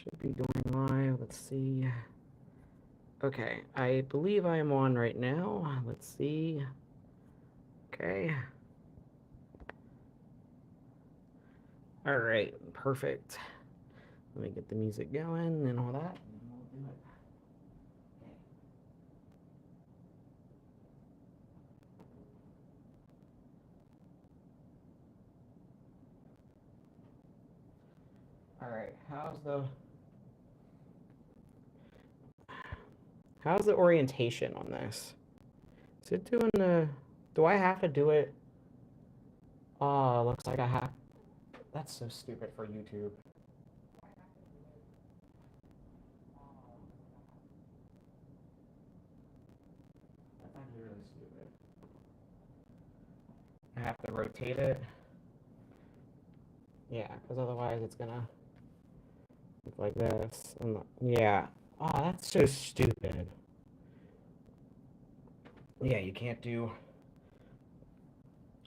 Should be going live. Let's see. Okay, I believe I am on right now. Let's see. Okay. All right, perfect. Let me get the music going and all that. All right, how's the orientation on this? Is it doing the? Do I have to do it? Oh, looks like I have. That's so stupid for YouTube. That's actually really stupid. I have to rotate it. Yeah, because otherwise it's gonna look like this. And yeah. Oh, that's so stupid. Yeah, you can't do.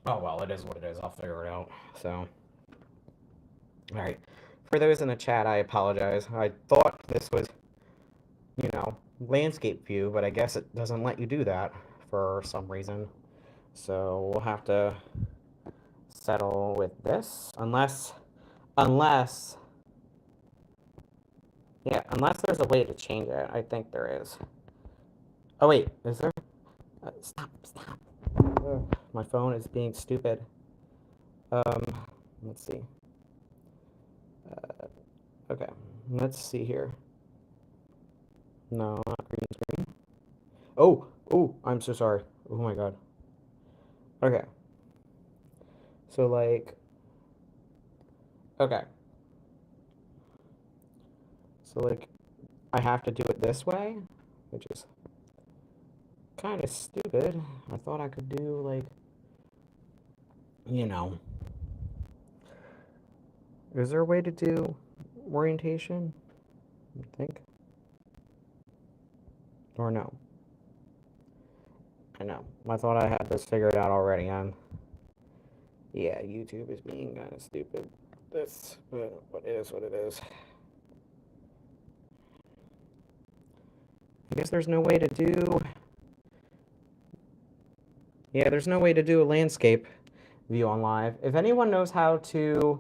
Oh well, it is what it is. I'll figure it out. So, all right. For those in the chat, I apologize. I thought this was, landscape view, but I guess it doesn't let you do that for some reason. So we'll have to settle with this, unless, yeah, unless there's a way to change it. I think there is. Oh wait, is there? Stop. My phone is being stupid. Let's see. Okay, let's see here. No, not green screen. Oh, I'm so sorry. Oh my god. Okay, so like, okay, so like, I have to do it this way, which is kind of stupid. I thought I could do like, you know, is there a way to do orientation? I think, or no? I know. I thought I had this figured out already. Yeah, YouTube is being kind of stupid. But what is what it is. I guess there's no way to do. Yeah, there's no way to do a landscape view on live. If anyone knows how to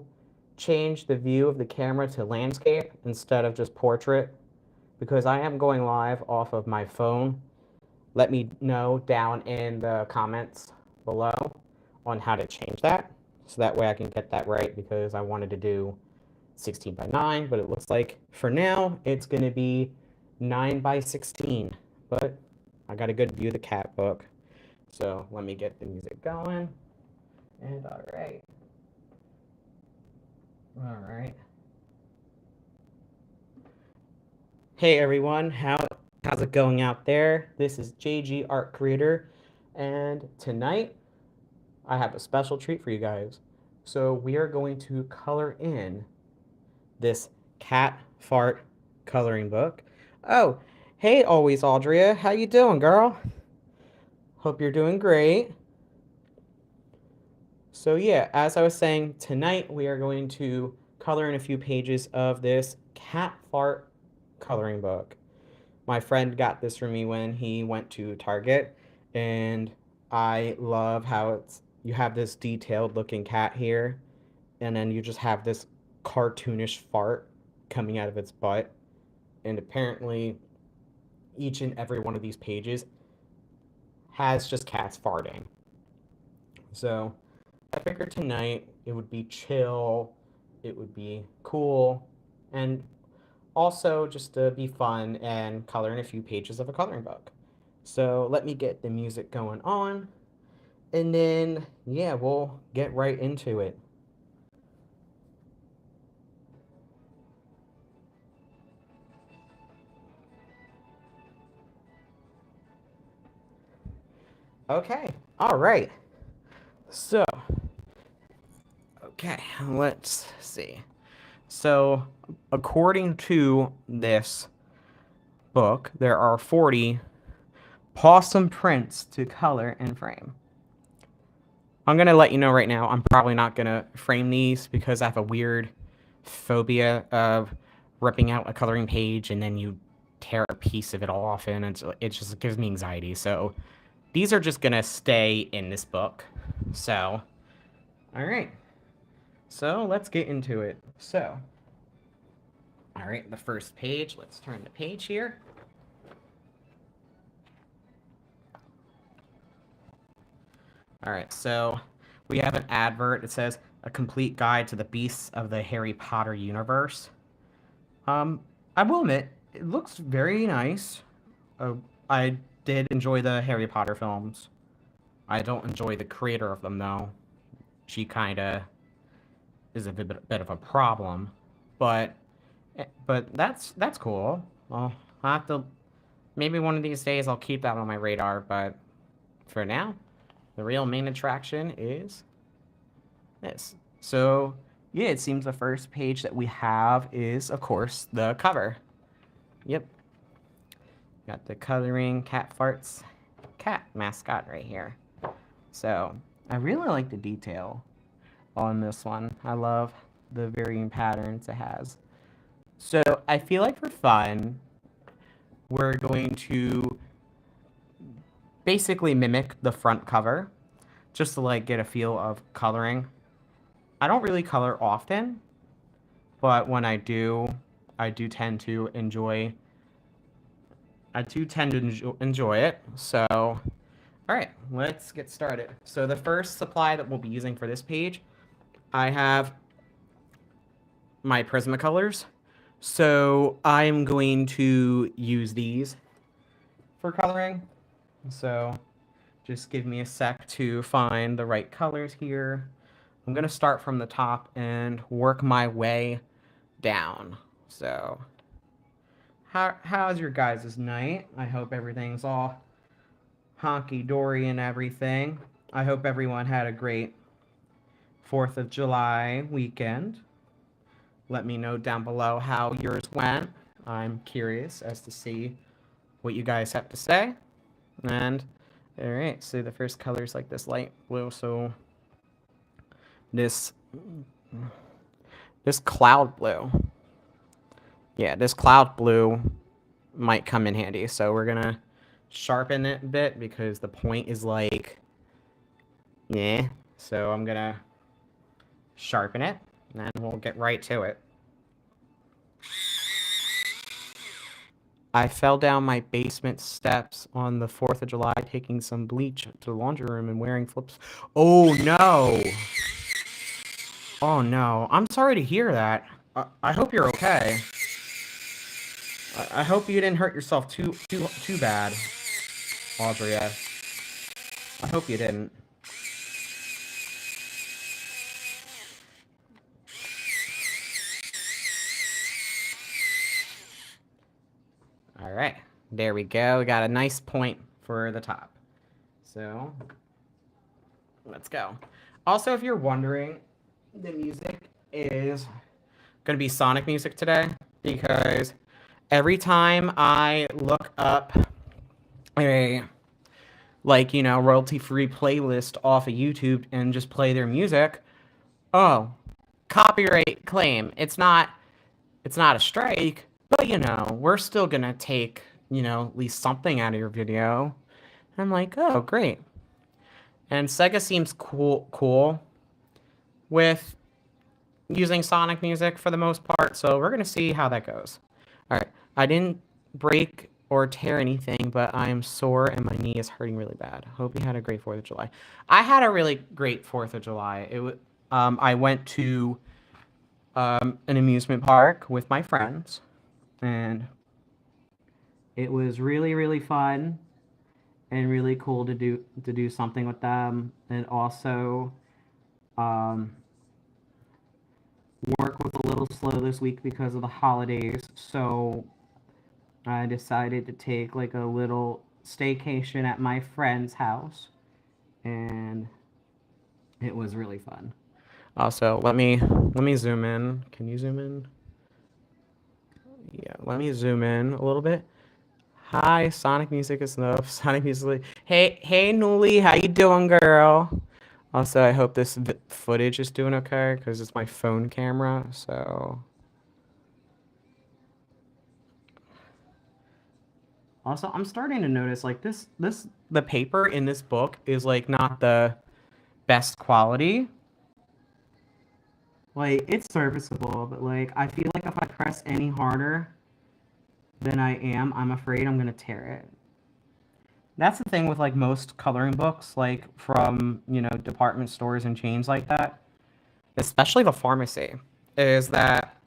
change the view of the camera to landscape instead of just portrait, because I am going live off of my phone, let me know down in the comments below on how to change that. So that way I can get that right, because I wanted to do 16 by 9, but it looks like for now it's going to be 9 by 16. But I got a good view of the cat book. So let me get the music going. And all right. All right. Hey everyone, how's it going out there? This is JG Art Creator, and tonight I have a special treat for you guys. So we are going to color in this cat fart coloring book. Oh, hey always Audria, how you doing, girl? Hope you're doing great. So yeah, as I was saying, tonight we are going to color in a few pages of this cat fart coloring book. My friend got this for me when he went to Target, and I love how you have this detailed looking cat here, and then you just have this cartoonish fart coming out of its butt. And apparently each and every one of these pages has just cats farting. So I figured tonight it would be chill, it would be cool, and also just to be fun and color in a few pages of a coloring book. So let me get the music going on, and then, yeah, we'll get right into it. Okay, all right. So, okay, let's see. So, according to this book, there are 40 possum prints to color and frame. I'm going to let you know right now, I'm probably not going to frame these because I have a weird phobia of ripping out a coloring page and then you tear a piece of it off, and it just gives me anxiety. So these are just gonna stay in this book. So, all right. So let's get into it. So, all right, the first page. Let's turn the page here. All right, so we have an advert. It says a complete guide to the beasts of the Harry Potter universe. I will admit, it looks very nice. I did enjoy the Harry Potter films. I don't enjoy the creator of them, though. She kind of is a bit of a problem, but that's cool. I'll have to, maybe one of these days I'll keep that on my radar, but for now, the real main attraction is this. So yeah, it seems the first page that we have is, of course, the cover. Yep. Got the coloring cat farts cat mascot right here. So I really like the detail on this one. I love the varying patterns it has. So I feel like for fun, we're going to basically mimic the front cover just to like get a feel of coloring. I don't really color often, but when I do tend to enjoy it. So, all right, let's get started. So the first supply that we'll be using for this page, I have my Prismacolors. So I'm going to use these for coloring. So just give me a sec to find the right colors here. I'm going to start from the top and work my way down. So how's your guys' night? I hope everything's all honky-dory and everything. I hope everyone had a great 4th of July weekend. Let me know down below how yours went. I'm curious as to see what you guys have to say. And all right, so the first color is like this light blue. So this cloud blue. Yeah, this cloud blue might come in handy. So we're gonna sharpen it a bit because the point is like, yeah. So I'm gonna sharpen it, and then we'll get right to it. I fell down my basement steps on the 4th of July, taking some bleach to the laundry room and wearing flips. Oh no! Oh no! I'm sorry to hear that. I hope you're okay. I hope you didn't hurt yourself too bad, Audrey. I hope you didn't. All right, there we go. We got a nice point for the top. So let's go. Also, if you're wondering, the music is going to be Sonic music today because every time I look up a royalty-free playlist off of YouTube and just play their music, oh, copyright claim. It's not a strike, but we're still gonna take at least something out of your video. I'm like, oh, great. And Sega seems cool with using Sonic music for the most part, so we're gonna see how that goes. All right, I didn't break or tear anything, but I am sore and my knee is hurting really bad. Hope you had a great 4th of July. I had a really great 4th of July. I went to an amusement park with my friends, and it was really, really fun and really cool to do something with them, and also work was a little slow this week because of the holidays, so I decided to take like a little staycation at my friend's house, and it was really fun. Also, let me zoom in. Can you zoom in? Yeah, let me zoom in a little bit. Hi, Sonic Music is enough. Sonic Music. Hey, Nuli, how you doing, girl? Also, I hope this footage is doing okay because it's my phone camera. So, Also, I'm starting to notice like the paper in this book is like not the best quality. Like it's serviceable, but like I feel like if I press any harder than I am, I'm afraid I'm gonna tear it. That's the thing with like most coloring books, like from, department stores and chains like that, especially the pharmacy, is that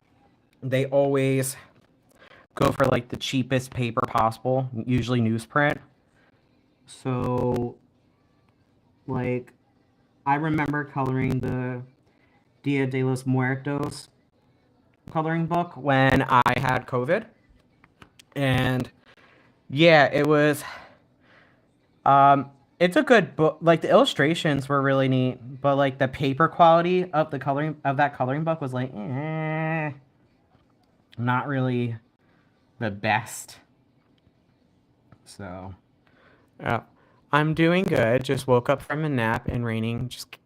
they always go for like the cheapest paper possible, usually newsprint. So, like, I remember coloring the Dia de los Muertos coloring book when I had COVID. And yeah, it was it's a good book. Like the illustrations were really neat, but like the paper quality of the coloring of that coloring book was like not really the best. So, yeah, I'm doing good. Just woke up from a nap and raining just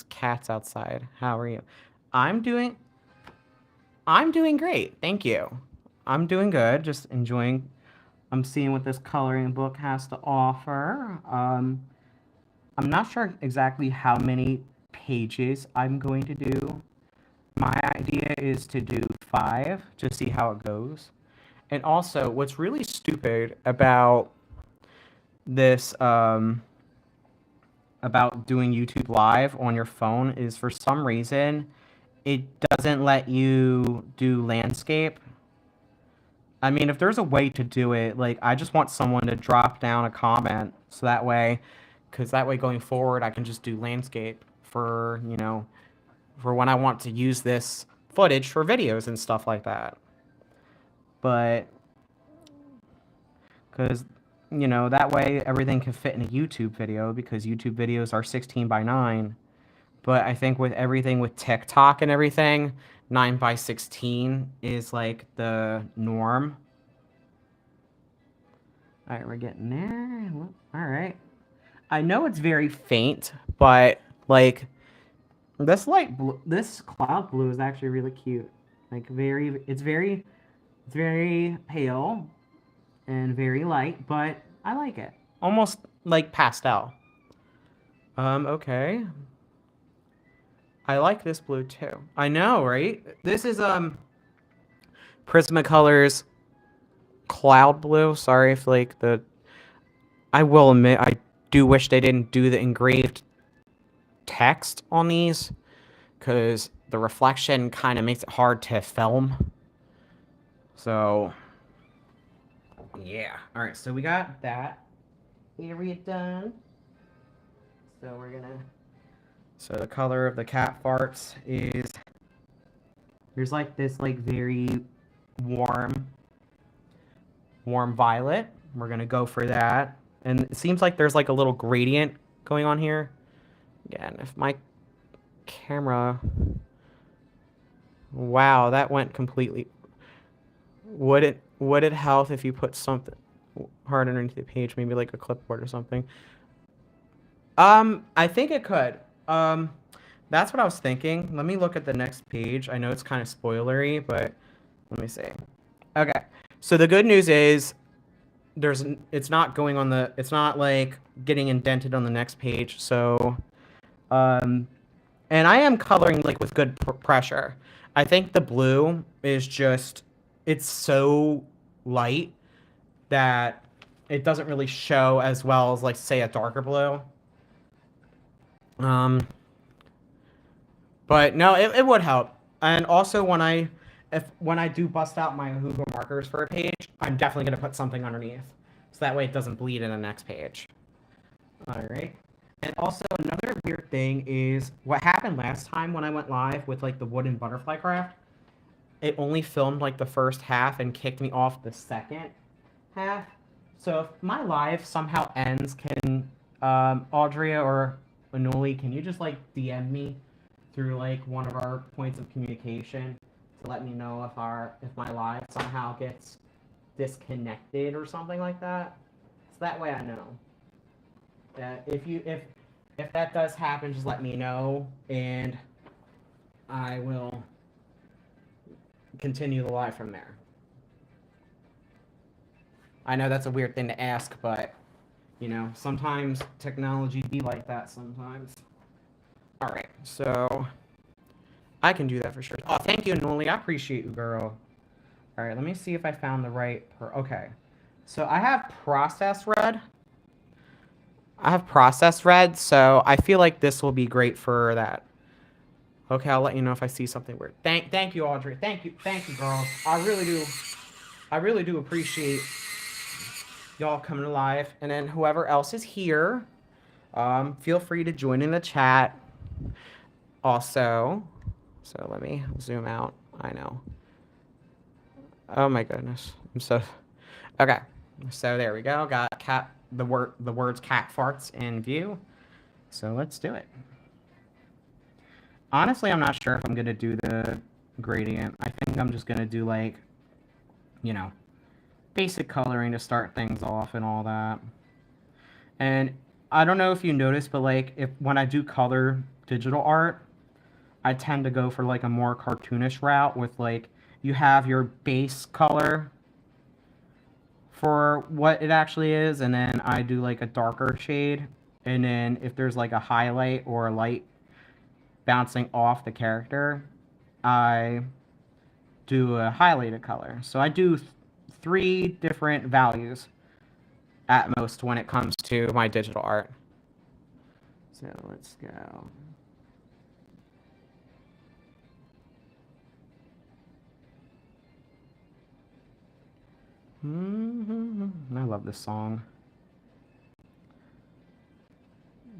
cats outside. How are you? I'm doing I'm doing great. Thank you. I'm doing good. Just enjoying. I'm seeing what this coloring book has to offer. I'm not sure exactly how many pages I'm going to do. My idea is to do 5 to see how it goes. And also, what's really stupid this, about doing YouTube Live on your phone is for some reason it doesn't let you do landscape. I mean, if there's a way to do it, like, I just want someone to drop down a comment so that way, because that way going forward, I can just do landscape for when I want to use this footage for videos and stuff like that. But, because, that way everything can fit in a YouTube video because YouTube videos are 16:9. But I think with everything with TikTok and everything, 9:16 is like the norm. All right, we're getting there. All right. I know it's very faint, but like this cloud blue is actually really cute. Like it's very pale and very light, but I like it. Almost like pastel. Okay. I like this blue too. I know, right? This is Prismacolor's cloud blue. Sorry if like I will admit I do wish they didn't do the engraved text on these because the reflection kind of makes it hard to film. So, yeah. All right, so we got that area done. So we're gonna. So the color of the cat farts is there's like this like very warm violet. We're gonna go for that, and it seems like there's like a little gradient going on here. Again, if my camera. Wow, that went completely. Would it help if you put something hard underneath the page, maybe like a clipboard or something? I think it could. That's what I was thinking. Let me look at the next page. I know it's kind of spoilery, but let me see. Okay. So the good news is it's not going on it's not like getting indented on the next page. So, and I am coloring like with good pressure. I think the blue is just, it's so light that it doesn't really show as well as like say a darker blue. But no, it would help. And also when I do bust out my Hugo markers for a page, I'm definitely gonna put something underneath. So that way it doesn't bleed in the next page. Alright. And also another weird thing is what happened last time when I went live with like the wooden butterfly craft, it only filmed like the first half and kicked me off the second half. So if my live somehow ends, can Audria or Anuli, can you just like DM me through like one of our points of communication to let me know if my live somehow gets disconnected or something like that? So that way I know. If that does happen, just let me know and I will continue the live from there. I know that's a weird thing to ask, but, you know, sometimes technology be like that sometimes. All right, so I can do that for sure. Oh, thank you, Noli. I appreciate you, girl. All right, let me see if I found the right okay. So I have processed red. So I feel like this will be great for that. Okay, I'll let you know if I see something weird. Thank you, Audrey. Thank you, girls. I really do appreciate y'all coming live. And then whoever else is here, feel free to join in the chat. Also, so let me zoom out. I know. Oh my goodness, I'm so okay. So there we go. Got the words cat farts in view. So let's do it. Honestly, I'm not sure if I'm gonna do the gradient. I think I'm just gonna do like, you know, basic coloring to start things off and all that. And I don't know if you noticed, but like when I do color digital art, I tend to go for like a more cartoonish route with like you have your base color for what it actually is, and then I do like a darker shade, and then if there's like a highlight or a light bouncing off the character, I do a highlighted color. So I do 3 different values at most when it comes to my digital art. So let's go. I love this song.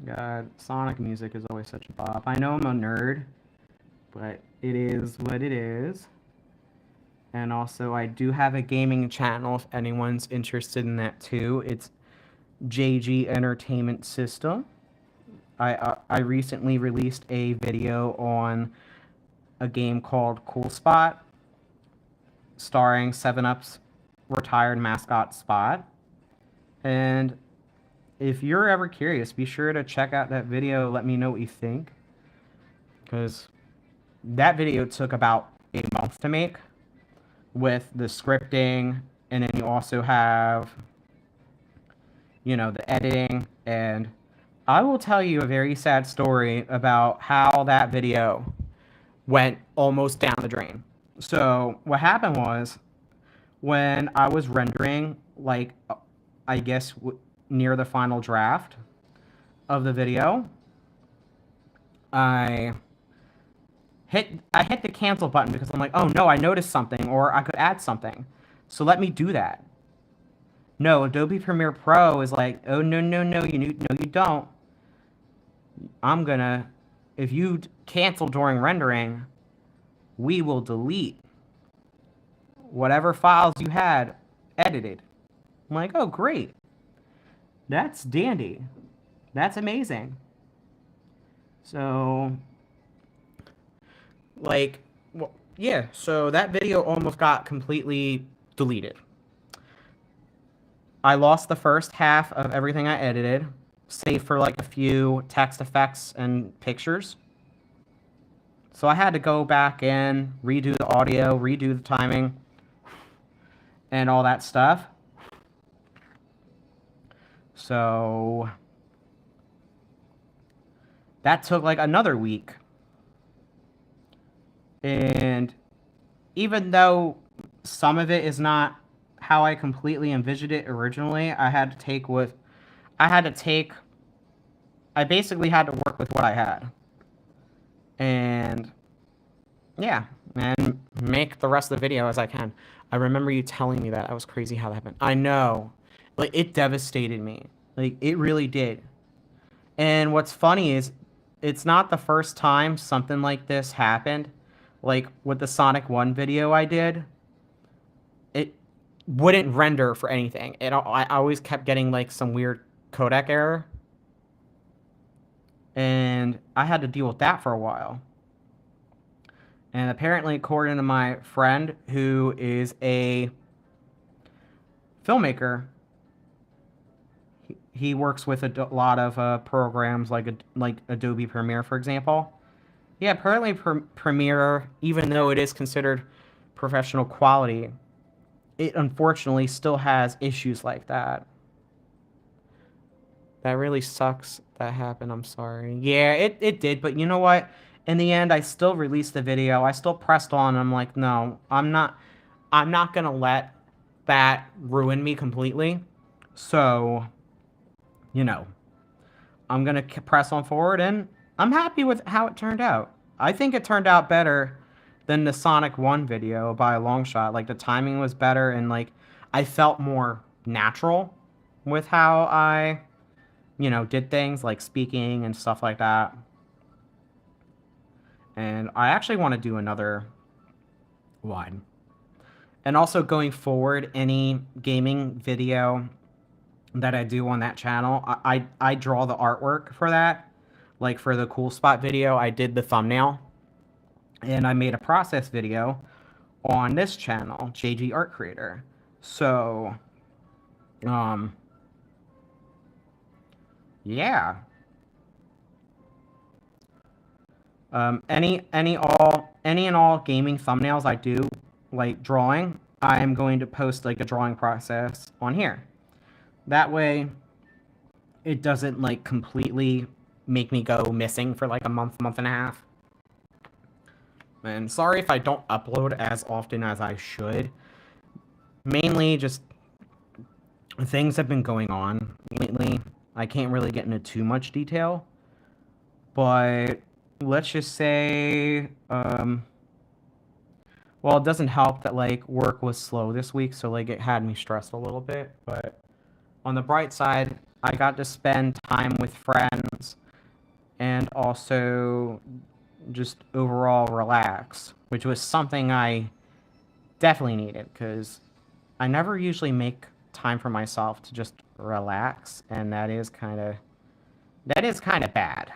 God, Sonic music is always such a bop. I know I'm a nerd, but it is what it is. And also, I do have a gaming channel if anyone's interested in that too. It's JG Entertainment System. I recently released a video on a game called Cool Spot, starring 7-Up's retired mascot Spot. And if you're ever curious, be sure to check out that video. Let me know what you think, because that video took about a month to make with the scripting, and then you also have, you know, the editing. And I will tell you a very sad story about how that video went almost down the drain. So what happened was, when I was rendering, like, I guess near the final draft of the video, I hit the cancel button because I'm like, oh no, I noticed something, or I could add something. So let me do that. No, Adobe Premiere Pro is like, oh no, you don't. If you cancel during rendering, we will delete whatever files you had edited. I'm like, oh great. That's dandy. That's amazing. So, like, well, yeah, so that video almost got completely deleted. I lost the first half of everything I edited, save for like a few text effects and pictures. So I had to go back in, redo the audio, redo the timing, and all that stuff. So that took like another week. And even though some of it is not how I completely envisioned it originally, I basically had to work with what I had. And yeah, and make the rest of the video as I can. I remember you telling me that. That was crazy how that happened. I know. Like, it devastated me. Like, it really did. And what's funny is, it's not the first time something like this happened. Like, with the Sonic 1 video I did, it wouldn't render for anything. I always kept getting, like, some weird codec error. And I had to deal with that for a while. And apparently, according to my friend, who is a filmmaker, he works with a lot of programs like Adobe Premiere, for example. Yeah, apparently Premiere, even though it is considered professional quality, it unfortunately still has issues like that. That really sucks that happened. I'm sorry. Yeah, it did. But you know what? In the end, I still released the video. I still pressed on. I'm like, no, I'm not going to let that ruin me completely. So, you know, I'm going to press on forward, and I'm happy with how it turned out. I think it turned out better than the Sonic 1 video by a long shot. Like, the timing was better, and, like, I felt more natural with how I, did things like speaking and stuff like that. And I actually want to do another one. And also going forward, any gaming video that I do on that channel, I draw the artwork for that. Like for the Cool Spot video, I did the thumbnail. And I made a process video on this channel, JG Art Creator. So, yeah. Any and all gaming thumbnails I do, like drawing, I am going to post like a drawing process on here. That way, it doesn't like completely make me go missing for like a month and a half. And sorry if I don't upload as often as I should. Mainly just things have been going on lately. I can't really get into too much detail. But let's just say, well, it doesn't help that like work was slow this week, so like it had me stressed a little bit. But on the bright side, I got to spend time with friends and also just overall relax, which was something I definitely needed because I never usually make time for myself to just relax, and that is kind of bad.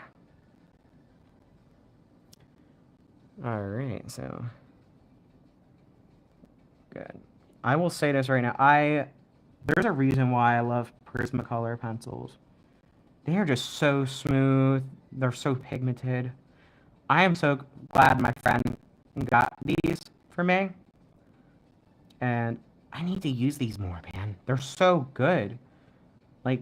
All right, so good. I will say this right now. There's a reason why I love Prismacolor pencils. They are just so smooth. They're so pigmented. I am so glad my friend got these for me. And I need to use these more, man. They're so good. Like,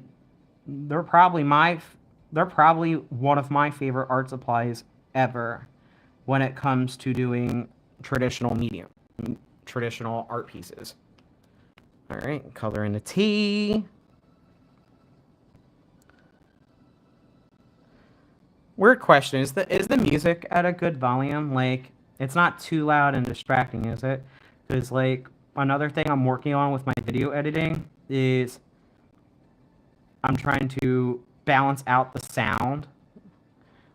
they're probably one of my favorite art supplies ever when it comes to doing traditional art pieces. All right, color in the T. Weird question, is the music at a good volume? Like, it's not too loud and distracting, is it? Because, like, another thing I'm working on with my video editing is I'm trying to balance out the sound,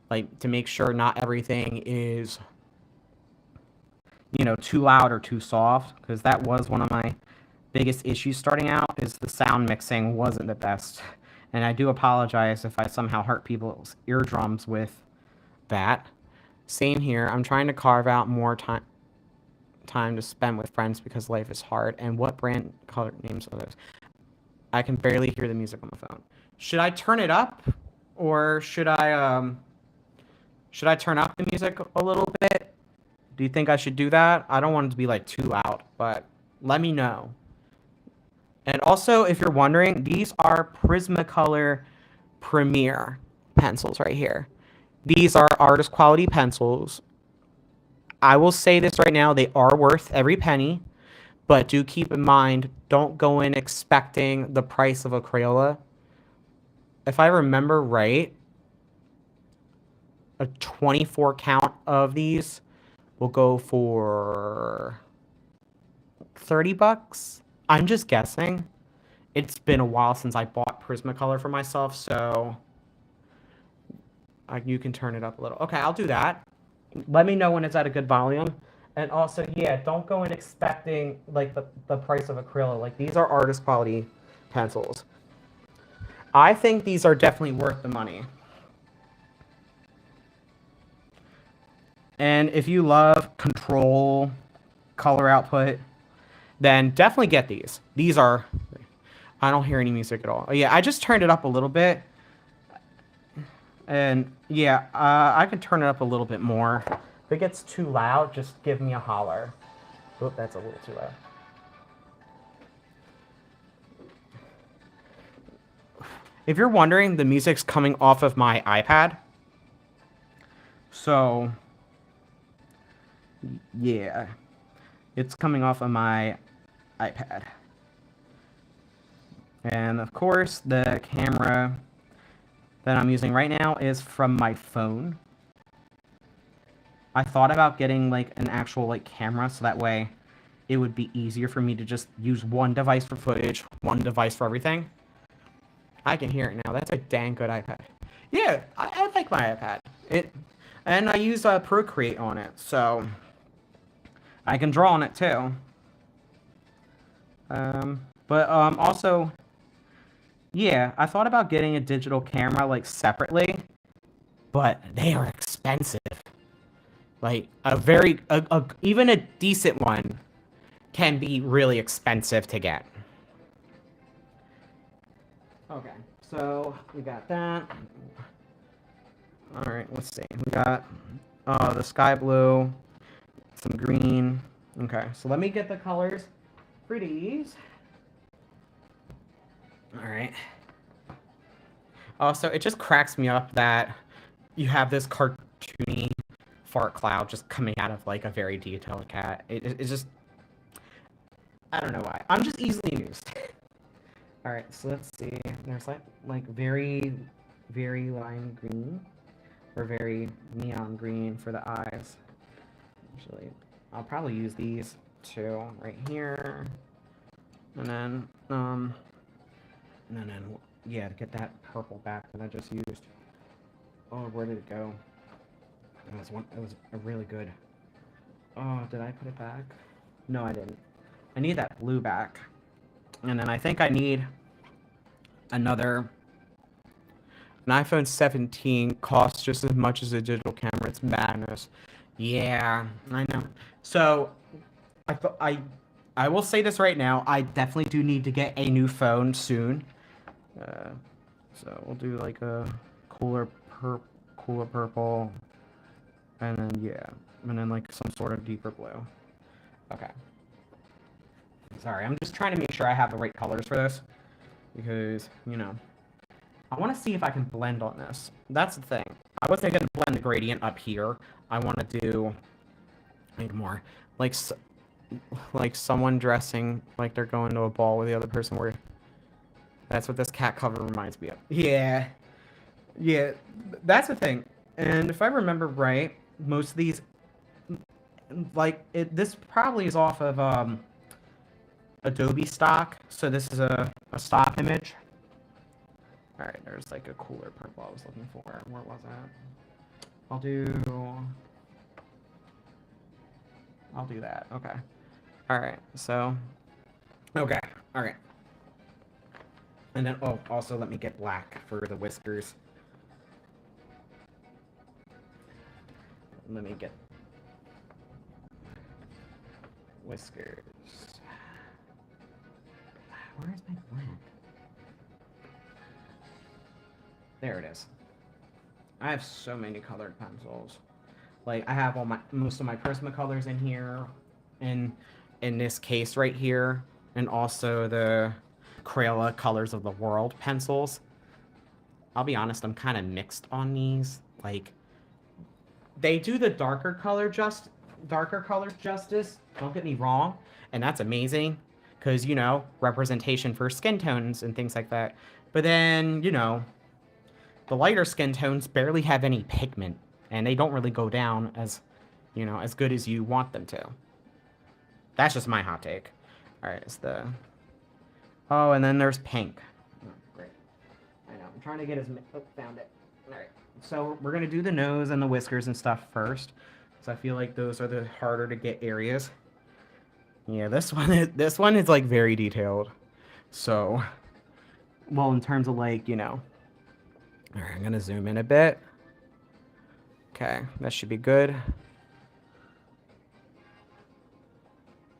like, to make sure not everything is, too loud or too soft, because that was one of my biggest issues starting out, is the sound mixing wasn't the best. And I do apologize if I somehow hurt people's eardrums with that. Same here. I'm trying to carve out more time to spend with friends because life is hard. And what brand color names are those? I can barely hear the music on the phone. Should I turn it up, or should I turn up the music a little bit? Do you think I should do that? I don't want it to be like too loud, but let me know. And also, if you're wondering, these are Prismacolor Premier pencils right here. These are artist quality pencils. I will say this right now, they are worth every penny, but do keep in mind, don't go in expecting the price of a Crayola. If I remember right, a 24 count of these will go for $30. I'm just guessing. It's been a while since I bought Prismacolor for myself, so you can turn it up a little. Okay, I'll do that. Let me know when it's at a good volume. And also, yeah, don't go in expecting like the price of a Crayola. Like, these are artist quality pencils. I think these are definitely worth the money. And if you love control color output, then definitely get these. These are, I don't hear any music at all. Oh, yeah, I just turned it up a little bit. And yeah, I can turn it up a little bit more. If it gets too loud, just give me a holler. Oh, that's a little too loud. If you're wondering, the music's coming off of my iPad. So, yeah, it's coming off of my iPad. And of course, the camera that I'm using right now is from my phone. I thought about getting like an actual like camera so that way it would be easier for me to just use one device for footage, one device for everything. I can hear it now. That's a dang good iPad. Yeah, I like my iPad. And I use Procreate on it, so I can draw on it too. But also, yeah, I thought about getting a digital camera like separately, but they are expensive. Like even a decent one can be really expensive to get. Okay, so we got that. All right, let's see. We got the sky blue, some green. Okay, so let me get the colors for these. All right. Also, it just cracks me up that you have this cartoony fart cloud just coming out of like a very detailed cat. It's just, I don't know why. I'm just easily amused. All right, so let's see. There's like very, very lime green, or very neon green for the eyes. Actually, I'll probably use these two right here, and then yeah, to get that purple back that I just used. Oh, where did it go? It was a really good. Oh, did I put it back? No, I didn't. I need that blue back. And then I think I need another. An iPhone 17 costs just as much as a digital camera. It's madness. Yeah, I know. So, I will say this right now. I definitely do need to get a new phone soon. So we'll do like a cooler purple, and then yeah, and then like some sort of deeper blue. Okay. Sorry, I'm just trying to make sure I have the right colors for this, because you know, I want to see if I can blend on this. That's the thing. I wasn't gonna blend the gradient up here. I want to do like more like someone dressing like they're going to a ball with the other person. Where that's what this cat cover reminds me of. Yeah. Yeah, that's the thing. And if I remember right, most of these, this probably is off of Adobe stock. So this is a stock image. All right, there's like a cooler purple I was looking for. Where was that? I'll do that. Okay. All right. So, okay. All right. And then, oh, also let me get black for the whiskers. Let me get whiskers. Where is my black? There it is. I have so many colored pencils. Like I have most of my Prismacolors in here, in this case right here, and also the Crayola Colors of the World pencils. I'll be honest, I'm kind of mixed on these. Like they do the darker colors justice. Don't get me wrong, and that's amazing because you know representation for skin tones and things like that. But then you know the lighter skin tones barely have any pigment, and they don't really go down as you know as good as you want them to. That's just my hot take. All right, it's the oh, and then there's pink. Oh, great. I know. I'm trying to get as found it. All right. So we're gonna do the nose and the whiskers and stuff first, because I feel like those are the harder to get areas. Yeah, this one is like very detailed. So, well, in terms of like you know. All right, I'm gonna zoom in a bit. Okay, that should be good.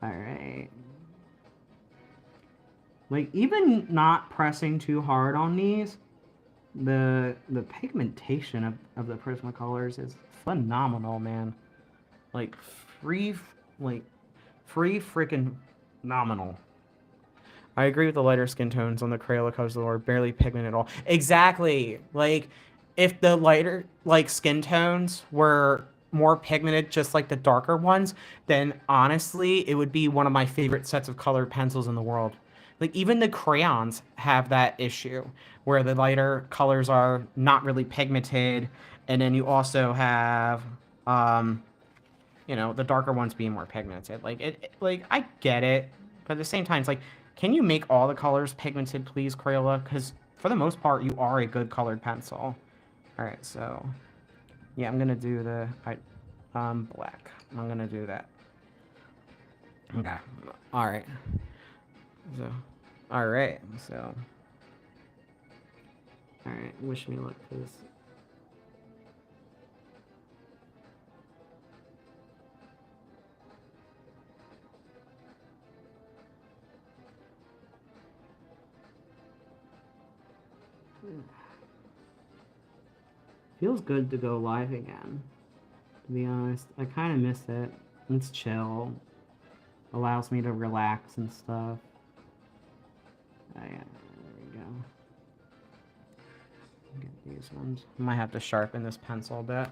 All right. Like even not pressing too hard on these, the pigmentation of the Prismacolors is phenomenal, man. Like free freaking nominal. I agree with the lighter skin tones on the Crayola colors that are barely pigmented at all. Exactly. Like, if the lighter, like, skin tones were more pigmented, just like the darker ones, then honestly, it would be one of my favorite sets of colored pencils in the world. Like, even the crayons have that issue where the lighter colors are not really pigmented, and then you also have, um, the darker ones being more pigmented. Like like I get it, but at the same time, it's like, can you make all the colors pigmented, please, Crayola? Because for the most part, you are a good colored pencil. All right, so yeah, I'm gonna do the black. I'm gonna do that. Okay. All right. So, all right. So, all right. Wish me luck, please. Feels good to go live again. To be honest, I kind of miss it. It's chill. Allows me to relax and stuff. Oh, yeah, there we go. Get these ones. I might have to sharpen this pencil a bit.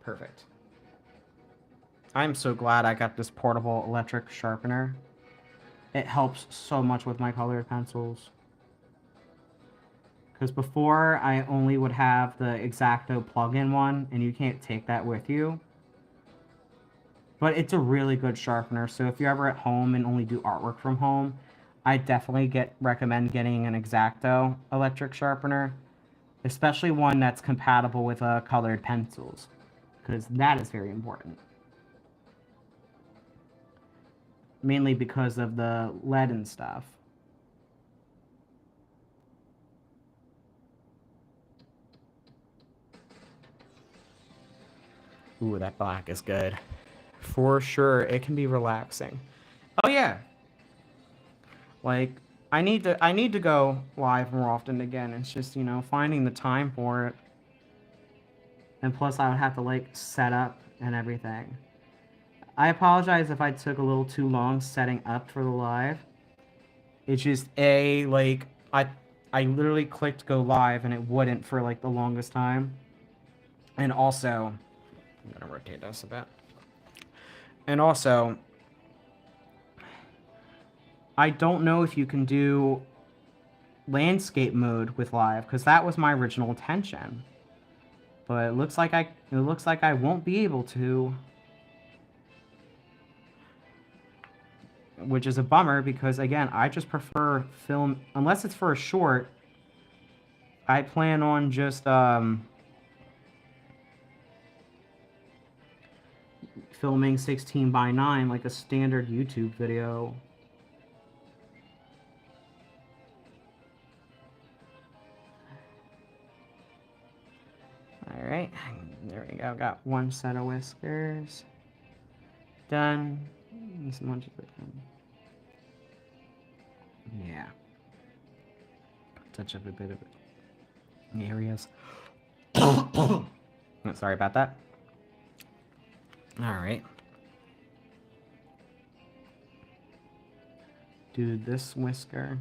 Perfect. I'm so glad I got this portable electric sharpener. It helps so much with my colored pencils. Because before, I only would have the X-Acto plug-in one, and you can't take that with you. But it's a really good sharpener, so if you're ever at home and only do artwork from home, I definitely recommend getting an X-Acto electric sharpener, especially one that's compatible with colored pencils, because that is very important. Mainly because of the lead and stuff. Ooh, that black is good. For sure, it can be relaxing. Oh yeah. Like, I need to go live more often again. It's just, finding the time for it. And plus I would have to like set up and everything. I apologize if I took a little too long setting up for the live. It's just I literally clicked go live and it wouldn't for like the longest time. And also, I'm gonna rotate this a bit. And also, I don't know if you can do landscape mode with live, because that was my original intention. But it looks like I won't be able to. Which is a bummer, because again, I just prefer film, unless it's for a short. I plan on just filming 16:9 like a standard YouTube video. All right, there we go. Got one set of whiskers done. As much as I can. Yeah. Touch up a bit of it. Areas. Sorry about that. All right. Do this whisker.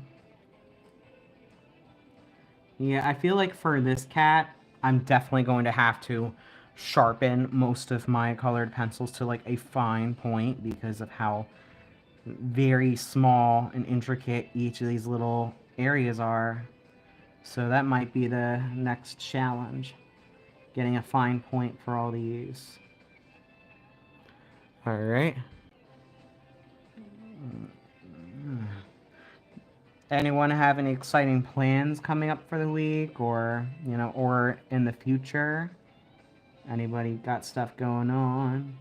Yeah, I feel like for this cat, I'm definitely going to have to sharpen most of my colored pencils to like a fine point because of how very small and intricate each of these little areas are. So that might be the next challenge, getting a fine point for all these. All right. Anyone have any exciting plans coming up for the week, or or in the future? Anybody got stuff going on?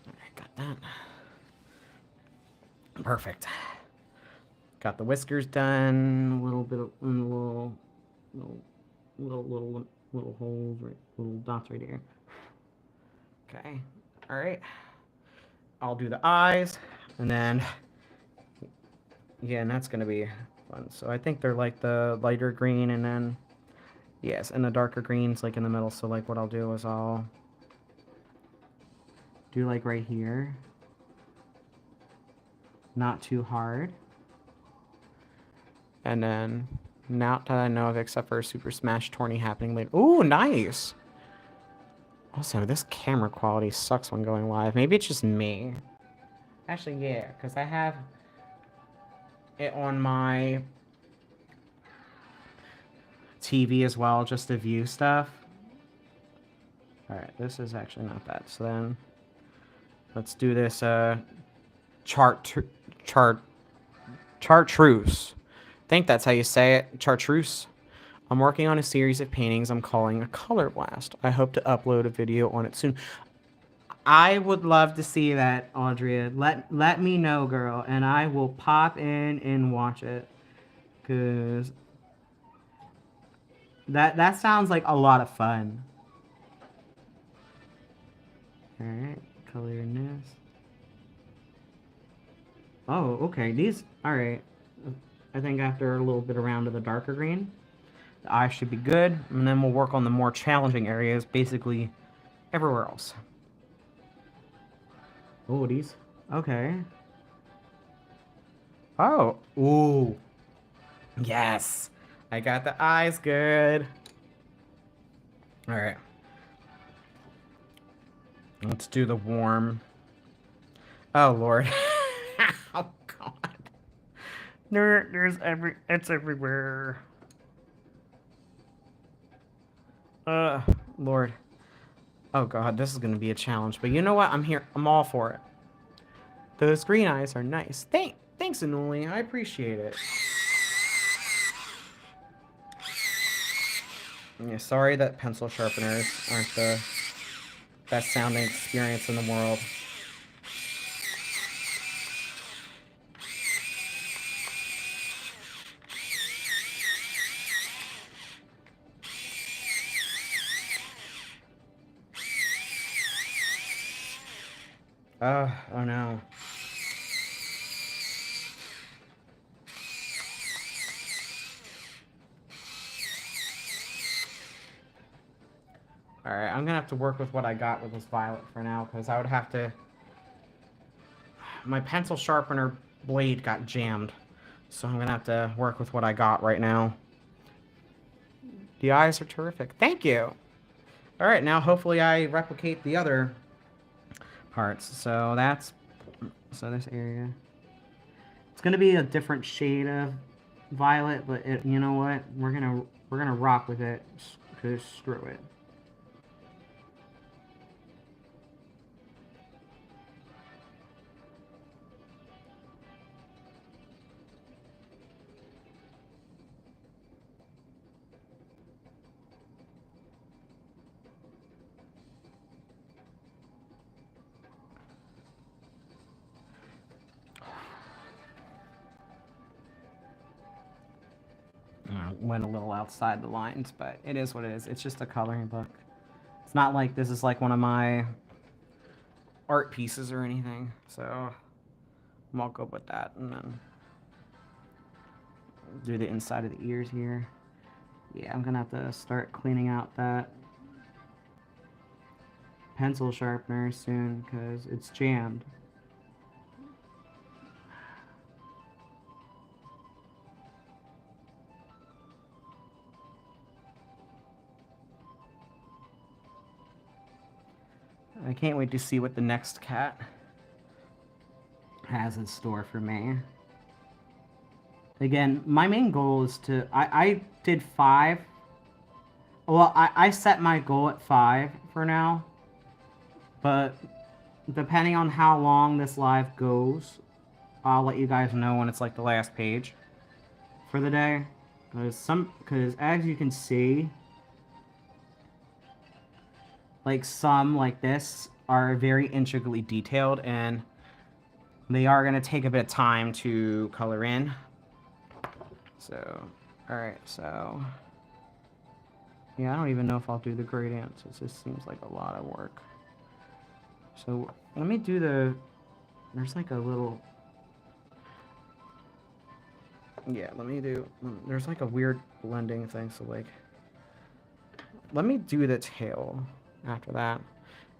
Alright, got that. Perfect. Got the whiskers done. A little bit of little holes, right, little dots right here. Okay. All right. I'll do the eyes, and then yeah, and that's gonna be fun. So I think they're like the lighter green, and then Yes, and the darker greens like in the middle. So like what I'll do is I'll do like right here. Not too hard. And then not that I know of except for a Super Smash tourney happening later. Ooh, nice! Also, this camera quality sucks when going live. Maybe it's just me. Actually, yeah, because I have it on my TV as well, just to view stuff. Alright, this is actually not bad. So then, let's do this, chartreuse. I think that's how you say it. Chartreuse. I'm working on a series of paintings I'm calling a Color Blast. I hope to upload a video on it soon. I would love to see that, Audria. Let me know, girl, and I will pop in and watch it. Cause that sounds like a lot of fun. Alright, color in this. Oh, okay. These alright. I think after a little bit around to the darker green, the eyes should be good, and then we'll work on the more challenging areas, basically everywhere else. Oh, these. Okay. Oh. Ooh. Yes. I got the eyes good. Alright. Let's do the warm. Oh, Lord. Oh, God. It's everywhere. Lord. Oh, God, this is gonna be a challenge. But you know what? I'm here. I'm all for it. Those green eyes are nice. Thanks, Anuli. I appreciate it. Yeah, sorry that pencil sharpeners aren't the best sounding experience in the world. Oh no. Alright, I'm gonna have to work with what I got with this violet for now, because I would have to... My pencil sharpener blade got jammed, so I'm gonna have to work with what I got right now. The eyes are terrific. Thank you! Alright, now hopefully I replicate the other parts. So that's... So this area... It's gonna be a different shade of violet, but you know what? We're gonna rock with it, because screw it. Went a little outside the lines, but it is what it is. It's just a coloring book. It's not like this is like one of my art pieces or anything, so I'm all good with that. And then do the inside of the ears here. Yeah, I'm gonna have to start cleaning out that pencil sharpener soon because it's jammed. I can't wait to see what the next cat has in store for me. Again, my main goal is to... I did 5. Well, I set my goal at 5 for now. But depending on how long this live goes, I'll let you guys know when it's like the last page for the day. Because as you can see, like some like this are very intricately detailed and they are going to take a bit of time to color in. So, alright, so... Yeah, I don't even know if I'll do the gradients. It just seems like a lot of work. So, let me do the... There's like a little... Yeah, let me do... There's like a weird blending thing, so like... let me do the tail after that.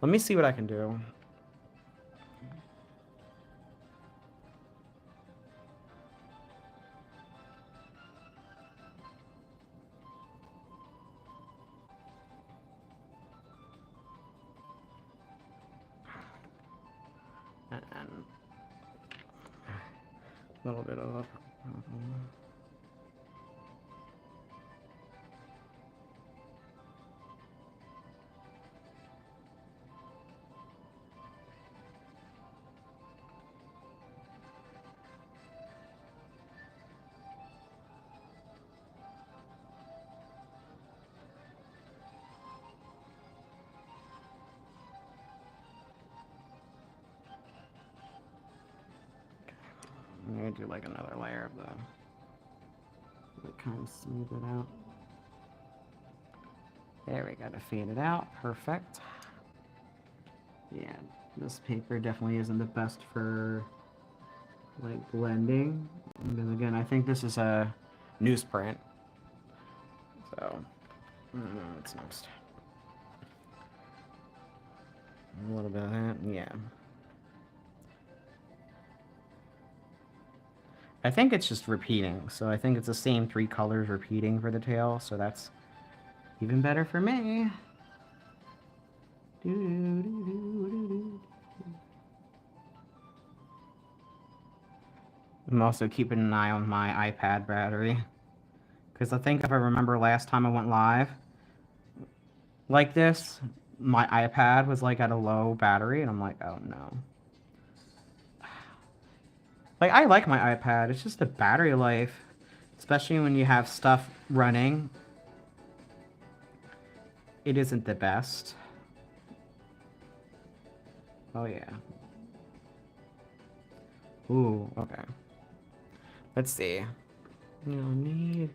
Let me see what I can do. And a little bit of I'm gonna do like another layer of the, like, kind of smooth it out. There, we got to fade it out. Perfect. Yeah, this paper definitely isn't the best for like blending, because again, I think this is a newsprint. So, I don't know what's next. A little bit of that, yeah. I think it's just repeating, so I think it's the same 3 colors repeating for the tail, so that's even better for me. I'm also keeping an eye on my iPad battery, because I think if I remember last time I went live like this, my iPad was like at a low battery, and I'm like, oh no. Like, I like my iPad, it's just the battery life, especially when you have stuff running, it isn't the best. Oh yeah. Ooh, okay. Let's see. You'll need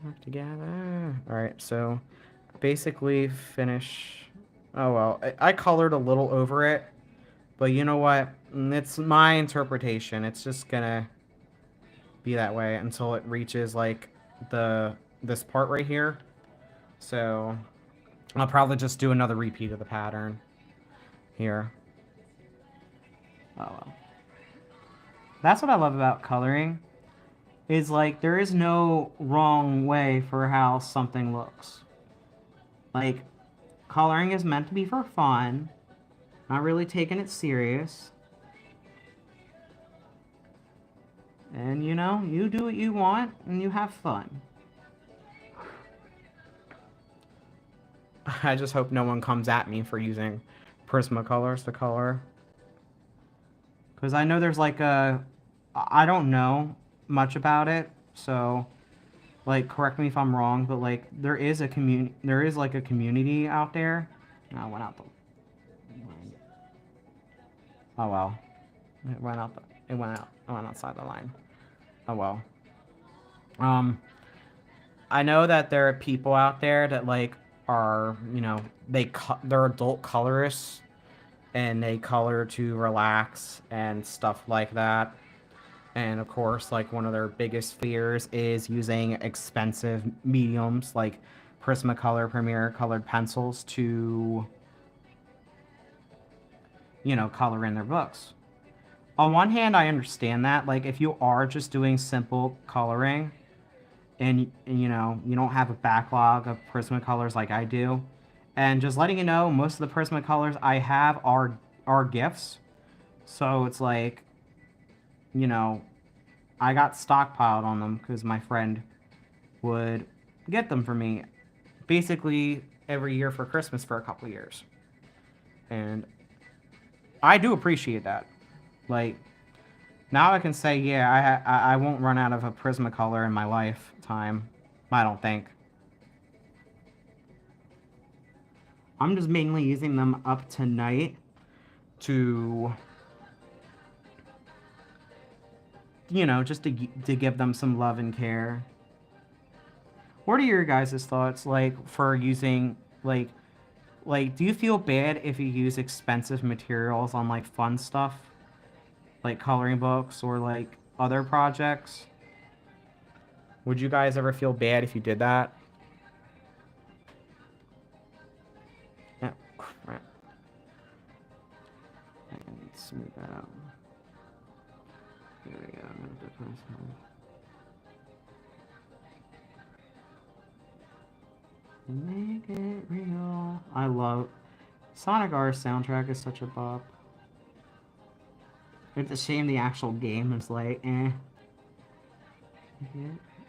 work together. Alright, so basically finish. Oh well, I colored a little over it, but you know what? It's my interpretation. It's just gonna be that way until it reaches like this part right here. So I'll probably just do another repeat of the pattern here. Oh well. That's what I love about coloring, is like there is no wrong way for how something looks. Like, coloring is meant to be for fun, not really taking it serious. And you know, you do what you want and you have fun. I just hope no one comes at me for using Prismacolors to color. Because I know there's like a... I don't know much about it, so like correct me if I'm wrong, but like there is like a community out there. No, I went out the... Oh well. It went out it went outside the line. Oh well. I know that there are people out there that like are, you know, they're adult colorists and they color to relax and stuff like that. And of course, like one of their biggest fears is using expensive mediums like Prismacolor Premier colored pencils to, you know, color in their books. On one hand, I understand that. Like, if you are just doing simple coloring and you know, you don't have a backlog of Prismacolors like I do, and just letting you know, most of the Prismacolors I have are gifts. So it's like, you know, I got stockpiled on them because my friend would get them for me basically every year for Christmas for a couple of years. And I do appreciate that. Like, now I can say, yeah, I won't run out of a Prismacolor in my lifetime. I don't think. I'm just mainly using them up tonight to, you know, just to give them some love and care. What are your guys' thoughts, like, for using, like, do you feel bad if you use expensive materials on, like, fun stuff? Like coloring books or, like, other projects? Would you guys ever feel bad if you did that? Let's smooth that out. There we go. Make it real. I love Sonic R soundtrack is such a bop. It's a shame the actual game is like, eh.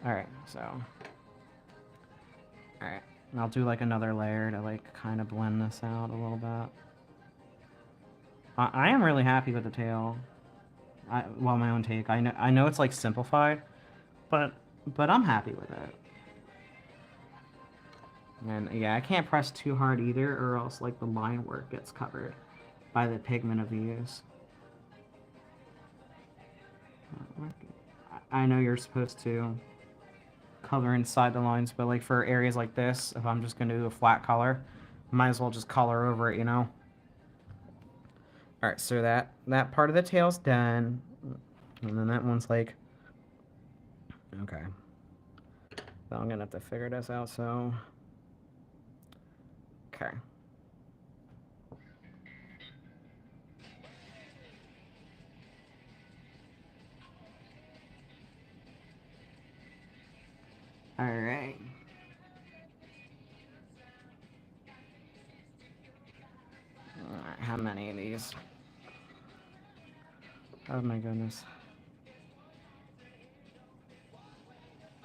Alright, so. Alright. I'll do like another layer to like kind of blend this out a little bit. I am really happy with the tail. Well, my own take. I know it's like simplified, but I'm happy with it. And yeah, I can't press too hard either, or else like the line work gets covered by the pigment of these. I know you're supposed to color inside the lines, but like for areas like this, if I'm just gonna do a flat color, might as well just color over it, you know? Alright, so that part of the tail's done. And then that one's like, okay. So I'm gonna have to figure this out, so. Okay. Alright. Alright, how many of these? Oh my goodness.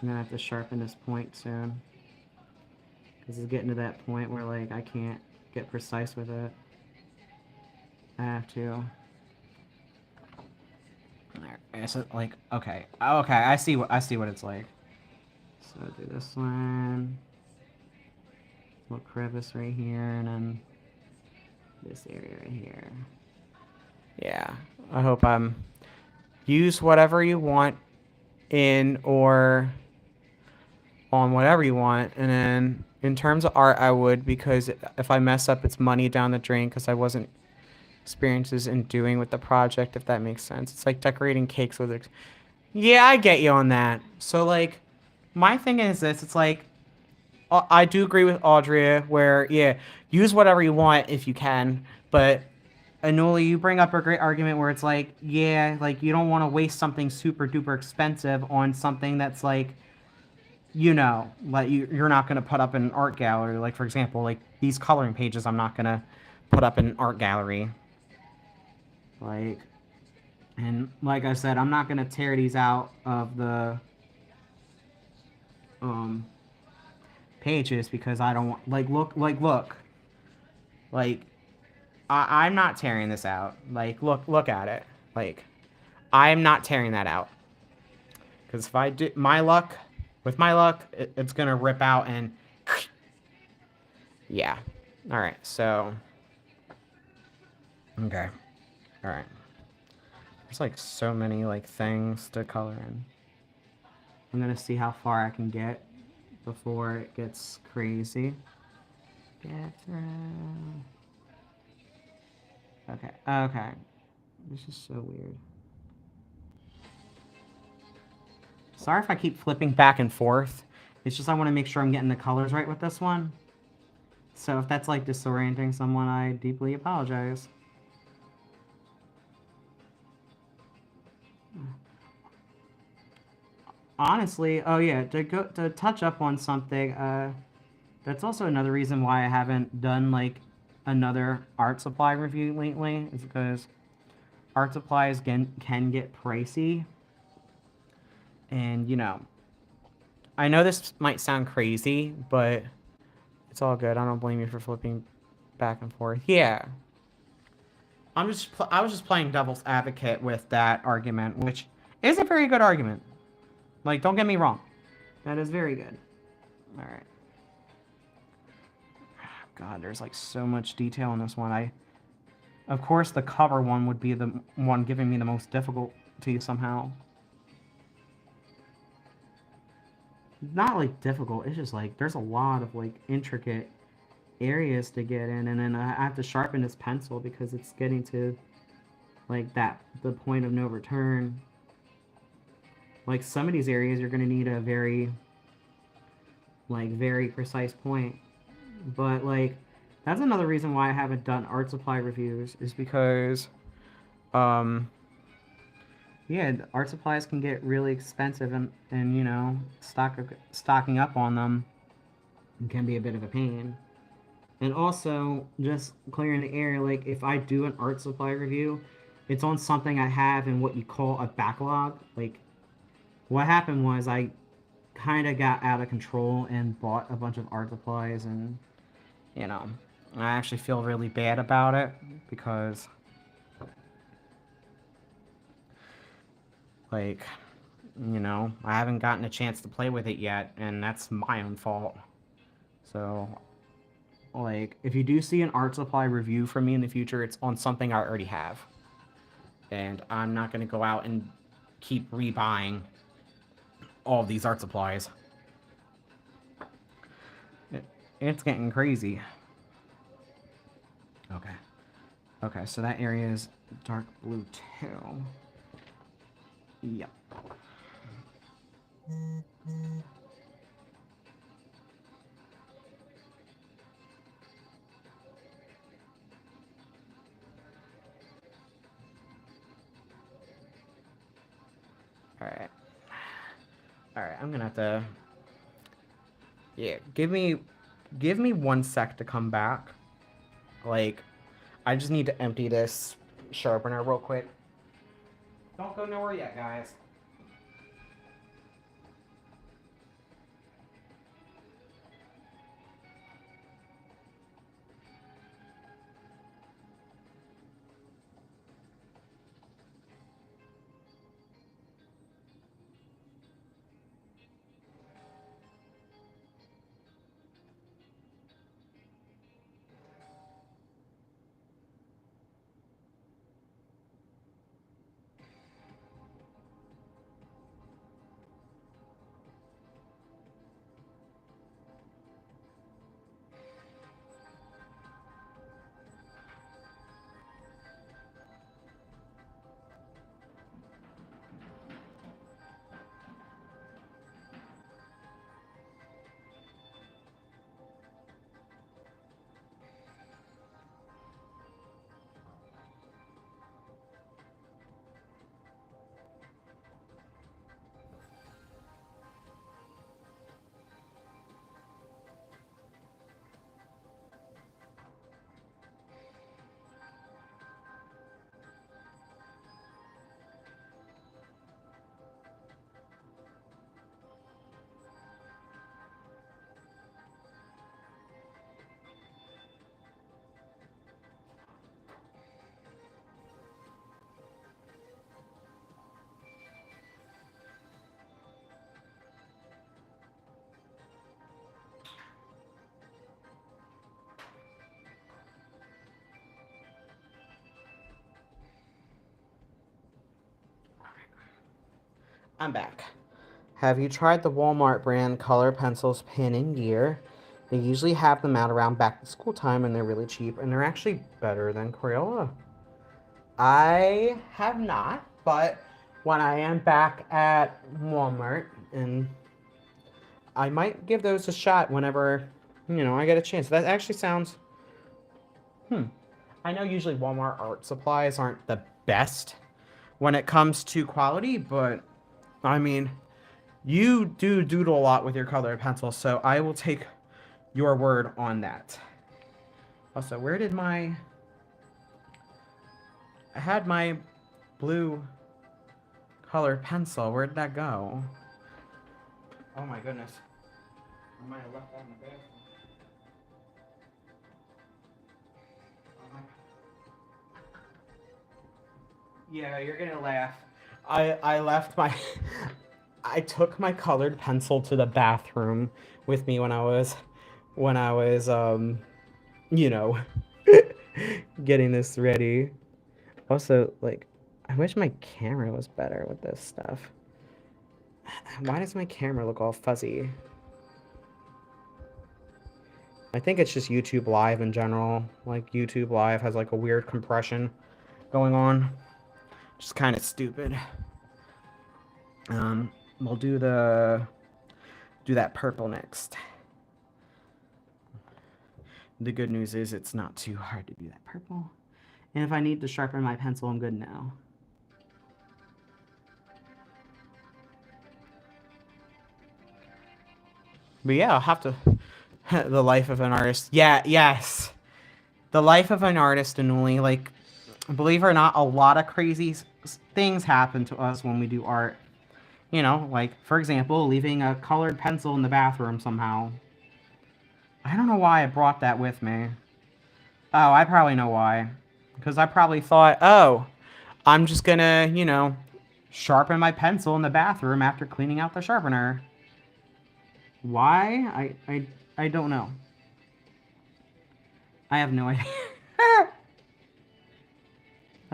I'm gonna have to sharpen this point soon. Because it's getting to that point where, like, I can't get precise with it. I have to. Alright, so, like, okay. Okay, I see what it's like. So, do this one. Little crevice right here, and then this area right here. Yeah, I hope use whatever you want in or on whatever you want, and then in terms of art I would, because if I mess up it's money down the drain because I wasn't experiences in doing with the project, if that makes sense. It's like decorating cakes with yeah, I get you on that. So like my thing is this, it's like I do agree with Audrey where yeah, use whatever you want if you can, but Anuli, you bring up a great argument where it's like, yeah, like you don't want to waste something super duper expensive on something that's like, you know, like you're not going to put up in an art gallery. Like, for example, like these coloring pages I'm not going to put up in an art gallery. Like, and like I said, I'm not going to tear these out of the pages because I don't want, like, look. Like, I'm not tearing this out. Like, look at it. Like, I'm not tearing that out. Because if I do, with my luck, it's going to rip out and... Yeah. Alright, so... Okay. Alright. There's, like, so many, like, things to color in. I'm going to see how far I can get before it gets crazy. Get through... Okay, okay. This is so weird. Sorry if I keep flipping back and forth. It's just I want to make sure I'm getting the colors right with this one. So if that's like disorienting someone, I deeply apologize. Honestly, oh yeah, to touch up on something, that's also another reason why I haven't done like another art supply review lately, is because art supplies can get pricey. And, you know, I know this might sound crazy, but it's all good. I don't blame you for flipping back and forth. Yeah. I was just playing devil's advocate with that argument, which is a very good argument. Like, don't get me wrong. That is very good. All right. God, there's like so much detail in this one. Of course, the cover one would be the one giving me the most difficulty somehow. Not like difficult, it's just like there's a lot of like intricate areas to get in, and then I have to sharpen this pencil because it's getting to like the point of no return. Like some of these areas you're going to need a very precise point, but like that's another reason why I haven't done art supply reviews, is because Yeah, art supplies can get really expensive, and you know, stocking up on them can be a bit of a pain. And also, just clearing the air, like if I do an art supply review, it's on something I have in what you call a backlog. Like, what happened was I kind of got out of control and bought a bunch of art supplies, and you know, I actually feel really bad about it because, like, you know, I haven't gotten a chance to play with it yet, and that's my own fault. So, like, if you do see an art supply review from me in the future, it's on something I already have. And I'm not going to go out and keep rebuying all of these art supplies. It's getting crazy. Okay. Okay, so that area is dark blue too. Yep. Alright. Alright, I'm gonna have to... Yeah, give me 1 sec to come back. Like, I just need to empty this sharpener real quick. Don't go nowhere yet, guys. I'm back. Have you tried the Walmart brand color pencils pen and gear? They usually have them out around back to school time and they're really cheap and they're actually better than Crayola. I have not, but when I am back at Walmart, and I might give those a shot whenever, you know, I get a chance. That actually sounds, hmm. I know usually Walmart art supplies aren't the best when it comes to quality, but I mean, you do doodle a lot with your colored pencils, so I will take your word on that. Also, where did my... I had my blue colored pencil. Where did that go? Oh my goodness. I might have left that in the bathroom. Yeah, you're gonna laugh. I left my... I took my colored pencil to the bathroom with me when I was you know, getting this ready. Also, like, I wish my camera was better with this stuff. Why does my camera look all fuzzy? I think it's just YouTube Live in general. Like, YouTube Live has, like, a weird compression going on. Just kind of stupid. We'll do that purple next. The good news is it's not too hard to do that purple. And if I need to sharpen my pencil, I'm good now. But yeah, I'll have to... The life of an artist. Yeah, yes. The life of an artist, and only, like, believe it or not, a lot of crazy things happen to us when we do art. You know, like, for example, leaving a colored pencil in the bathroom somehow. I don't know why I brought that with me. Oh, I probably know why. Because I probably thought, oh, I'm just gonna, you know, sharpen my pencil in the bathroom after cleaning out the sharpener. Why? I don't know. I have no idea.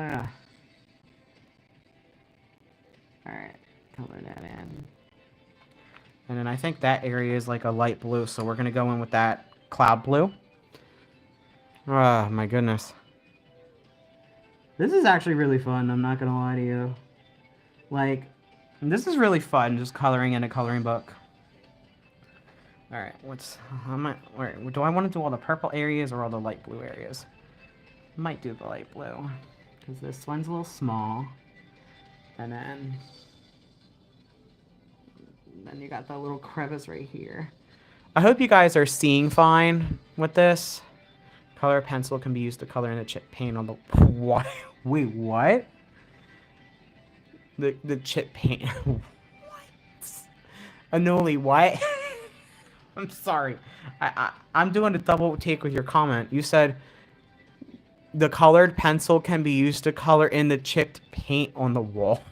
Alright, color that in. And then I think that area is like a light blue, so we're gonna go in with that cloud blue. Oh, my goodness. This is actually really fun, I'm not gonna lie to you. Like, this is really fun, just coloring in a coloring book. Alright, do I want to do all the purple areas or all the light blue areas? Might do the light blue, because this one's a little small. And then you got the little crevice right here. I hope you guys are seeing fine with this. Color pencil can be used to color in the chip paint on the... What? Wait, what? The chip paint... What? Anoli, what? I'm sorry. I'm doing a double take with your comment. You said the colored pencil can be used to color in the chipped paint on the wall.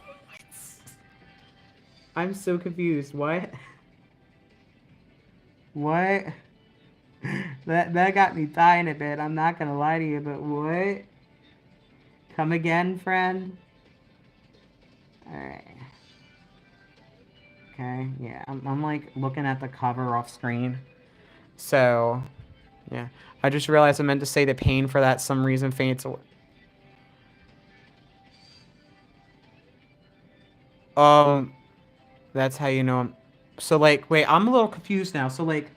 I'm so confused. What? What? That got me dying a bit. I'm not gonna lie to you, but what? Come again, friend? Alright. Okay, yeah. I'm like looking at the cover off screen. So, yeah. I just realized I meant to say the pain for that some reason fades away. That's how you know I'm... So, like, wait, I'm a little confused now. So, like,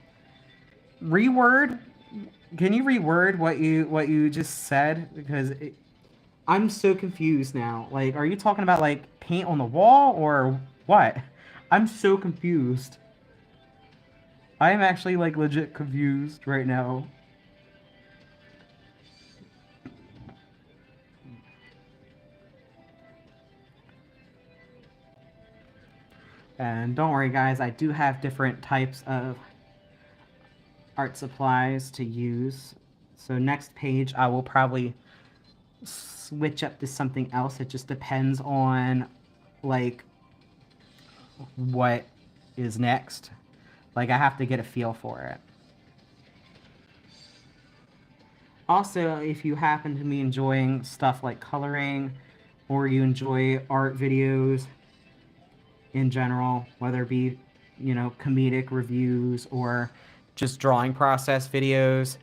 reword... Can you reword what you just said? Because I'm so confused now. Like, are you talking about, like, paint on the wall or what? I'm so confused. I am actually, like, legit confused right now. And don't worry, guys, I do have different types of art supplies to use. So next page, I will probably switch up to something else. It just depends on, like, what is next. Like, I have to get a feel for it. Also, if you happen to be enjoying stuff like coloring, or you enjoy art videos in general, whether it be, you know, comedic reviews or just drawing process videos,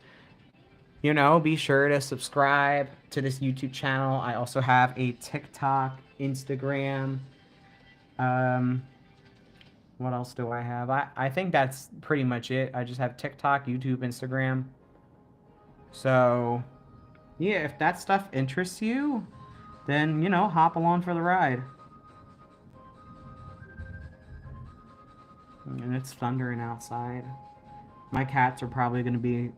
you know, be sure to subscribe to this YouTube channel. I also have a TikTok, Instagram. What else do I have? I think that's pretty much it. I just have TikTok, YouTube, Instagram. So, yeah, if that stuff interests you, then, you know, hop along for the ride. And it's thundering outside. My cats are probably going to be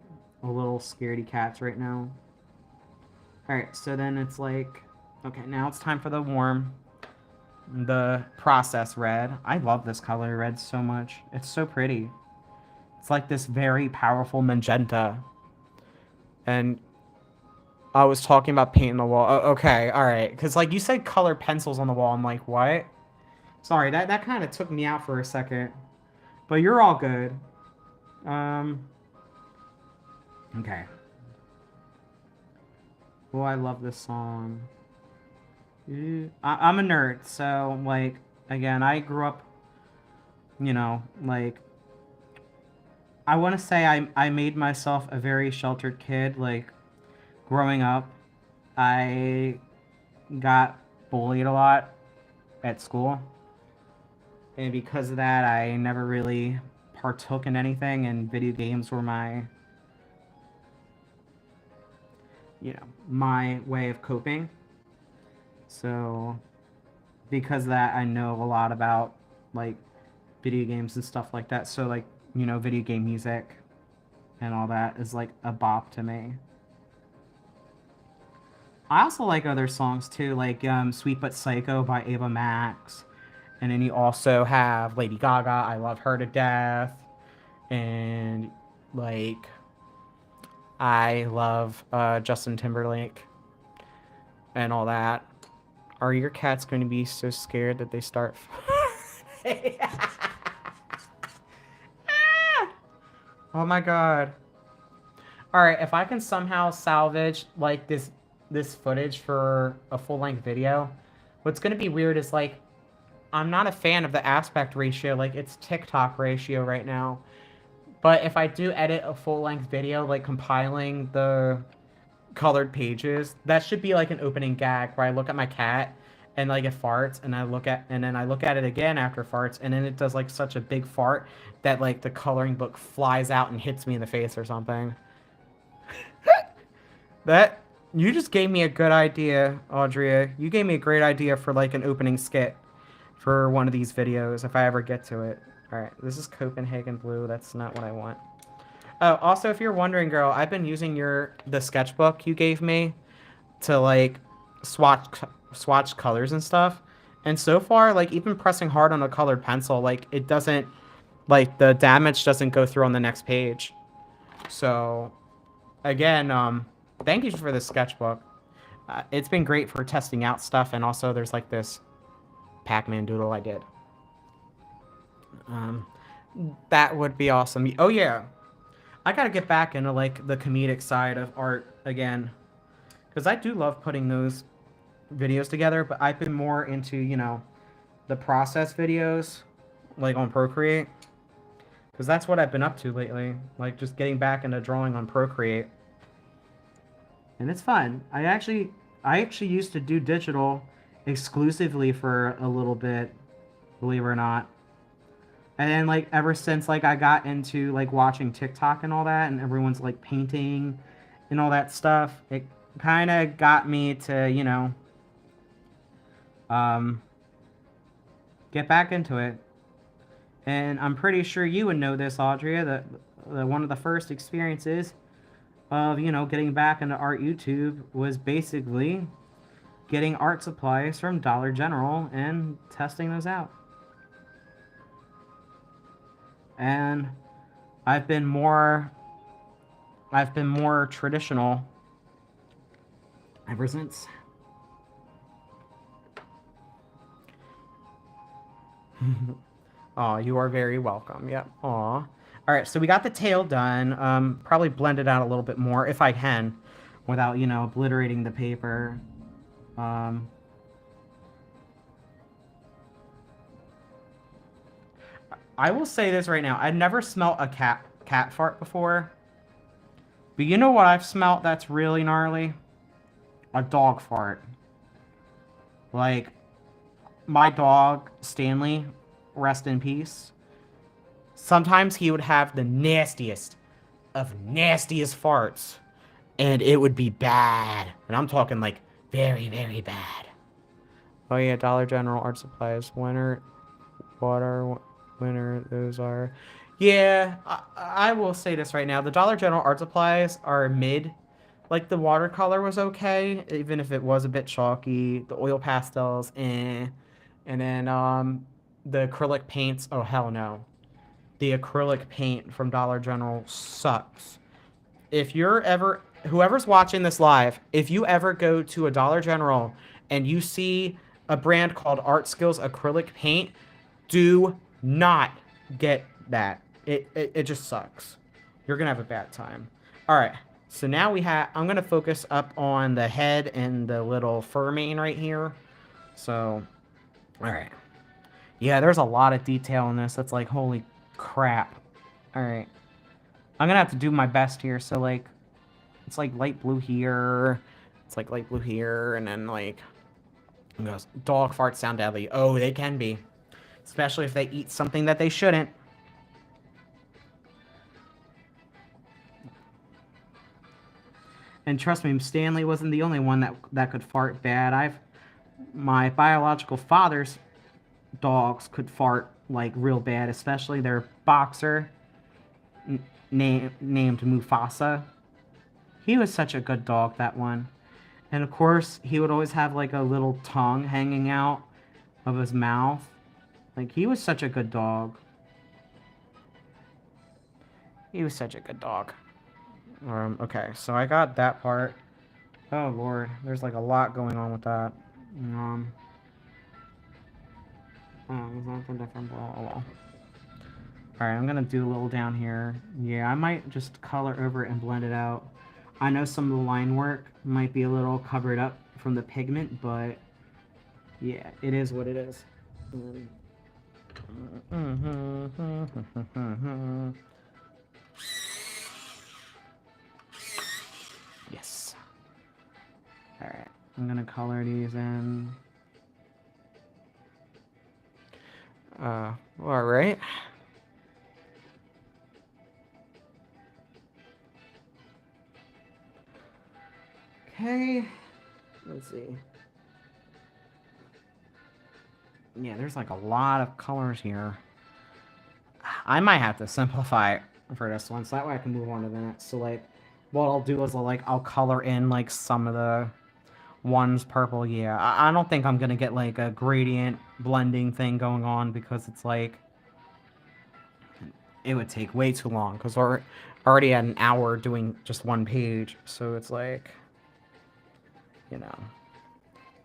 a little scaredy cats right now. Alright, so then it's like... Okay, now it's time for the warm. The process red. I love this color red so much. It's so pretty. It's like this very powerful magenta. And I was talking about painting the wall. Oh, okay, alright. Because, like, you said colored pencils on the wall. I'm like, what? Sorry, that kind of took me out for a second. But you're all good. Okay. Oh, I love this song. I'm a nerd, so, like, again, I grew up, you know, like, I want to say I made myself a very sheltered kid. Like, growing up, I got bullied a lot at school. And because of that, I never really partook in anything, and video games were my... you know, my way of coping. So because of that, I know a lot about like video games and stuff like that. So like, you know, video game music and all that is like a bop to me. I also like other songs too, like Sweet But Psycho by Ava Max. And then you also have Lady Gaga, I love her to death. And like I love Justin Timberlake and all that. Are your cats going to be so scared that they start? Oh my god. All right, if I can somehow salvage like this footage for a full-length video, what's going to be weird is like I'm not a fan of the aspect ratio, like it's TikTok ratio right now. But if I do edit a full-length video, like compiling the colored pages, that should be like an opening gag where I look at my cat and like it farts and then I look at it again after it farts and then it does like such a big fart that like the coloring book flies out and hits me in the face or something. That you just gave me a good idea, Audria. You gave me a great idea for like an opening skit for one of these videos if I ever get to it. All right, this is Copenhagen Blue. That's not what I want. Oh, also, if you're wondering, girl, I've been using the sketchbook you gave me to like swatch colors and stuff. And so far, like even pressing hard on a colored pencil, like it doesn't like the damage doesn't go through on the next page. So, again, thank you for this sketchbook. It's been great for testing out stuff, and also there's like this Pac-Man doodle I did. That would be awesome. Oh yeah, I gotta get back into like the comedic side of art again, because I do love putting those videos together. But I've been more into, you know, the process videos, like on Procreate, because that's what I've been up to lately. Like just getting back into drawing on Procreate, and it's fun. I actually used to do digital exclusively for a little bit, believe it or not. And then like ever since like I got into like watching TikTok and all that and everyone's like painting and all that stuff, it kind of got me to, you know, get back into it. And I'm pretty sure you would know this, Audria, that one of the first experiences of, you know, getting back into art YouTube was basically getting art supplies from Dollar General and testing those out. And I've been more traditional ever since. Aw, you are very welcome. Yep. Aw. All right, so we got the tail done. Probably blend it out a little bit more if I can, without, you know, obliterating the paper. I will say this right now. I've never smelt a cat fart before. But you know what I've smelt that's really gnarly? A dog fart. Like, my dog, Stanley, rest in peace. Sometimes he would have the nastiest of nastiest farts. And it would be bad. And I'm talking like very, very bad. Oh yeah, Dollar General art supplies. Winter, water, winter, those are. Yeah, I will say this right now. The Dollar General art supplies are mid. Like the watercolor was okay, even if it was a bit chalky. The oil pastels, eh. And then the acrylic paints, oh hell no. The acrylic paint from Dollar General sucks. If you're ever, whoever's watching this live, if you ever go to a Dollar General and you see a brand called Art Skills acrylic paint, do not get that. It just sucks. You're gonna have a bad time. All right, so now I'm gonna focus up on the head and the little fur mane right here. So, all right. Yeah, there's a lot of detail in this. That's like, holy crap. All right. I'm gonna have to do my best here. So like, it's like light blue here. It's like light blue here, and then like, dog farts sound deadly. Oh, they can be. Especially if they eat something that they shouldn't. And trust me, Stanley wasn't the only one that could fart bad. My biological father's dogs could fart like real bad, especially their boxer named Mufasa. He was such a good dog, that one. And of course, he would always have like a little tongue hanging out of his mouth. Like, he was such a good dog. He was such a good dog. Okay, so I got that part. Oh, Lord. There's like a lot going on with that. Something different, blah, blah, blah. Alright, I'm gonna do a little down here. Yeah, I might just color over it and blend it out. I know some of the line work might be a little covered up from the pigment, but yeah, it is what it is. Yes. Alright, I'm gonna color these in. Alright. Okay, let's see. Yeah, there's like a lot of colors here. I might have to simplify it for this one, so that way I can move on to the next. So like, what I'll do is I'll color in like some of the ones purple. Yeah, I don't think I'm gonna get like a gradient blending thing going on, because it's like, it would take way too long, because we're already at an hour doing just one page. So it's like, you know,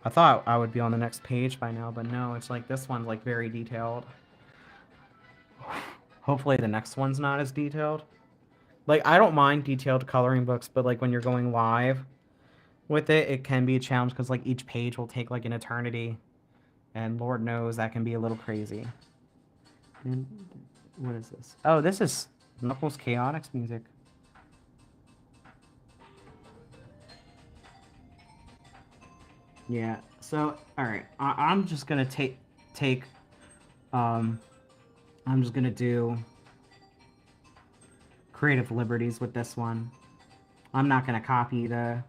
I thought I would be on the next page by now, but no, it's like this one's like very detailed. Hopefully the next one's not as detailed. Like, I don't mind detailed coloring books, but like when you're going live with it, it can be a challenge, because like each page will take like an eternity, and Lord knows that can be a little crazy. And what is this? Oh, this is Knuckles Chaotix music. Yeah, so alright, I'm just gonna I'm just gonna do creative liberties with this one. I'm not gonna copy the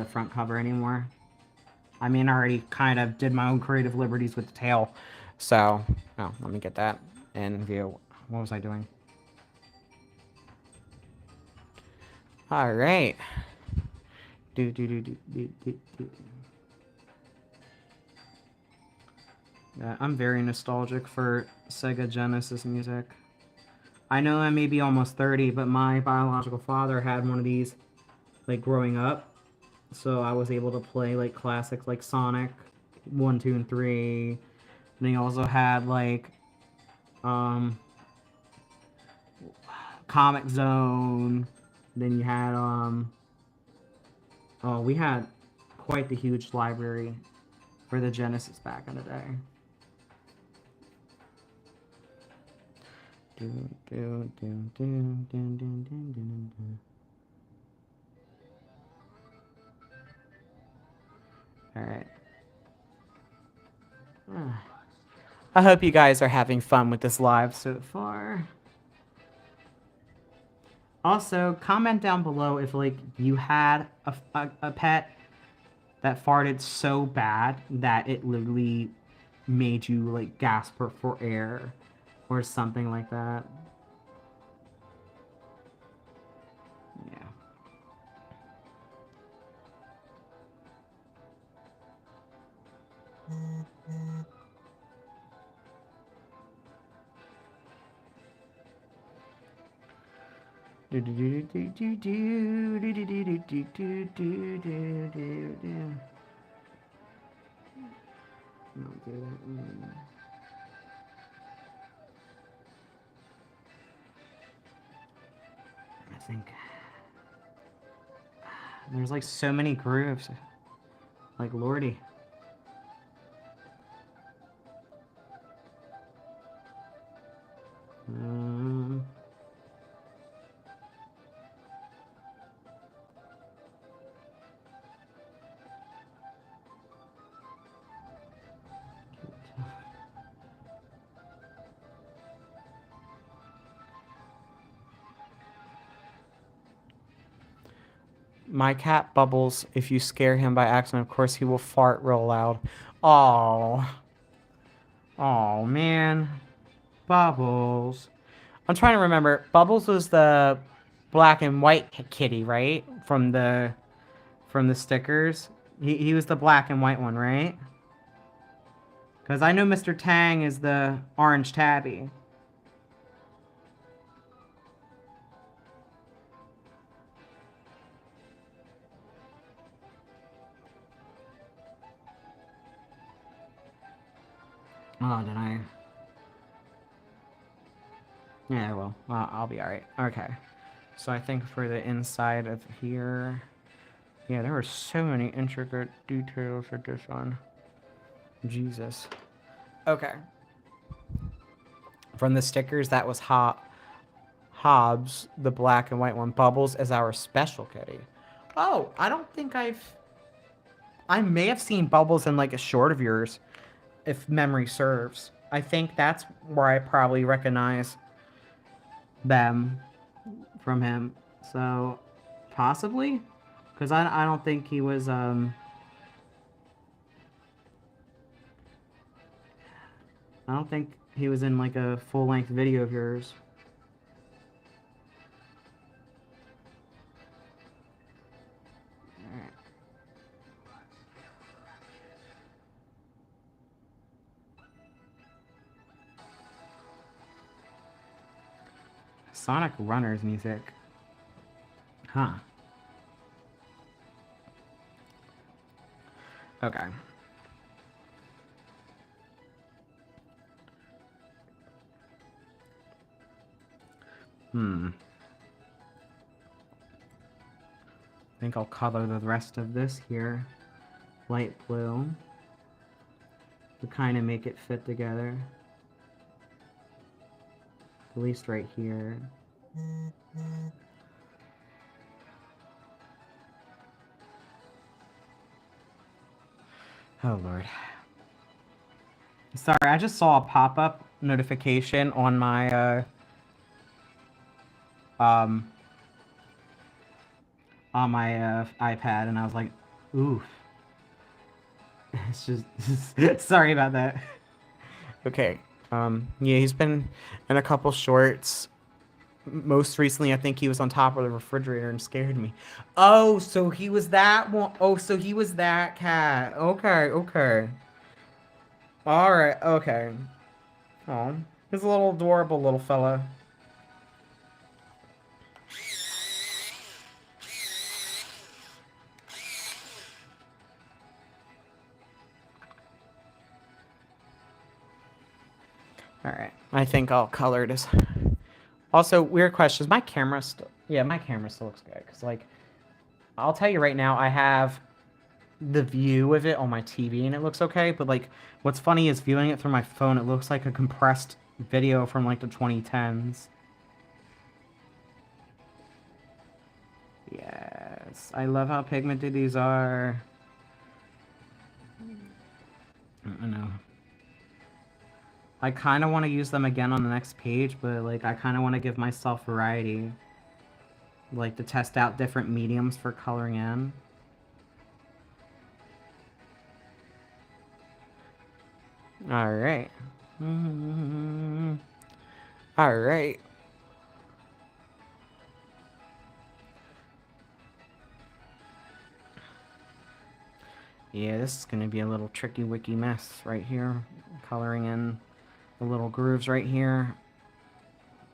front cover anymore. I mean, I already kind of did my own creative liberties with the tail. So, oh, let me get that in view. What was I doing? All right. Yeah, I'm very nostalgic for Sega Genesis music. I know I may be almost 30, but my biological father had one of these, like, growing up. So I was able to play, like, classics like Sonic 1, 2, and 3. And he also had, like, Comic Zone. Then you had, oh, we had quite the huge library for the Genesis back in the day. Alright. I hope you guys are having fun with this live so far. Also, comment down below if, like, you had a pet that farted so bad that it literally made you, like, gasp for air or something like that. Yeah. I think there's like so many grooves. Like, lordy. My cat Bubbles, if you scare him by accident, of course he will fart real loud. Oh. Oh, man. Bubbles. I'm trying to remember. Bubbles was the black and white kitty, right? From the stickers. He was the black and white one, right? Because I know Mr. Tang is the orange tabby. Oh, did I? Yeah, well, I'll be alright. Okay. So I think for the inside of here... Yeah, there were so many intricate details for this one. Jesus. Okay. From the stickers, that was Hobbs, the black and white one. Bubbles as our special kitty. Oh, I don't think I may have seen Bubbles in like a short of yours, if memory serves. I think that's where I probably recognize them from him. So, possibly? Because I don't think he was, I don't think he was in like a full-length video of yours. Sonic Runners music. Huh. Okay. I think I'll color the rest of this here light blue to kind of make it fit together. At least right here. Oh, Lord. Sorry, I just saw a pop-up notification on my, iPad, and I was like, oof. It's just... Sorry about that. Okay. Yeah, he's been in a couple shorts. Most recently, I think he was on top of the refrigerator and scared me. Oh, so he was that one. Oh, so he was that cat. Okay, okay. All right, okay. Oh, he's a little adorable little fella. All right, I think I'll color this. Also, weird questions. My camera still... Yeah, my camera still looks good. Because, like, I'll tell you right now, I have the view of it on my TV and it looks okay. But, like, what's funny is viewing it through my phone, it looks like a compressed video from, like, the 2010s. Yes. I love how pigmented these are. I know. I kind of want to use them again on the next page, but, like, I kind of want to give myself variety. Like, to test out different mediums for coloring in. Alright. Alright. Yeah, this is going to be a little tricky-wicky mess right here. Coloring in the little grooves right here.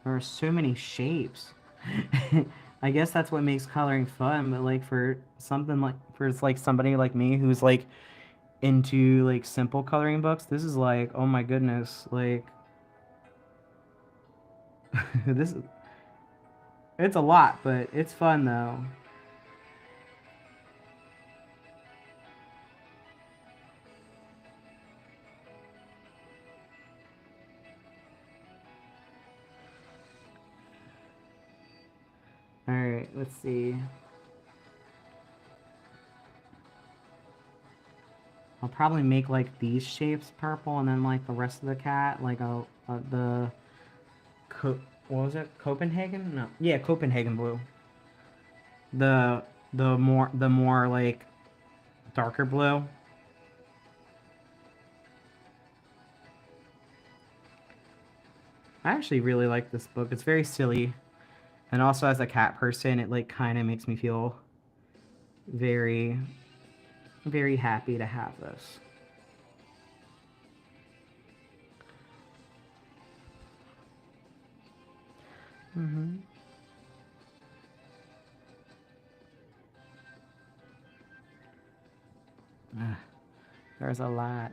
There are so many shapes. I guess that's what makes coloring fun, but like for something like for like somebody like me who's like into like simple coloring books, this is like, oh my goodness, like this is... It's a lot, but it's fun though. Alright, let's see. I'll probably make like these shapes purple and then like the rest of the cat, like the what was it? Copenhagen? No. Yeah, Copenhagen blue. The The more like darker blue. I actually really like this book. It's very silly. And also as a cat person, it like kind of makes me feel very, very happy to have this. Mm-hmm. There's a lot.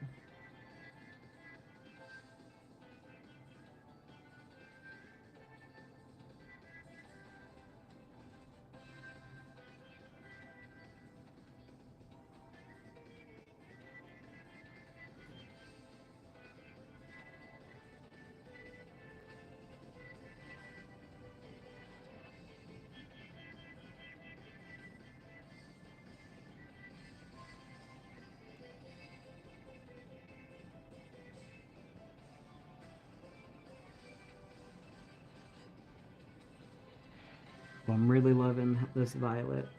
I'm really loving this violet.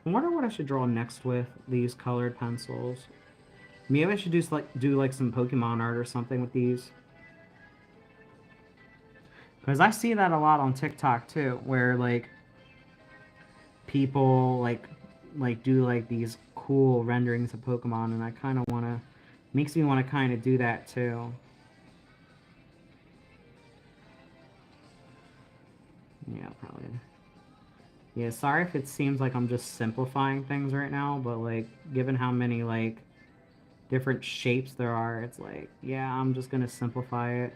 I wonder what I should draw next with these colored pencils. Maybe I should do like some Pokemon art or something with these. Because I see that a lot on TikTok too, where like people like do like these cool renderings of Pokemon, and I kind of want to, makes me want to kind of do that too. Yeah, probably. Yeah, sorry if it seems like I'm just simplifying things right now, but like given how many like different shapes there are, it's like, yeah, I'm just gonna simplify it.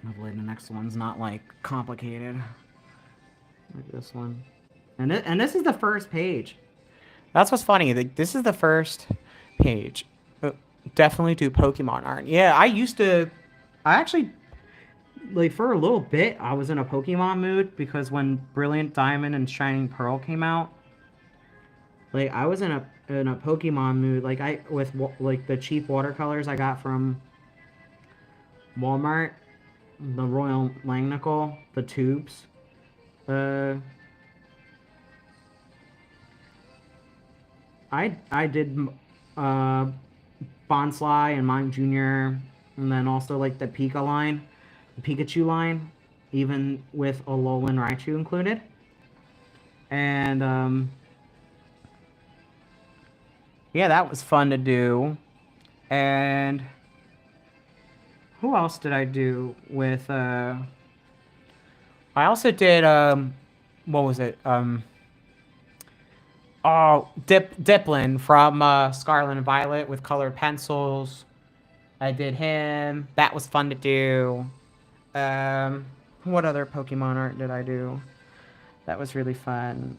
Hopefully the next one's not like complicated like this one. And this is the first page. That's what's funny. This is the first page. Definitely do Pokemon art. Yeah, I actually, like, for a little bit, I was in a Pokemon mood because when Brilliant Diamond and Shining Pearl came out, like, I was in a Pokemon mood. Like, with, like, the cheap watercolors I got from Walmart, the Royal Langnickel, the tubes. Uh, I did uh, Bonsly and Mime Jr., and then also like the Pika line, the Pikachu line, even with Alolan Raichu included. And yeah, that was fun to do. And who else did I do with? I also did what was it? Oh, Diplin from Scarlet and Violet with colored pencils. I did him. That was fun to do. What other Pokemon art did I do? That was really fun.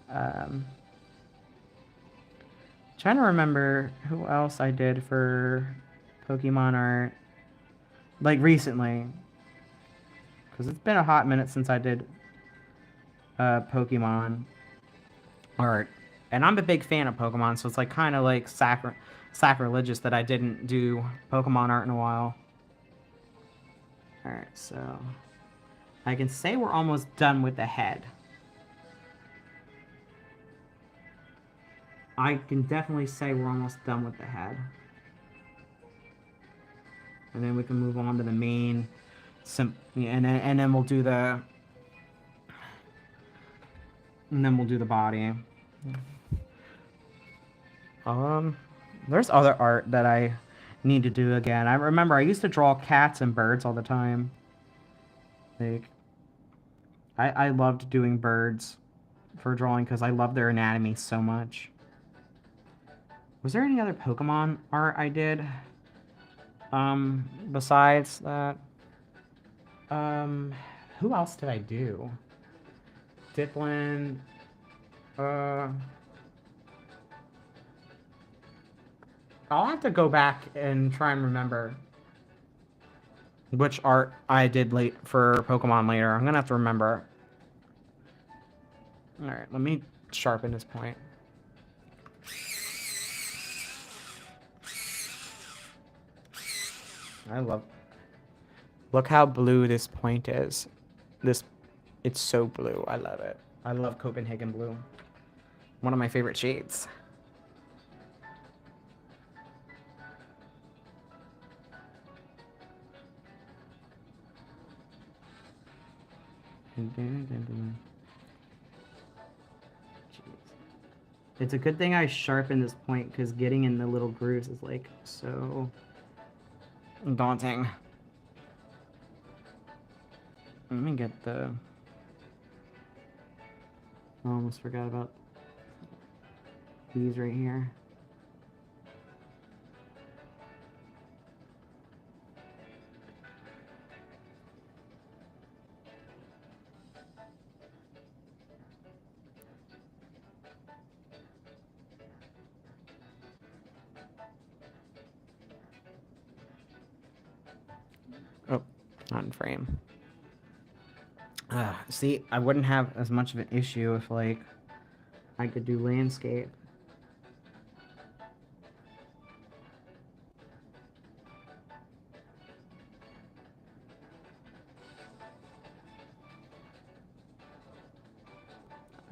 Trying to remember who else I did for Pokemon art, like recently, because it's been a hot minute since I did Pokemon art, and I'm a big fan of Pokemon, so it's like kind of like sacrilegious that I didn't do Pokemon art in a while. All right, so I can say we're almost done with the head. I can definitely say we're almost done with the head. And then we can move on to the main, and then we'll do the, and then we'll do the body. There's other art that I need to do again. I remember I used to draw cats and birds all the time. Like, I loved doing birds for drawing because I love their anatomy so much. Was there any other Pokemon art I did? Besides that? Who else did I do? Diplin, I'll have to go back and try and remember which art I did late for Pokemon later. I'm gonna have to remember. Alright, let me sharpen this point. I love. Look how blue this point is. This, it's so blue. I love it. I love Copenhagen blue. One of my favorite shades. It's a good thing I sharpen this point because getting in the little grooves is like so daunting. Let me get the... I almost forgot about these right here. Oh, not in frame. See, I wouldn't have as much of an issue if, like, I could do landscape.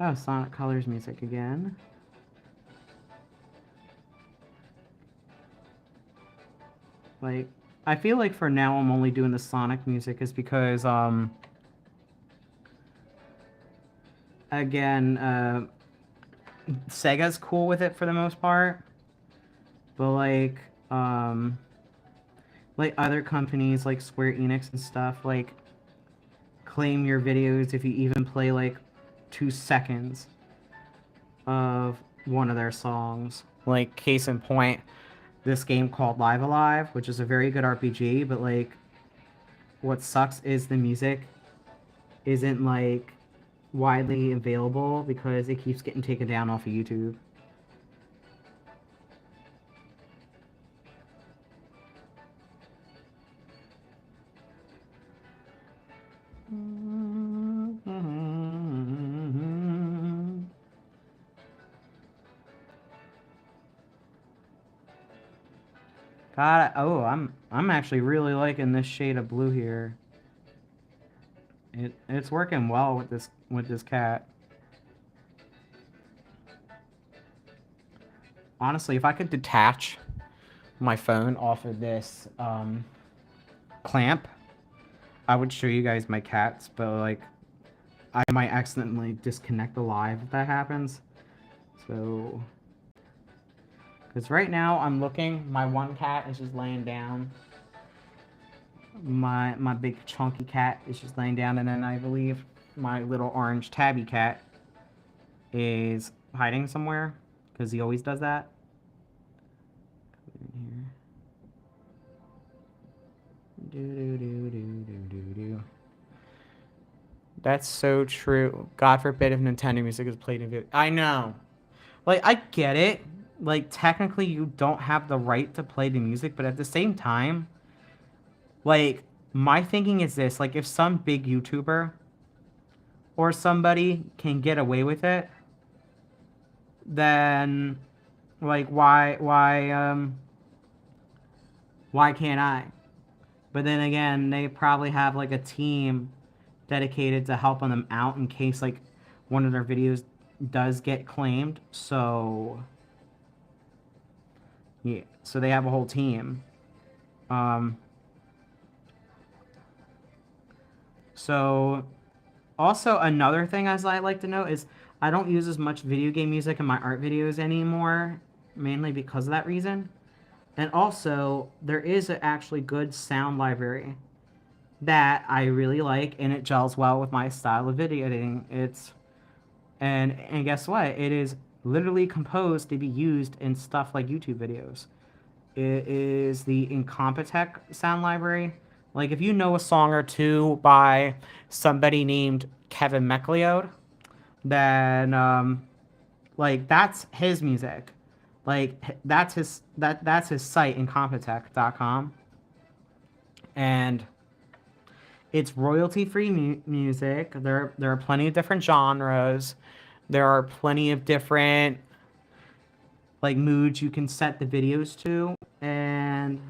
Oh, Sonic Colors music again. Like, I feel like for now I'm only doing the Sonic music is because, again, Sega's cool with it for the most part. But, like other companies like Square Enix and stuff, like, claim your videos if you even play, like, 2 seconds of one of their songs. Like, case in point, this game called Live Alive, which is a very good RPG, but, like, what sucks is the music isn't, like, widely available because it keeps getting taken down off of YouTube. God, oh, I'm actually really liking this shade of blue here. It's working well with this cat. Honestly, if I could detach my phone off of this clamp, I would show you guys my cats, but, like, I might accidentally disconnect the live if that happens. So, because right now I'm looking, my one cat is just laying down. My big chunky cat is just laying down, and then I believe my little orange tabby cat is hiding somewhere because he always does that. That's so true. God forbid if Nintendo music is played in video. I know. Like, I get it. Like, technically you don't have the right to play the music, but at the same time, like, my thinking is this, like, if some big YouTuber or somebody can get away with it, then, like, why can't I? But then again, they probably have, like, a team dedicated to helping them out in case, like, one of their videos does get claimed. So, yeah, so they have a whole team. So, also another thing as I like to note is I don't use as much video game music in my art videos anymore, mainly because of that reason. And also, there is an actually good sound library that I really like, and it gels well with my style of video editing. And guess what? It is literally composed to be used in stuff like YouTube videos. It is the Incompetech sound library. Like, if you know a song or two by somebody named Kevin MacLeod, then, like, that's his music. Like, that's his site, Incompetech.com. And it's royalty-free music. There are plenty of different genres. There are plenty of different like moods you can set the videos to, and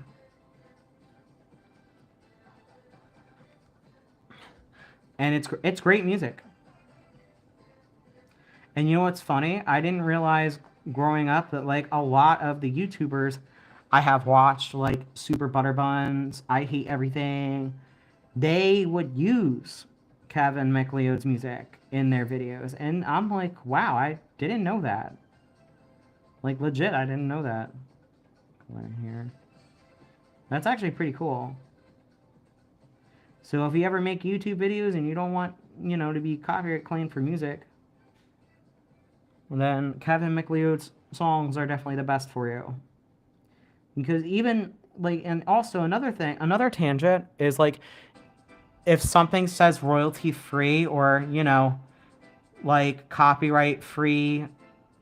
it's great music. And you know what's funny? I didn't realize growing up that like a lot of the YouTubers I have watched, like Super Butterbuns, I Hate Everything, they would use Kevin MacLeod's music in their videos. And I'm like, wow, I didn't know that. Like legit, I didn't know that. Right here. That's actually pretty cool. So if you ever make YouTube videos and you don't want, to be copyright claimed for music, then Kevin MacLeod's songs are definitely the best for you. Because even like, and also another thing, another tangent is like, if something says royalty free or, like copyright free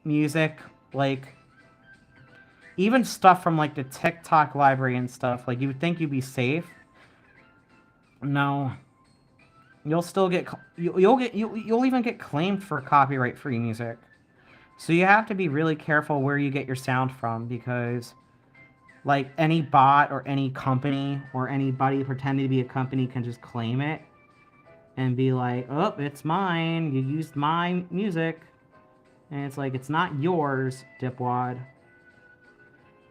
music, like even stuff from like the TikTok library and stuff, like you would think you'd be safe. No, you'll still get you'll even get claimed for copyright free music. So you have to be really careful where you get your sound from, because like any bot or any company or anybody pretending to be a company can just claim it and be like, "Oh, it's mine. You used my music." And it's like, it's not yours, dipwad.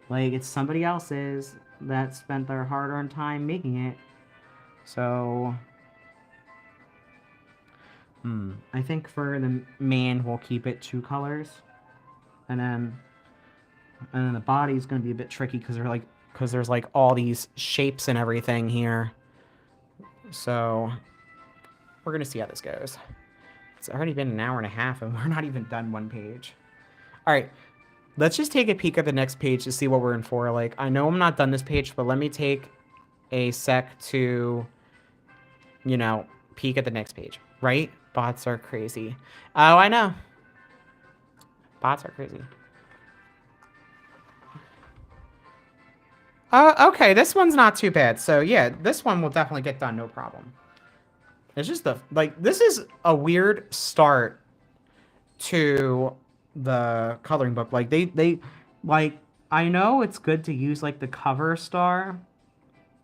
Like, it's somebody else's that spent their hard-earned time making it. So, I think for the man, we'll keep it 2 colors, and then the body's gonna be a bit tricky because there's like all these shapes and everything here. So, we're gonna see how this goes. It's already been an hour and a half, and we're not even done one page. All right, let's just take a peek at the next page to see what we're in for. Like, I know I'm not done this page, but let me take a sec to, peek at the next page, right? Bots are crazy. Oh, I know. Bots are crazy. Okay, this one's not too bad. So, yeah, this one will definitely get done, no problem. It's just this is a weird start to the coloring book. Like, like, I know it's good to use, like, the cover star,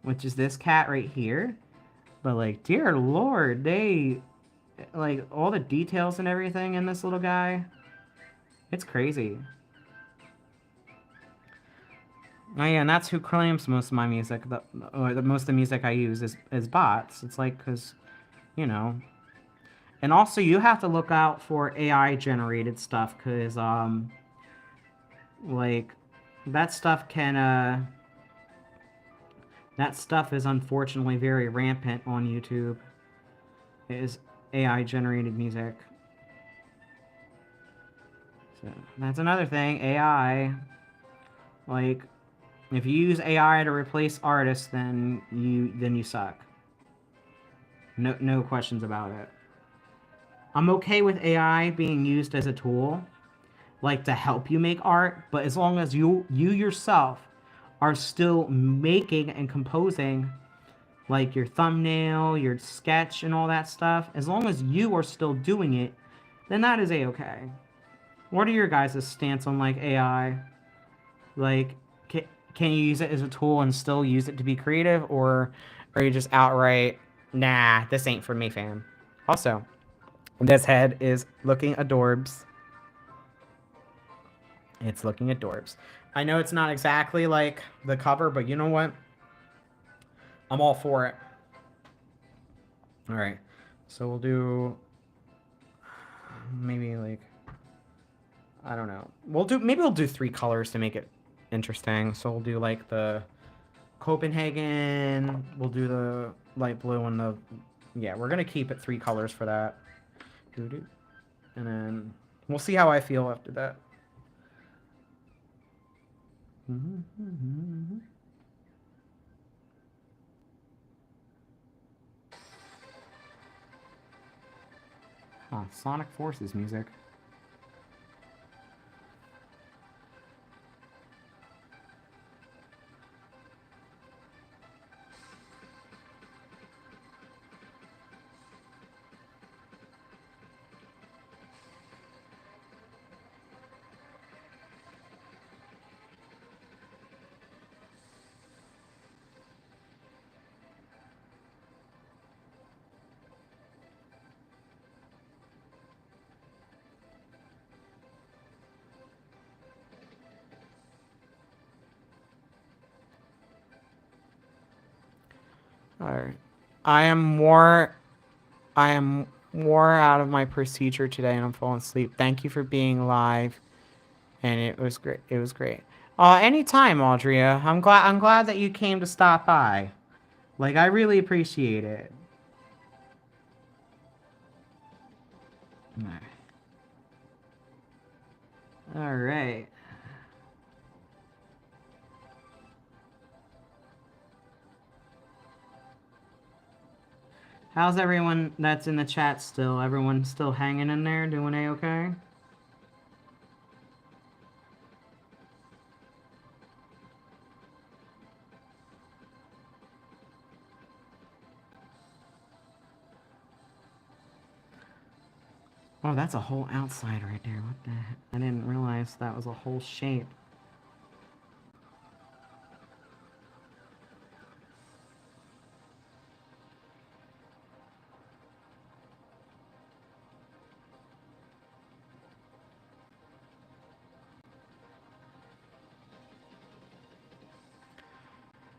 which is this cat right here. But, like, dear Lord, like, all the details and everything in this little guy, it's crazy. Oh yeah, and that's who claims most of my music. Most of the music I use is bots. It's like, because, and also you have to look out for AI generated stuff, because like that stuff that stuff is unfortunately very rampant on YouTube. It is AI generated music. So that's another thing. AI, like, if you use AI to replace artists, then you suck. No questions about it. I'm okay with AI being used as a tool, like to help you make art, but as long as you yourself are still making and composing like your thumbnail, your sketch, and all that stuff, as long as you are still doing it, then that is a-okay. What are your guys' stance on like AI? Like, can you use it as a tool and still use it to be creative, or are you just outright, nah, this ain't for me, fam? Also, this head is looking adorbs. It's looking adorbs. I know it's not exactly like the cover, but you know what? I'm all for it. All right, so we'll do maybe like, I don't know. Maybe we'll do 3 colors to make it interesting. So we'll do like the Copenhagen. We'll do the light blue and the, yeah, we're gonna keep it 3 colors for that. And then we'll see how I feel after that. Sonic Forces music. Alright. I am more out of my procedure today and I'm falling asleep. Thank you for being live. And it was great. It was great. Anytime, Audria. I'm glad that you came to stop by. Like, I really appreciate it. Alright. How's everyone that's in the chat still? Everyone still hanging in there, doing A-okay? Oh, that's a whole outside right there. What the heck? I didn't realize that was a whole shape.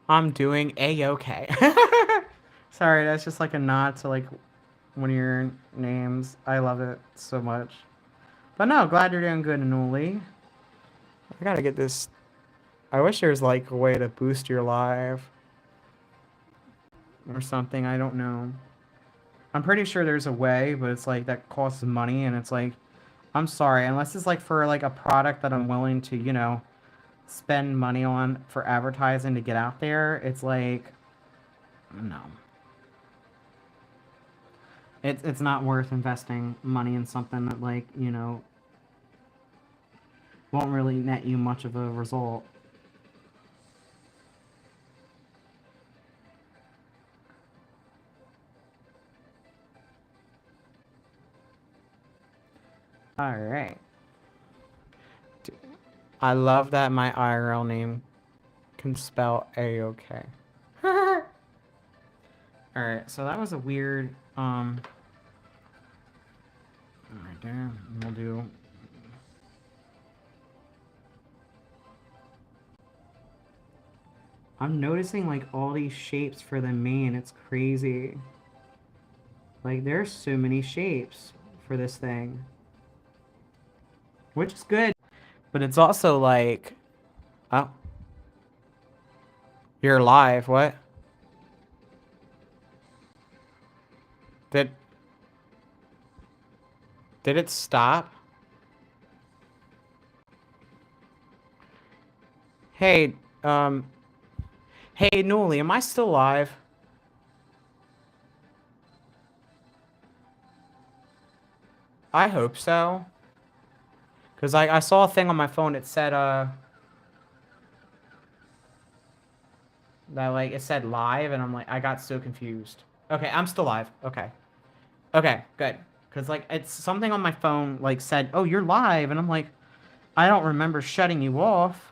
I'm doing A-okay. Sorry, that's just like a nod to like one of your names. I love it so much. But no, glad you're doing good, Anuli. I gotta get this. I wish there was like a way to boost your live or something. I don't know. I'm pretty sure there's a way, but it's like that costs money, and it's like, I'm sorry, unless it's like for like a product that I'm willing to, you know, spend money on for advertising to get out there. It's like, no. It's not worth investing money in something that, like, you know, won't really net you much of a result. Alright. I love that my IRL name can spell A-okay. Alright, so that was a weird, right there. We'll do... I'm noticing, like, all these shapes for the main. It's crazy. Like, there's so many shapes for this thing. Which is good. But it's also, like... Oh. You're live. What? Did it stop? Hey, Hey, Nuli, am I still live? I hope so. Because I saw a thing on my phone, it said, that, like, it said live, and I'm like, I got so confused. Okay, I'm still live. Okay. Okay, good. Because, like, it's something on my phone, like, said, oh, you're live, and I'm like, I don't remember shutting you off.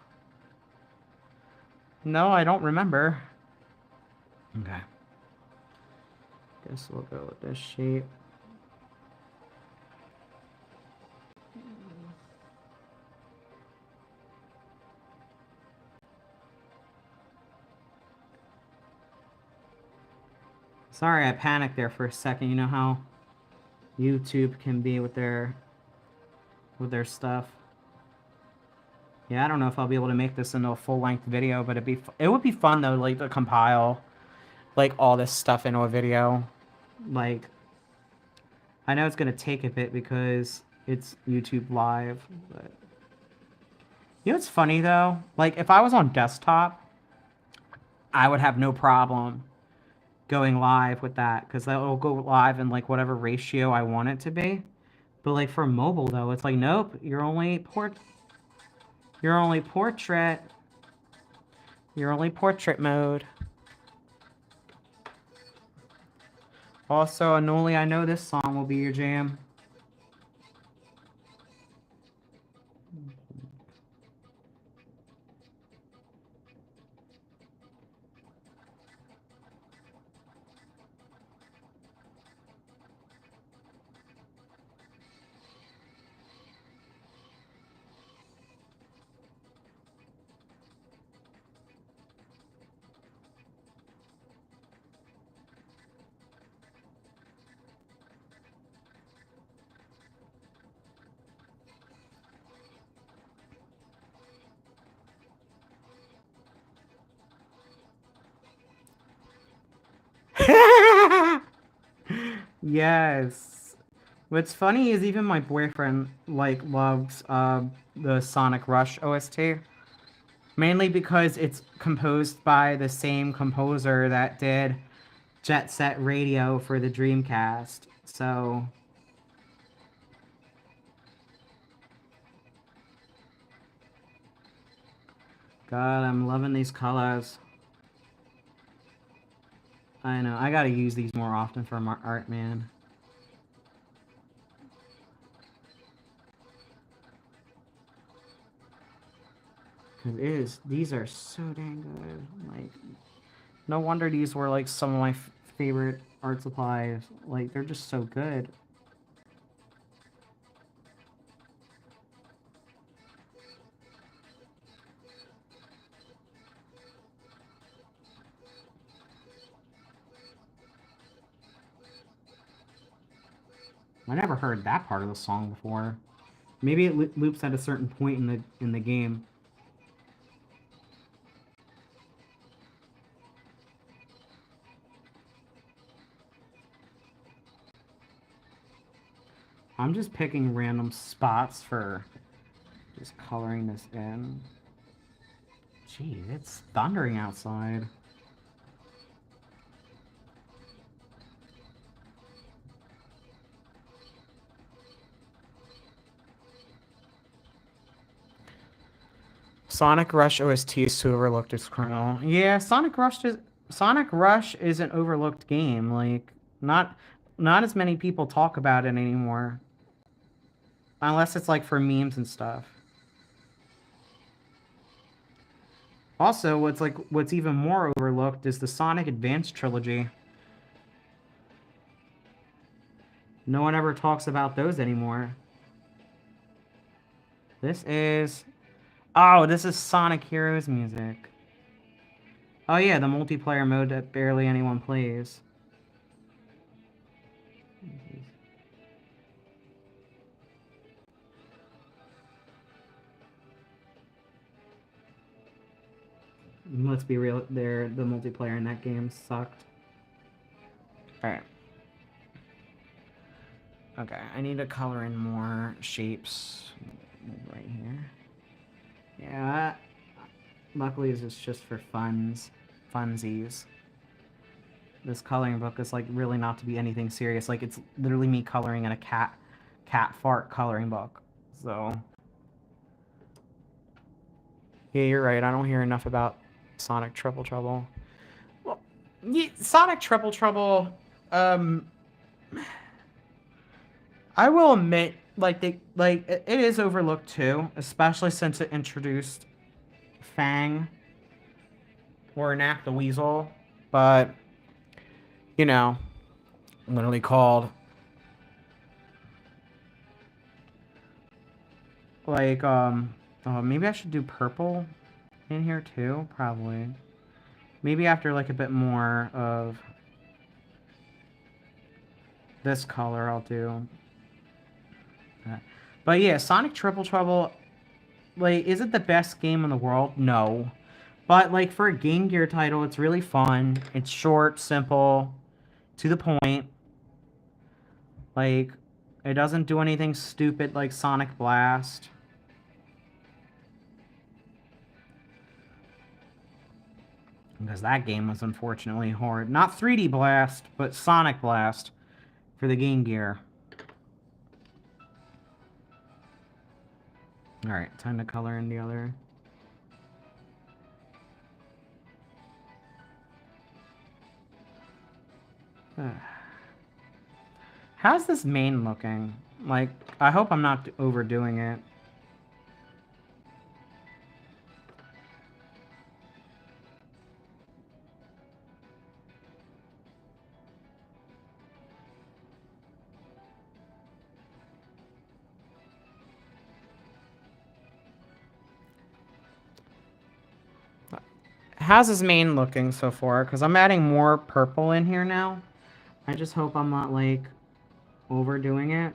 No, I don't remember. Okay. Guess we'll go with this shape. Sorry, I panicked there for a second. You know how YouTube can be with their stuff. Yeah, I don't know if I'll be able to make this into a full-length video, but it would be fun though, like, to compile like all this stuff into a video. Like, I know it's gonna take a bit because it's YouTube Live, but you know what's funny though? Like, if I was on desktop, I would have no problem going live with that because it'll go live in like whatever ratio I want it to be. But like for mobile though, it's like, nope, you're only portrait. You're only portrait mode. Also, Anuli, I know this song will be your jam. Yes. What's funny is even my boyfriend like loves the Sonic Rush OST. Mainly because it's composed by the same composer that did Jet Set Radio for the Dreamcast. So God, I'm loving these colors. I know, I gotta use these more often for my art, man. Cause these are so dang good. Like, no wonder these were like some of my favorite art supplies. Like, they're just so good. I never heard that part of the song before. Maybe it loops at a certain point in the game. I'm just picking random spots for just coloring this in. Gee, it's thundering outside. Sonic Rush OST is too overlooked as criminal. Yeah, Sonic Rush is an overlooked game. Like, not not as many people talk about it anymore. Unless it's like for memes and stuff. Also, what's even more overlooked is the Sonic Advance trilogy. No one ever talks about those anymore. This is this is Sonic Heroes music. Oh yeah, the multiplayer mode that barely anyone plays. Let's be real, the multiplayer in that game sucked. Alright. Okay, I need to color in more shapes right here. Yeah, luckily it's just for funsies. This coloring book is like really not to be anything serious. Like, it's literally me coloring in a cat fart coloring book. So yeah, you're right. I don't hear enough about Sonic Triple Trouble. Well, yeah, Sonic Triple Trouble. Um, I will admit, it is overlooked too, especially since it introduced Fang or Enact the Weasel. But you know, literally called like maybe I should do purple in here too. Probably. Maybe after like a bit more of this color, I'll do that. But yeah, Sonic Triple Trouble, like, is it the best game in the world? No. But like for a Game Gear title, it's really fun. It's short, simple, to the point. Like, it doesn't do anything stupid like Sonic Blast. Because that game was unfortunately hard. Not 3D Blast, but Sonic Blast for the Game Gear. Alright, time to color in the other. How's this mane looking? Like, I hope I'm not overdoing it. How's his mane looking so far? Because I'm adding more purple in here now. I just hope I'm not, like, overdoing it.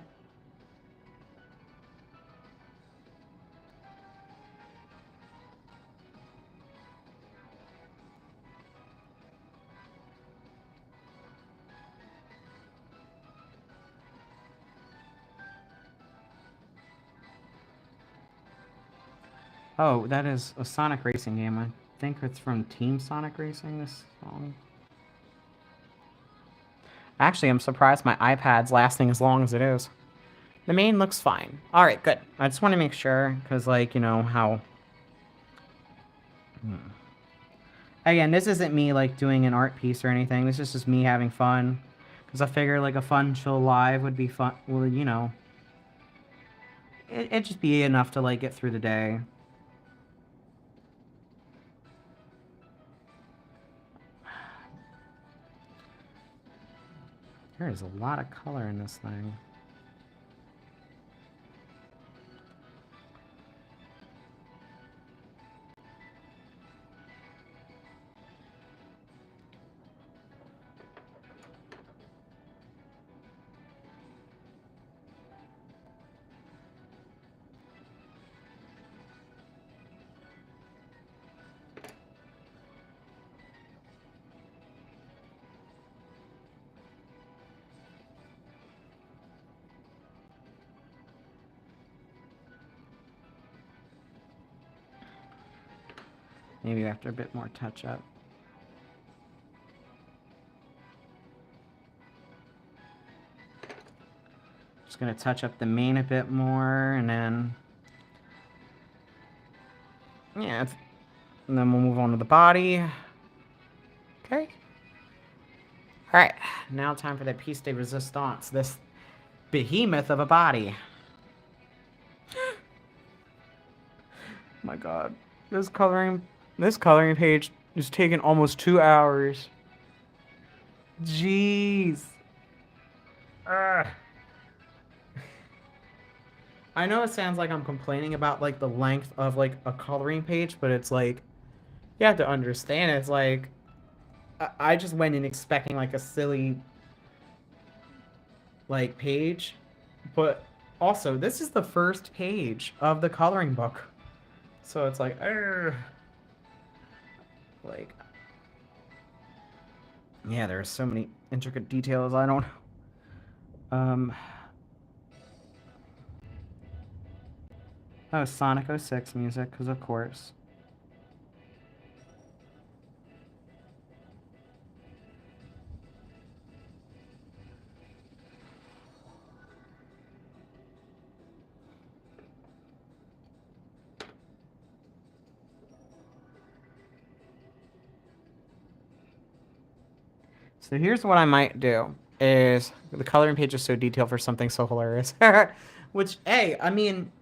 Oh, that is a Sonic Racing game. I think it's from Team Sonic Racing, this song. Actually, I'm surprised my iPad's lasting as long as it is. The main looks fine. Alright, good. I just want to make sure, because, like, you know, how... Again, this isn't me, like, doing an art piece or anything. This is just me having fun. Because I figure, like, a fun, chill live would be fun. Well, you know... It'd just be enough to, like, get through the day. There is a lot of color in this thing. Maybe after a bit more touch-up. Just gonna touch up the main a bit more, and then... Yeah, and then we'll move on to the body. Okay. Alright, now time for the piece de resistance. This behemoth of a body. My god. This coloring page is taking almost 2 hours. Jeez. Ugh. I know it sounds like I'm complaining about, like, the length of, like, a coloring page, but it's like, you have to understand, it's like, I just went in expecting, like, a silly, like, page, but also, this is the first page of the coloring book. So it's like, like, yeah, there's so many intricate details, I don't, oh, Sonic 06 music, because of course. So here's what I might do, is, the coloring page is so detailed for something so hilarious. Which, hey, I mean,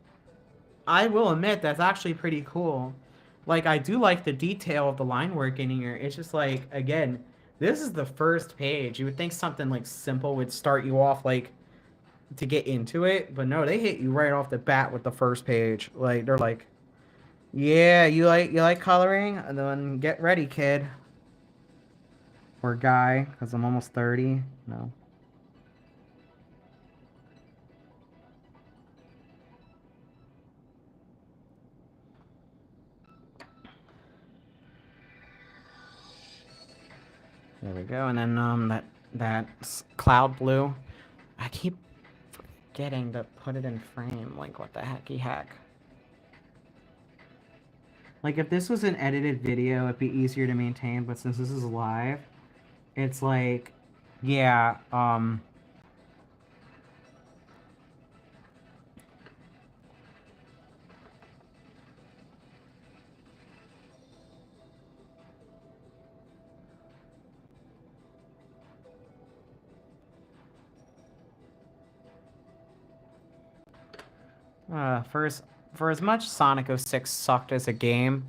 I will admit that's actually pretty cool. Like, I do like the detail of the line work in here. It's just like, again, this is the first page. You would think something, like, simple would start you off, like, to get into it. But no, they hit you right off the bat with the first page. Like, they're like, yeah, you like coloring? And then get ready, kid. Or guy, because I'm almost 30. No. There we go. And then that cloud blue. I keep forgetting to put it in frame. Like, what the hecky heck. Like, if this was an edited video, it'd be easier to maintain, but since this is live, it's like, yeah, for as much Sonic 06 sucked as a game,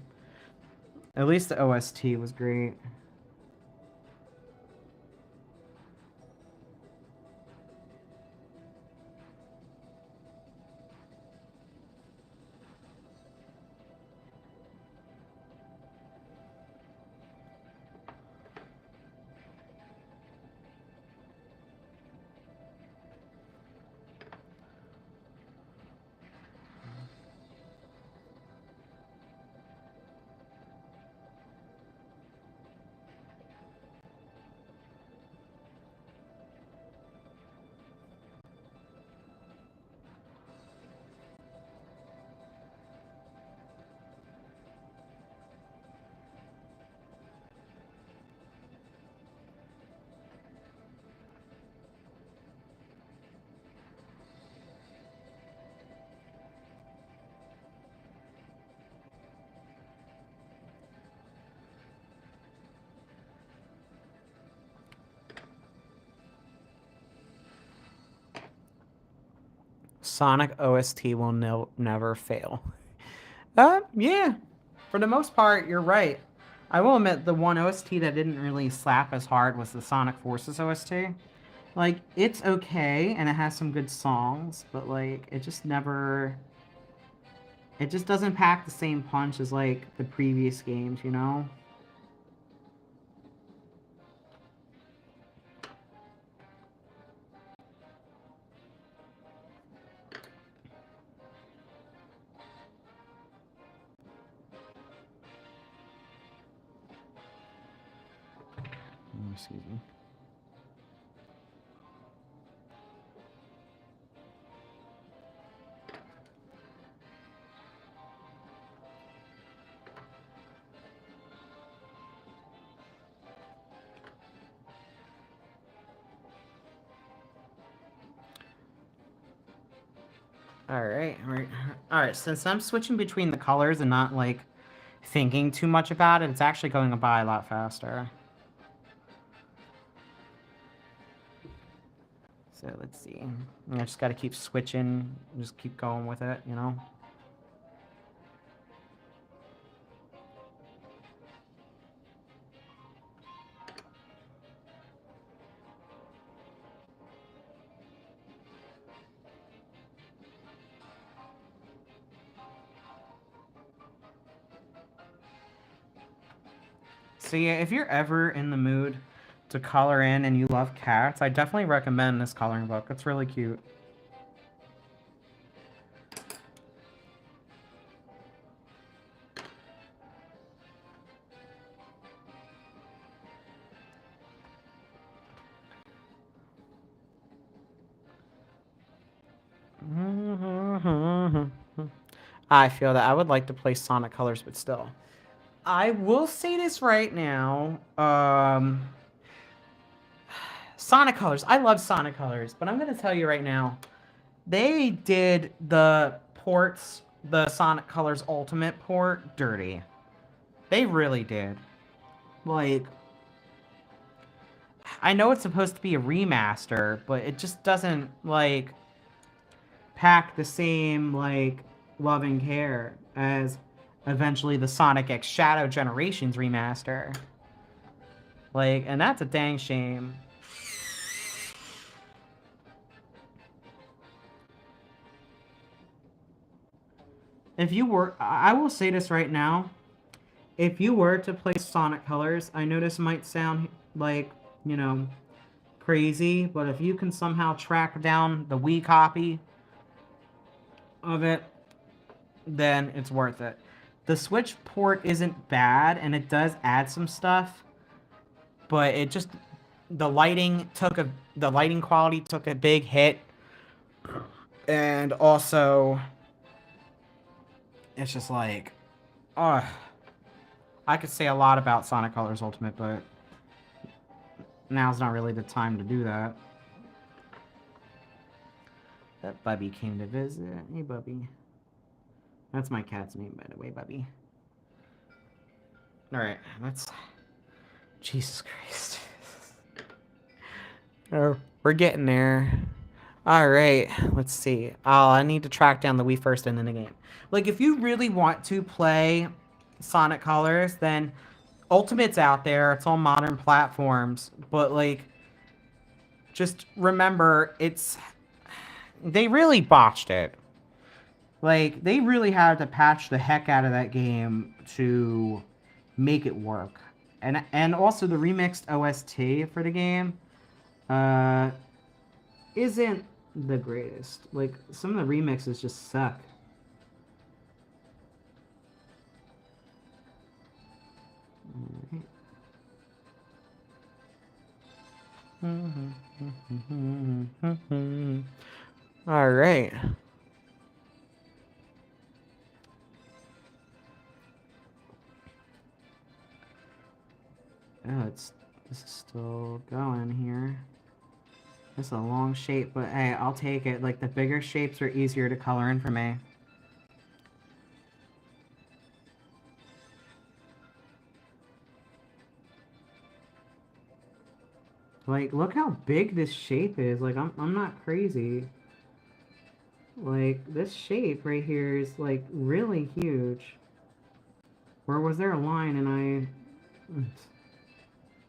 at least the OST was great. Sonic OST will never fail. Yeah. For the most part, you're right. I will admit the one OST that didn't really slap as hard was the Sonic Forces OST. Like, it's okay, and it has some good songs, but, like, it just never... It just doesn't pack the same punch as, like, the previous games, you know? Excuse me. Alright, alright, since I'm switching between the colors and not, like, thinking too much about it, it's actually going by a lot faster. So, let's see. I just gotta keep switching, just keep going with it, you know? So yeah, if you're ever in the mood to color in and you love cats, I definitely recommend this coloring book. It's really cute. I feel that I would like to play Sonic Colors, but still. I will say this right now. Sonic Colors. I love Sonic Colors, but I'm going to tell you right now. They did the ports, the Sonic Colors Ultimate port, dirty. They really did. Like, I know it's supposed to be a remaster, but it just doesn't, like, pack the same, like, love and care as eventually the Sonic X Shadow Generations remaster. Like, and that's a dang shame. If you were, I will say this right now, if you were to play Sonic Colors, I know this might sound like, you know, crazy, but if you can somehow track down the Wii copy of it, then it's worth it. The Switch port isn't bad, and it does add some stuff, but it just, the lighting quality took a big hit, and also, it's just like, I could say a lot about Sonic Colors Ultimate, but now's not really the time to do that. That Bubby came to visit. Hey, Bubby. That's my cat's name, by the way, Bubby. Alright, let's... Jesus Christ. Oh, we're getting there. Alright, let's see. Oh, I need to track down the Wii first and then the game. Like, if you really want to play Sonic Colors, then Ultimate's out there. It's on modern platforms. But, like, just remember, it's... They really botched it. Like, they really had to patch the heck out of that game to make it work. And also the remixed OST for the game isn't the greatest. Like, some of the remixes just suck. All right. Oh, this is still going here. It's a long shape, but hey, I'll take it. Like, the bigger shapes are easier to color in for me. Like, look how big this shape is. Like, I'm not crazy. Like, this shape right here is, like, really huge. Or was there a line and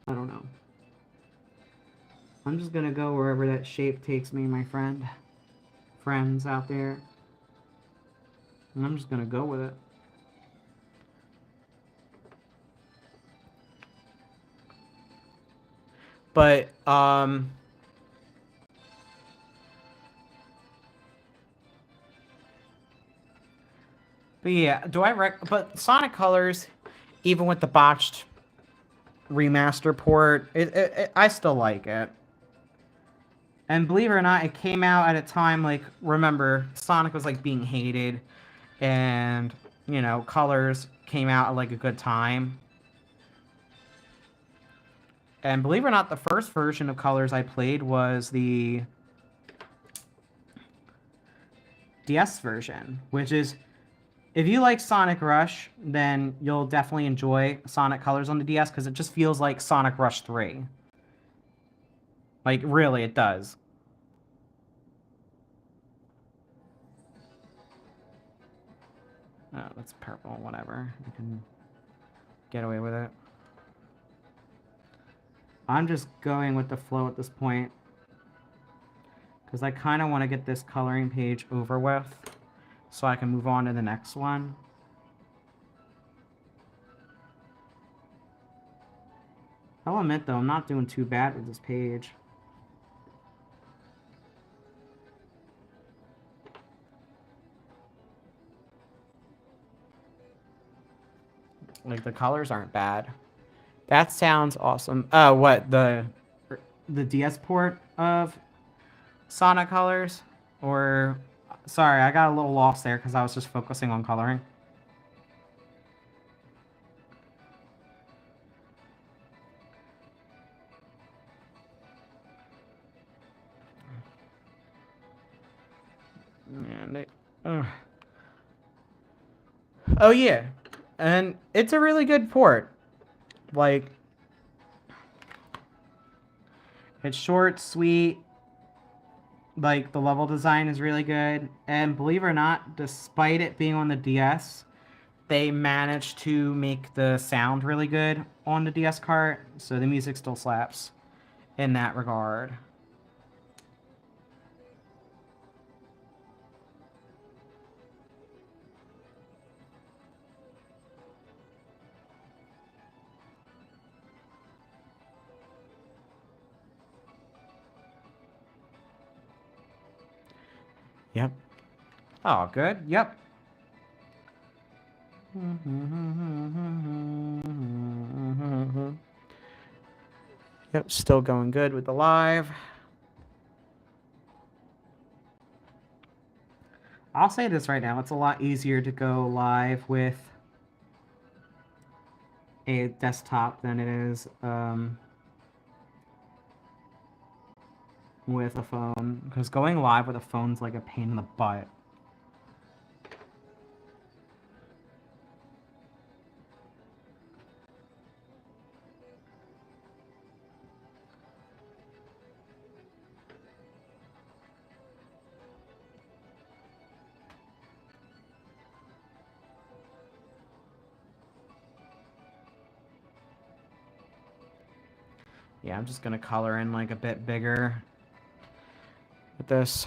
I don't know. I'm just gonna go wherever that shape takes me, my friend. Friends out there. And I'm just gonna go with it. But, but yeah, but Sonic Colors, even with the botched remaster port, I still like it. And believe it or not, it came out at a time, like, remember, Sonic was, like, being hated, and, you know, Colors came out at, like, a good time. And believe it or not, the first version of Colors I played was the DS version, which is, if you like Sonic Rush, then you'll definitely enjoy Sonic Colors on the DS, because it just feels like Sonic Rush 3. Like, really, it does. Oh, that's purple, whatever. You can get away with it. I'm just going with the flow at this point, because I kind of want to get this coloring page over with, so I can move on to the next one. I'll admit, though, I'm not doing too bad with this page. Like, the colors aren't bad. That sounds awesome. What, the DS port of Sonic Colors? Or, sorry, I got a little lost there because I was just focusing on coloring. And oh yeah, and it's a really good port. Like, it's short, sweet. Like, the level design is really good, and believe it or not, despite it being on the DS, they managed to make the sound really good on the DS cart, so the music still slaps in that regard. Yep. Oh, good. Yep. Yep, still going good with the live. I'll say this right now, it's a lot easier to go live with a desktop than it is with a phone, because going live with a phone's like a pain in the butt. Yeah, I'm just gonna color in like a bit bigger with this.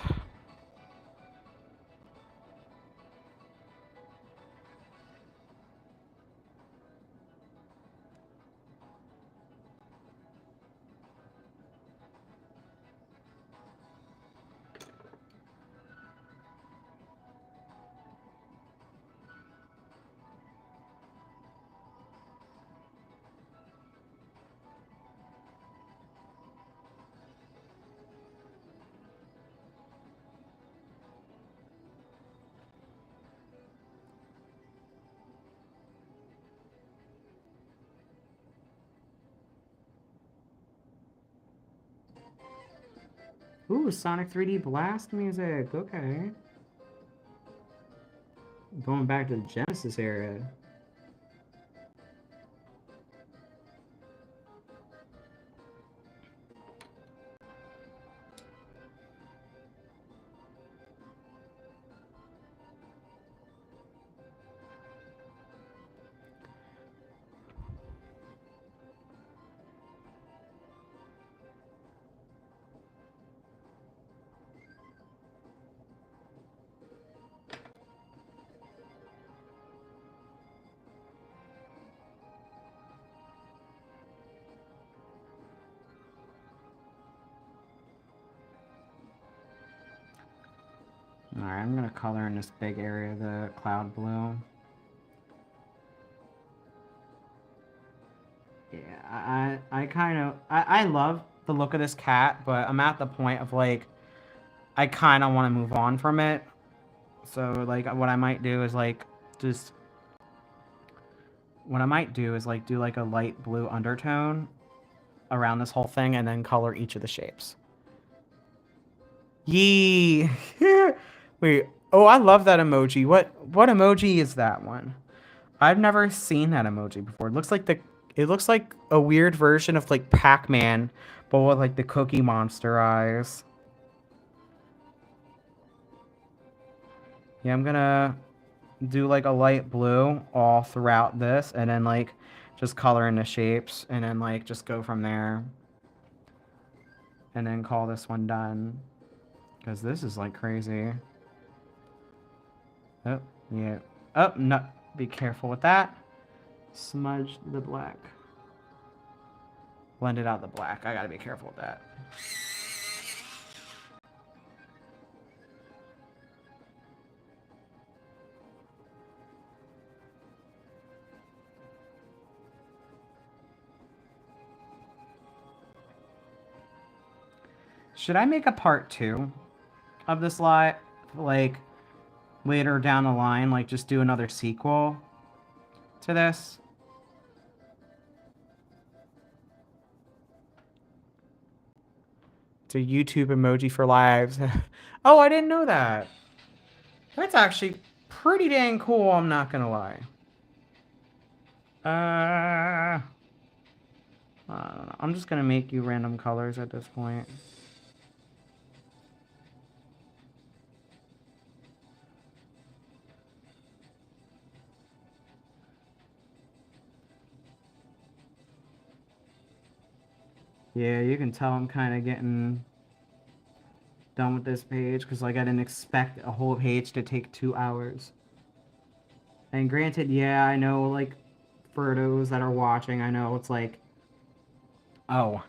Ooh, Sonic 3D Blast music. Okay. Going back to the Genesis era. Alright, I'm gonna color in this big area, the cloud blue. Yeah, I love the look of this cat, but I'm at the point of, like, I kind of want to move on from it. So, like, what I might do is, like, do, like, a light blue undertone around this whole thing and then color each of the shapes. Yee! Wait, oh, I love that emoji. What emoji is that one? I've never seen that emoji before. It looks like a weird version of, like, Pac-Man, but with, like, the Cookie Monster eyes. Yeah, I'm gonna do, like, a light blue all throughout this, and then, like, just color in the shapes, and then, like, just go from there. And then call this one done. Because this is, like, crazy. Oh, yeah. Oh, no. Be careful with that. Smudge the black. Blend it out the black. I gotta be careful with that. Should I make a part 2 of this live? Like, later down the line, like, just do another sequel to this? It's a YouTube emoji for lives. Oh, I didn't know that. That's actually pretty dang cool, I'm not gonna lie. I don't know. I'm just gonna make you random colors at this point. Yeah, you can tell I'm kind of getting done with this page because, like, I didn't expect a whole page to take 2 hours. And granted, yeah, I know, like, for those that are watching, I know it's like, oh,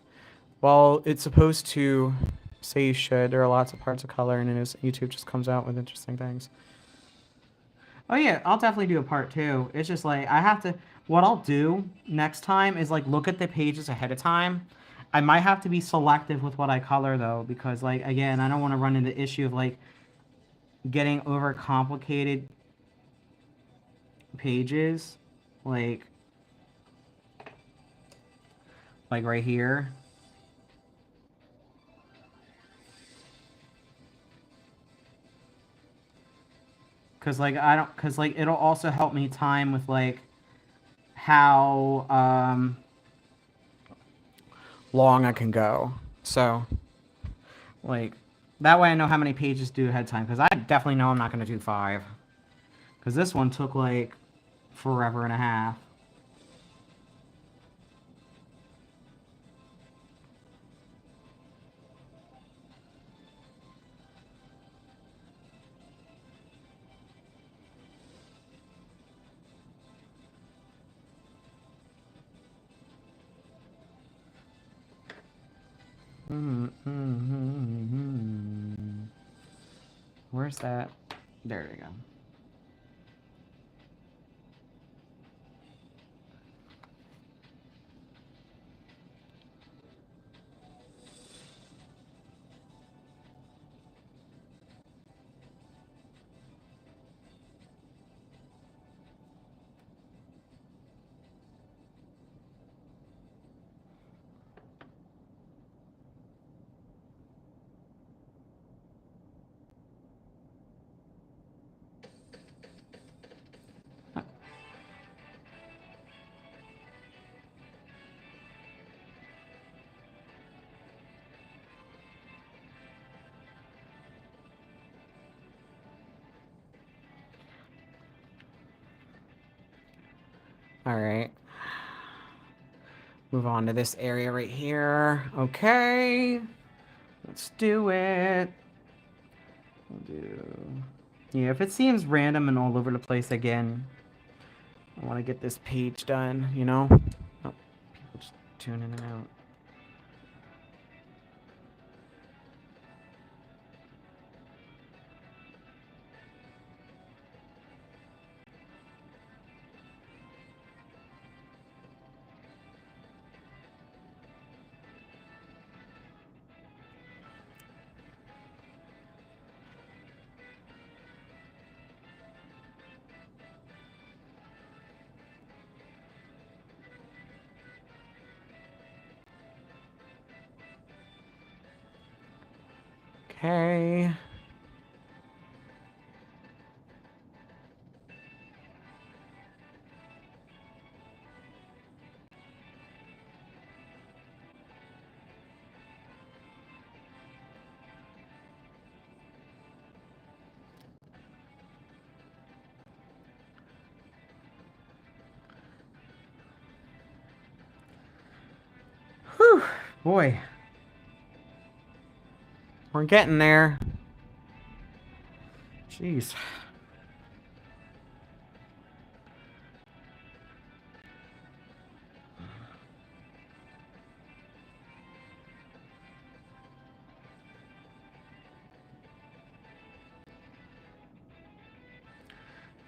well, it's supposed to say you should. There are lots of parts of color, and YouTube just comes out with interesting things. Oh yeah, I'll definitely do a part 2. It's just like I have to. What I'll do next time is, like, look at the pages ahead of time. I might have to be selective with what I color though, because, like, again, I don't want to run into the issue of, like, getting over complicated pages, like right here. Cause, like, I don't, cause, like, it'll also help me time with, like, how long I can go. So, like, that way I know how many pages to do ahead of time. Cause I definitely know I'm not gonna do 5. Cause this one took, like, forever and a half. Where's that? There we go. All right. Move on to this area right here. Okay. Let's do it. Yeah, if it seems random and all over the place again, I want to get this page done, you know? Oh, people just tune in and out. Okay. Whew, boy. We're getting there. Jeez.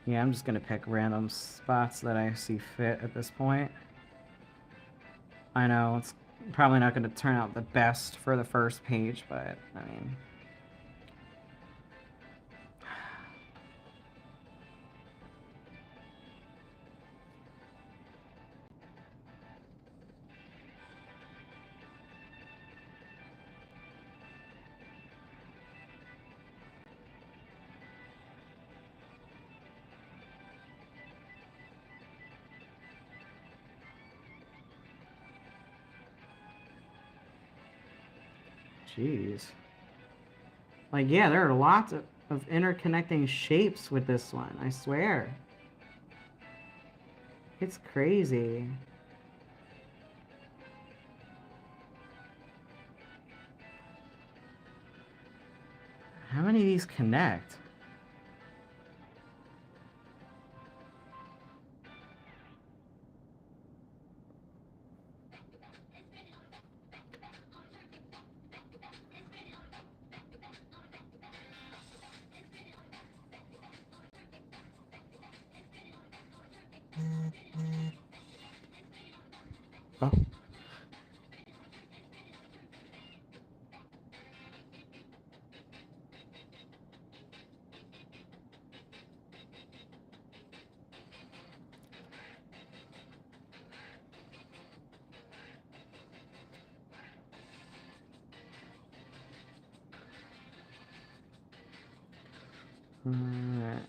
Yeah, I'm just gonna pick random spots that I see fit at this point. I know it's probably not gonna turn out the best for the first page, but I mean... Jeez. Like, yeah, there are lots of interconnecting shapes with this one, I swear. It's crazy. How many of these connect? Oh. Alright.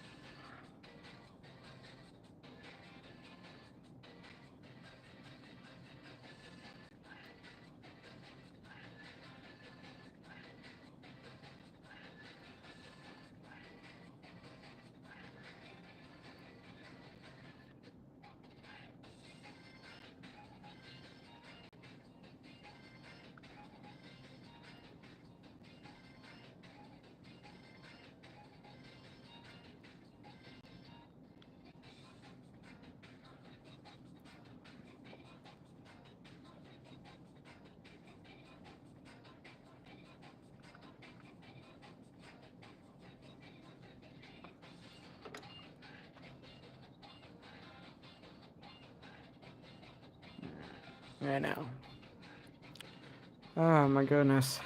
I know. Oh my goodness.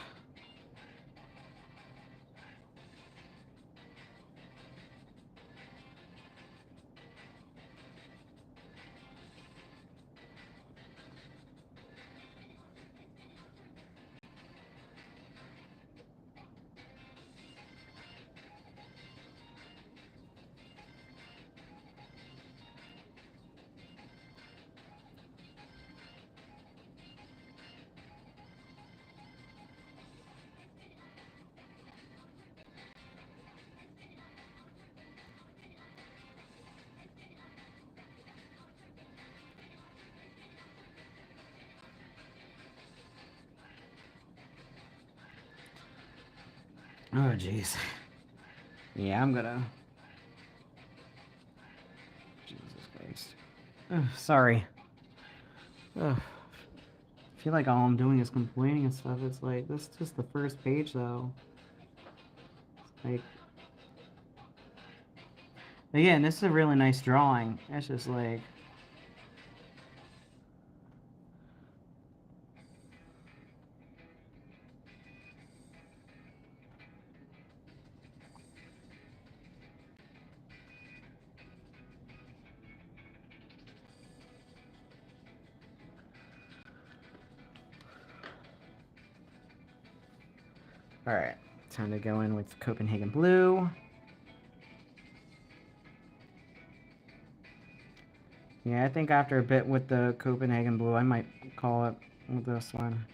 Oh, jeez. Yeah, I'm gonna... Jesus Christ. Ugh, sorry. Ugh. I feel like all I'm doing is complaining and stuff. It's like, this is just the first page, though. It's like... Again, this is a really nice drawing. It's just like... Alright. time to go in with Copenhagen Blue. Yeah, I think after a bit with the Copenhagen Blue, I might call it with this one.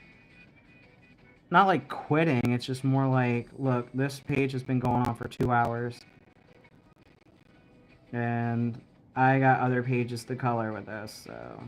Not like quitting, it's just more like, look, this page has been going on for 2 hours. And I got other pages to color with this, so...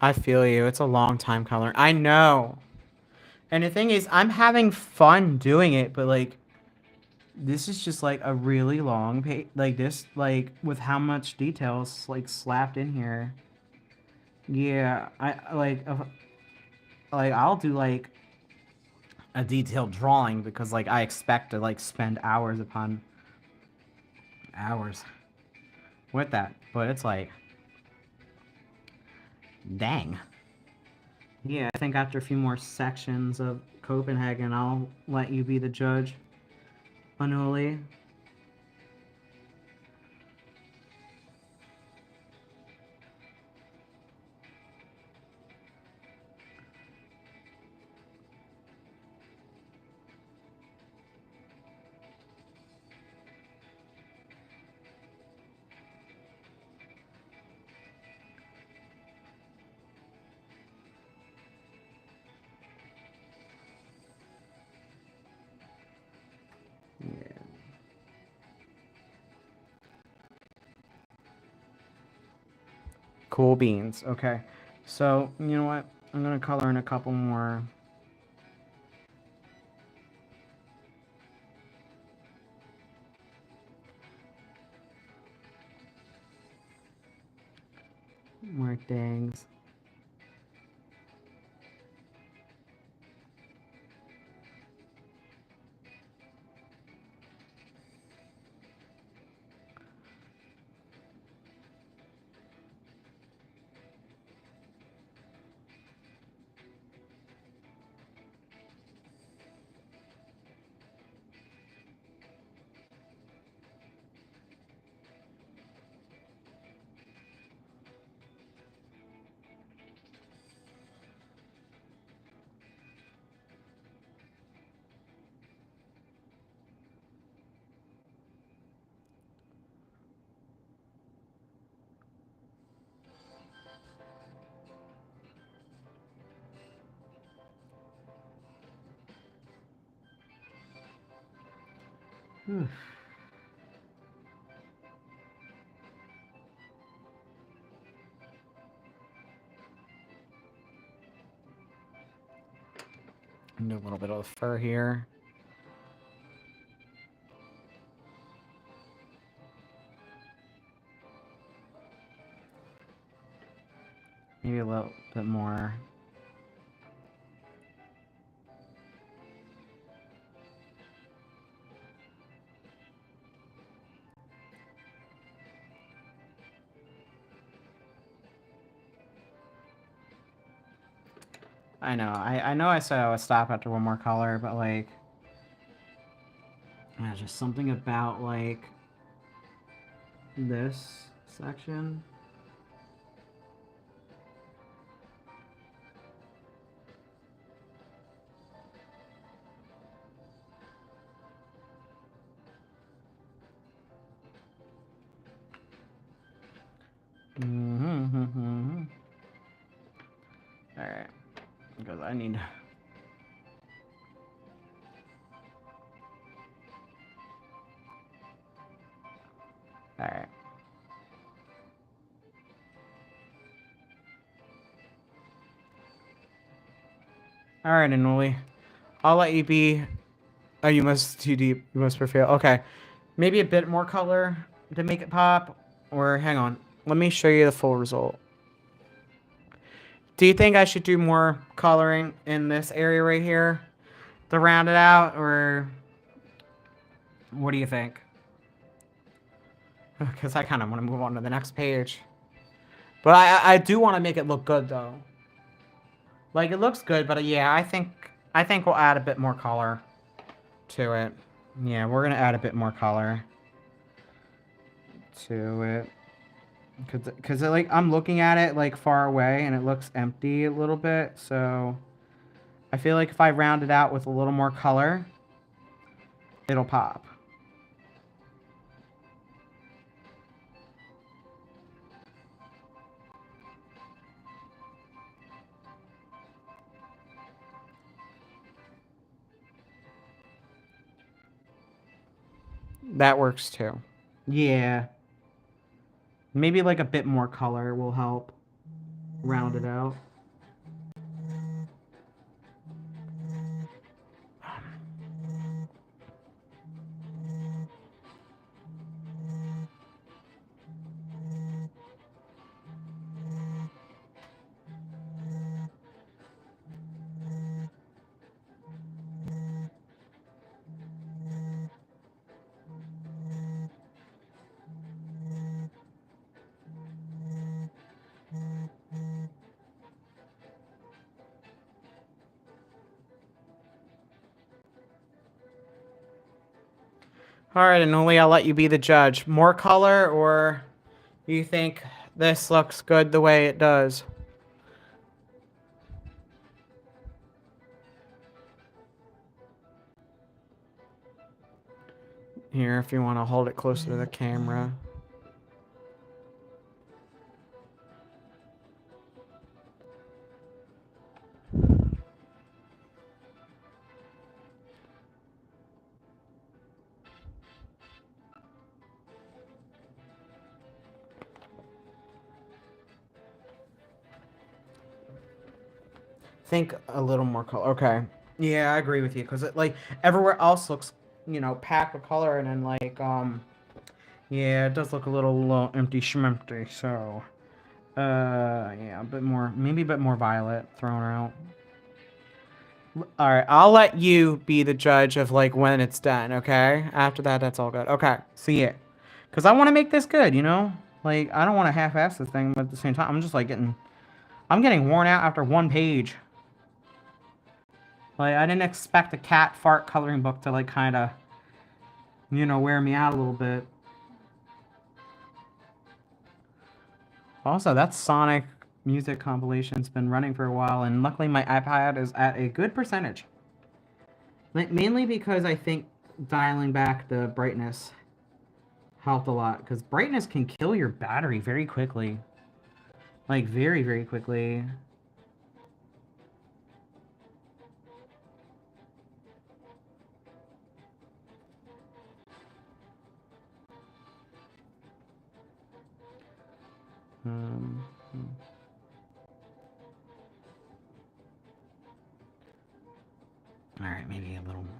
I feel you. It's a long time coloring. I know. And the thing is, I'm having fun doing it, but like, this is just like a really long page. Like this, like with how much details like slapped in here. Yeah, I like I'll do like a detailed drawing because like I expect to like spend hours upon hours with that, but it's like, dang. Yeah, I think after a few more sections of Copenhagen, I'll let you be the judge, Unholy. Yeah. Cool beans. Okay. So, you know what? I'm going to color in a couple more. More things. Do a little bit of the fur here. Maybe a little bit more. I know. I know I said I would stop after one more color, but like, just something about like this section. Alright. Because I need... Alright. Alright, Anuli. I'll let you be... Oh, you must too deep. You must prevail. Okay. Maybe a bit more color to make it pop. Or, hang on. Let me show you the full result. Do you think I should do more coloring in this area right here to round it out? Or what do you think? Because I kind of want to move on to the next page. But I do want to make it look good, though. Like, it looks good, but yeah, I think we'll add a bit more color to it. Yeah, we're going to add a bit more color to it. Because like, I'm looking at it, like, far away, and it looks empty a little bit. So, I feel like if I round it out with a little more color, it'll pop. That works too. Yeah. Maybe like a bit more color will help round it out. Alright, Anuli, I'll let you be the judge. More color, or you think this looks good the way it does? Here, if you want to hold it closer to the camera. Think a little more color. Okay. Yeah, I agree with you, because it, like, everywhere else looks, you know, packed with color, and then, like, yeah, it does look a little empty schmempty, so, yeah, a bit more, maybe a bit more violet thrown out. Alright, I'll let you be the judge of, like, when it's done, okay? After that, that's all good. Okay, see it. Because I want to make this good, you know? Like, I don't want to half-ass this thing, but at the same time, I'm just, like, I'm getting worn out after one page. Like, I didn't expect a cat fart coloring book to, like, kind of, you know, wear me out a little bit. Also, that Sonic music compilation's been running for a while, and luckily my iPad is at a good percentage. Like, mainly because I think dialing back the brightness helped a lot, because brightness can kill your battery very quickly. Like, very, very quickly. Alright, maybe a little more.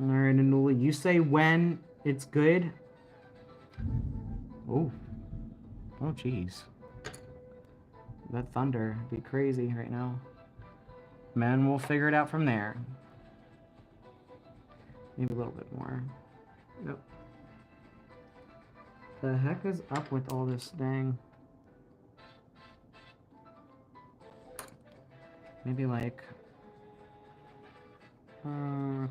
Alright, Anula, you say when it's good. Oh. Oh, jeez. That thunder be crazy right now. Man, we'll figure it out from there. Maybe a little bit more. Yep. The heck is up with all this dang? Maybe like I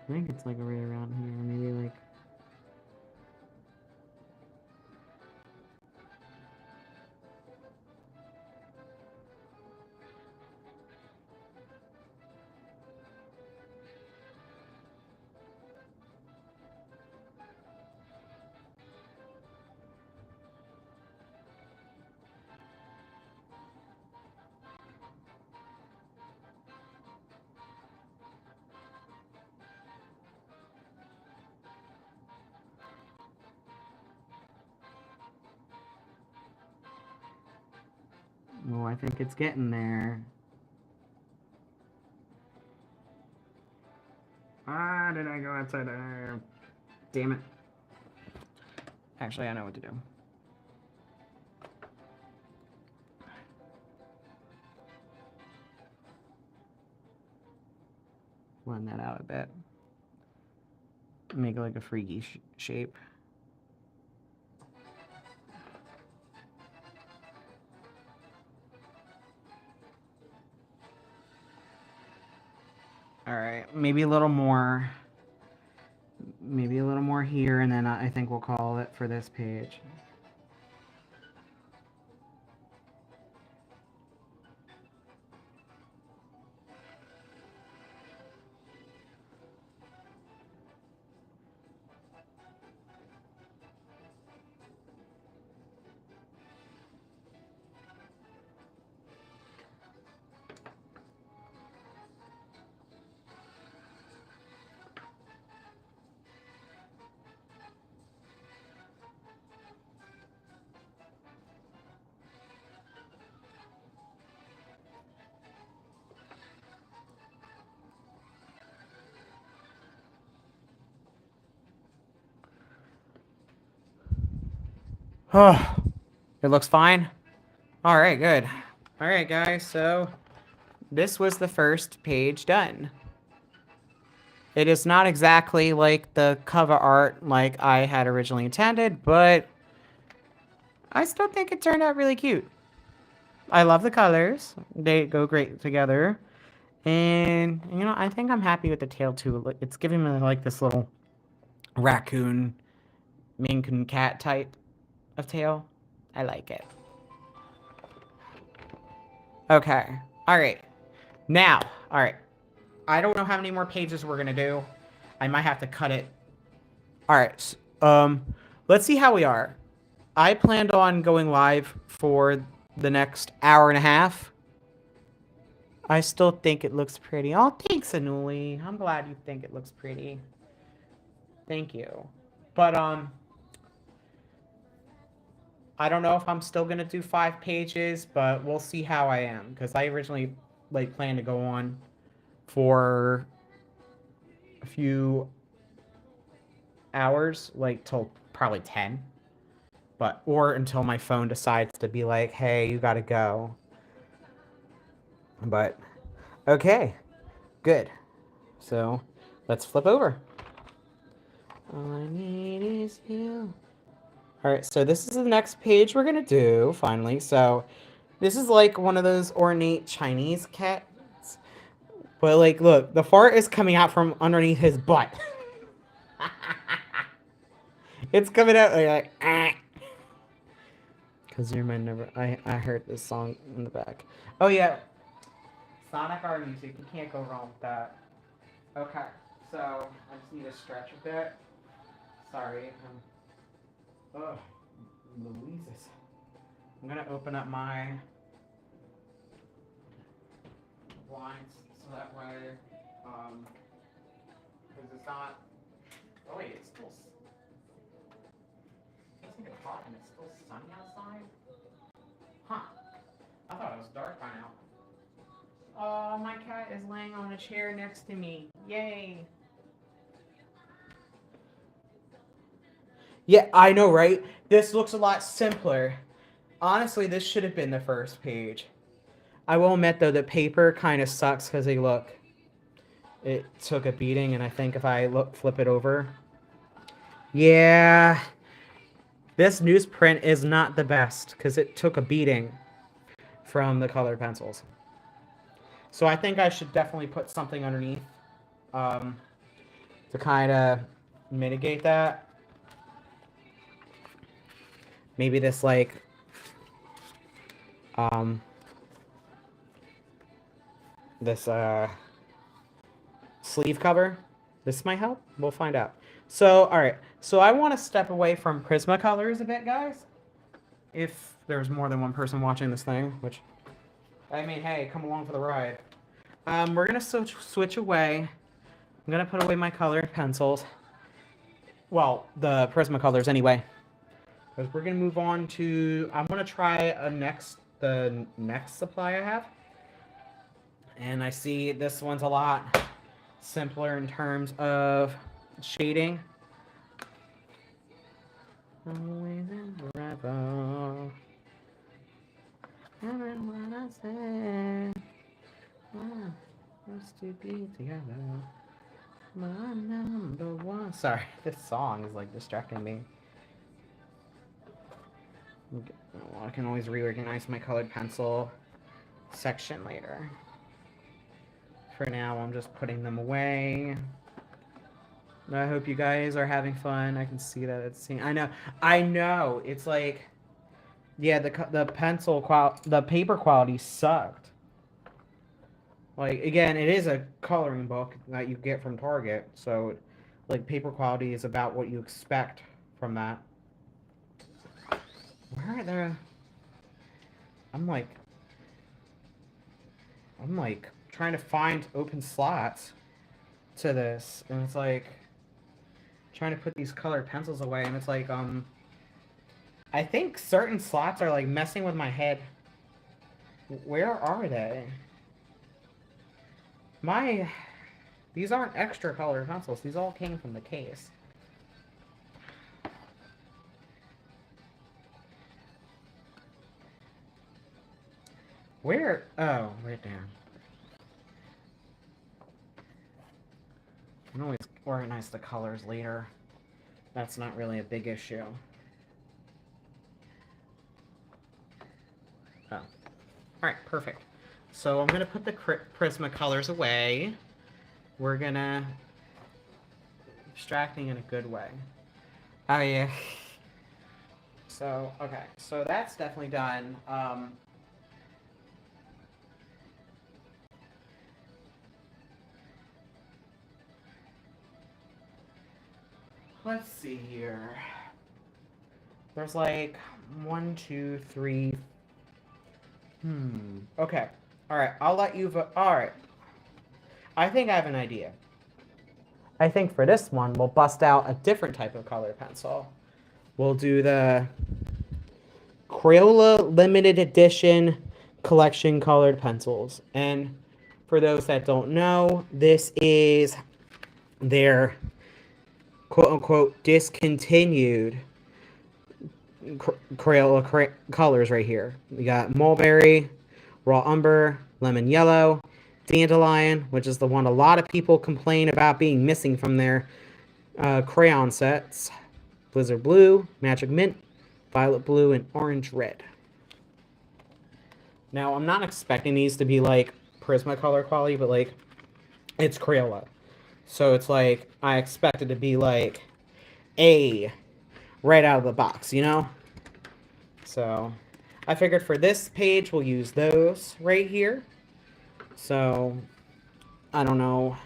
think it's like right around here, maybe like. Oh, I think it's getting there. Ah, did I go outside there? Damn it. Actually, I know what to do. Blend that out a bit. Make it like a freaky shape. All right, maybe a little more. Maybe a little more here, and then I think we'll call it for this page. Oh, it looks fine. All right, good. All right, guys, so this was the first page done. It is not exactly like the cover art like I had originally intended, but I still think it turned out really cute. I love the colors. They go great together. And, you know, I think I'm happy with the tail, too. It's giving me, like, this little raccoon, Maine Coon cat type of tail. I like it. Okay. All right. Now, all right. I don't know how many more pages we're going to do. I might have to cut it. All right. Let's see how we are. I planned on going live for the next hour and a half. I still think it looks pretty. Oh, thanks, Anuli. I'm glad you think it looks pretty. Thank you. But, I don't know if I'm still going to do 5 pages, but we'll see how I am. Because I originally, like, planned to go on for a few hours, like, till probably 10. But, or until my phone decides to be like, hey, you got to go. But, okay. Good. So, let's flip over. All I need is you. All right, so this is the next page we're gonna do, finally. So, this is like one of those ornate Chinese cats. But, like, look, the fart is coming out from underneath his butt. It's coming out like, ah. Because you're my number. I heard this song in the back. Oh, yeah. Sonic R music. You can't go wrong with that. Okay, so I just need to stretch a bit. Sorry. Ugh, Louises. I'm gonna open up my blinds so that way, because it's not. Oh wait, it's still. It doesn't get hot and it's still sunny outside. Huh? I thought it was dark by now. Oh, my cat is laying on a chair next to me. Yay! Yeah, I know, right? This looks a lot simpler. Honestly, this should have been the first page. I will admit, though, the paper kind of sucks because, look, it took a beating, and I think if I flip it over... Yeah, this newsprint is not the best because it took a beating from the colored pencils. So I think I should definitely put something underneath to kind of mitigate that. Maybe this like this sleeve cover. This might help. We'll find out. So, all right. So I want to step away from Prismacolors a bit, guys. If there's more than one person watching this thing, which, I mean, hey, come along for the ride. We're going to switch away. I'm going to put away my colored pencils. Well, the Prismacolors anyway. Because we're going to move on to, I'm going to try the next supply I have. And I see this one's a lot simpler in terms of shading. Always and forever. What I said. Used to be together. My number one. Sorry, this song is like distracting me. I can always reorganize my colored pencil section later. For now, I'm just putting them away. I hope you guys are having fun. I can see that it's seen. I know. It's like, yeah, the paper quality sucked. Like, again, it is a coloring book that you get from Target, so like paper quality is about what you expect from that. Where are the? I'm like trying to find open slots to this, and it's like trying to put these colored pencils away, and it's like I think certain slots are like messing with my head. Where are they? These aren't extra colored pencils. These all came from the case. Where? Oh, right there. I can always organize the colors later. That's not really a big issue. Oh. Alright, perfect. So I'm going to put the Prismacolors away. We're going to... Abstracting in a good way. Oh, yeah. So, okay. So that's definitely done. Let's see here. There's like 1, 2, 3. Okay. Alright, I'll let you vote. Alright. I think I have an idea. I think for this one, we'll bust out a different type of color pencil. We'll do the Crayola Limited Edition Collection Colored Pencils. And for those that don't know, this is their quote-unquote discontinued Crayola colors right here. We got Mulberry, Raw Umber, Lemon Yellow, Dandelion, which is the one a lot of people complain about being missing from their crayon sets, Blizzard Blue, Magic Mint, Violet Blue, and Orange Red. Now, I'm not expecting these to be like Prismacolor quality, but like it's Crayola. So it's like I expect it to be like right out of the box, you know? So I figured for this page, we'll use those right here. So I don't know.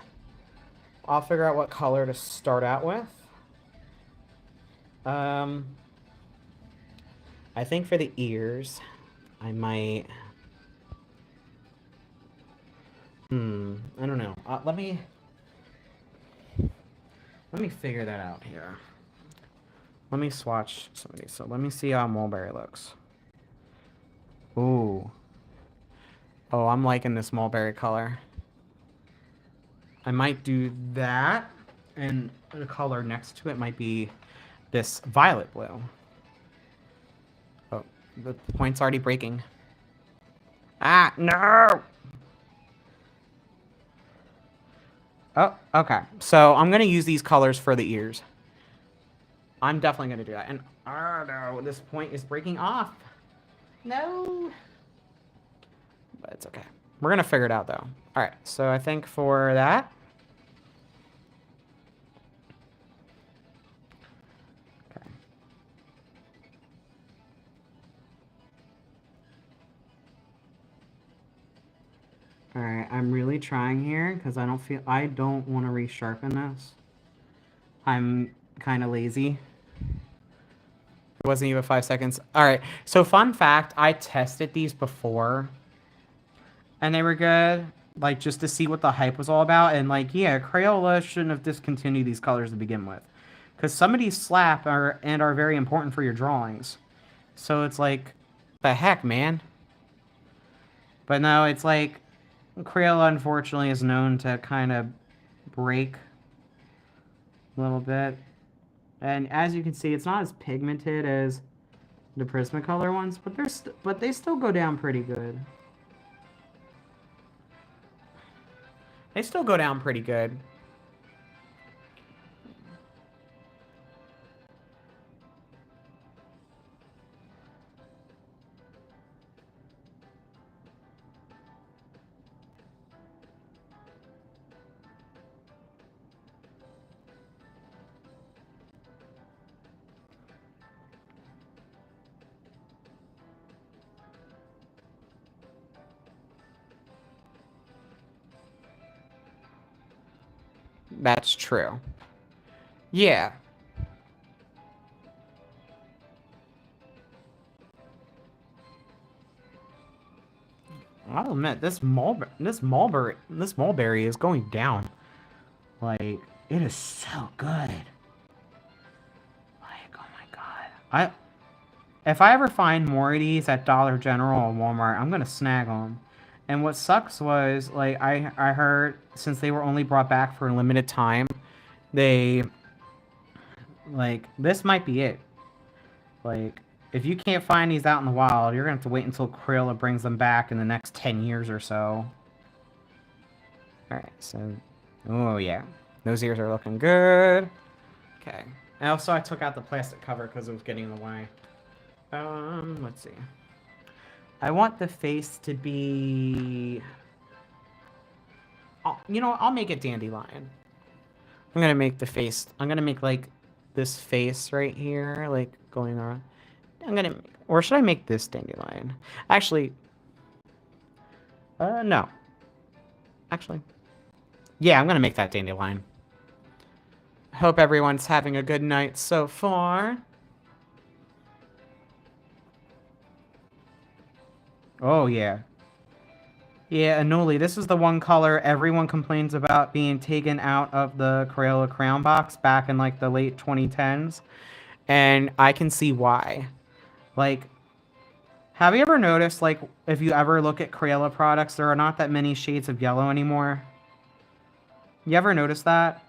I'll figure out what color to start out with. I think for the ears, I might... I don't know. Let me figure that out here. Let me swatch some of these. So let me see how Mulberry looks. Ooh. Oh, I'm liking this Mulberry color. I might do that, and the color next to it might be this Violet Blue. Oh, the point's already breaking. Ah, no! Oh, okay. So I'm going to use these colors for the ears. I'm definitely going to do that. And, oh no, this point is breaking off. No. But it's okay. We're going to figure it out, though. All right, so I think for that... Okay. All right, I'm really trying here because I don't want to resharpen this. I'm kind of lazy. It wasn't even 5 seconds. All right, so fun fact, I tested these before and they were good, like just to see what the hype was all about. And like, yeah, Crayola shouldn't have discontinued these colors to begin with, because some of these slap and are very important for your drawings. So it's like, the heck, man. But no, it's like, Crayola unfortunately is known to kind of break a little bit. And as you can see, it's not as pigmented as the Prismacolor ones, but they still go down pretty good. They still go down pretty good. That's true. Yeah. I'll admit, this mulberry is going down. Like, it is so good. Like, oh my god. If I ever find more of these at Dollar General or Walmart, I'm gonna snag them. And what sucks was, like, I heard since they were only brought back for a limited time, they, like, this might be it. Like, if you can't find these out in the wild, you're gonna have to wait until Crayola brings them back in the next 10 years or so. Alright, so... Oh, yeah. Those ears are looking good. Okay. And also, I took out the plastic cover because it was getting in the way. Let's see. I want the face to be... you know, I'll make it dandelion. I'm gonna make the face... I'm gonna make, like, this face right here, like, going around. I'm gonna... Or should I make this dandelion? Actually... no. Actually... Yeah, I'm gonna make that dandelion. Hope everyone's having a good night so far. Oh, yeah. Yeah, Anuli, this is the one color everyone complains about being taken out of the Crayola crayon box back in, like, the late 2010s. And I can see why. Like, have you ever noticed, like, if you ever look at Crayola products, there are not that many shades of yellow anymore? You ever notice that?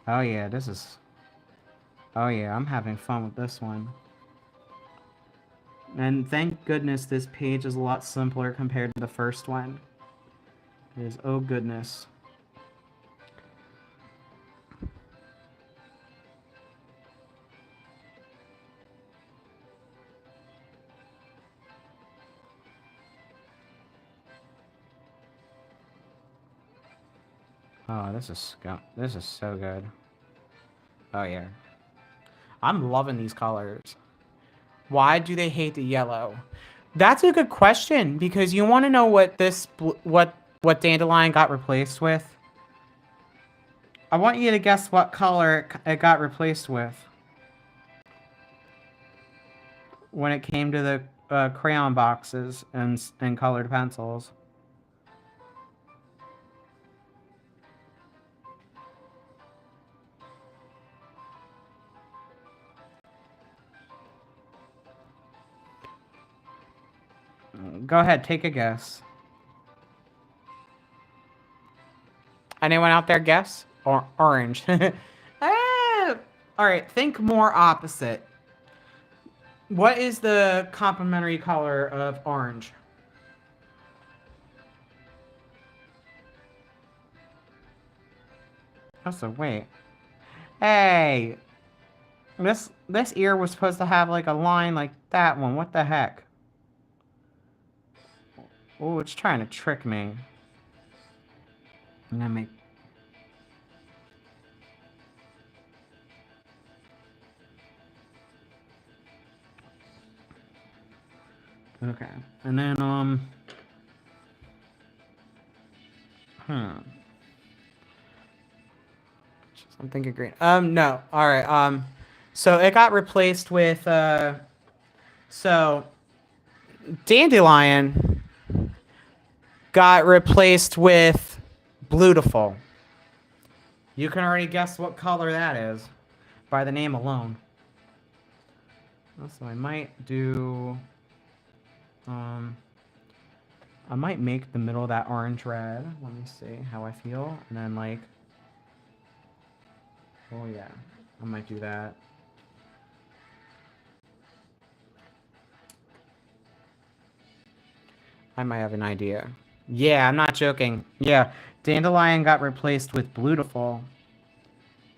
Oh, yeah, this is... Oh, yeah, I'm having fun with this one. And thank goodness this page is a lot simpler compared to the first one. It is, oh goodness. Oh, this is so good. Oh, yeah. I'm loving these colors. Why do they hate the yellow? That's a good question, because you want to know what what dandelion got replaced with? I want you to guess what color it got replaced with when it came to the crayon boxes and colored pencils. Go ahead, take a guess. Anyone out there guess? Or orange? All right, think more opposite. What is the complementary color of orange? Oh, so wait. Hey! This ear was supposed to have like a line like that one. What the heck? Oh, it's trying to trick me. I'm gonna make... Okay. And then, I'm thinking green. No. All right. So it got replaced with, so Dandelion got replaced with Beautiful. You can already guess what color that is by the name alone. So I might do, I might make the middle of that orange red. Let me see how I feel. And then like, oh yeah, I might do that. I might have an idea. Yeah, I'm not joking. Yeah, Dandelion got replaced with Beautiful.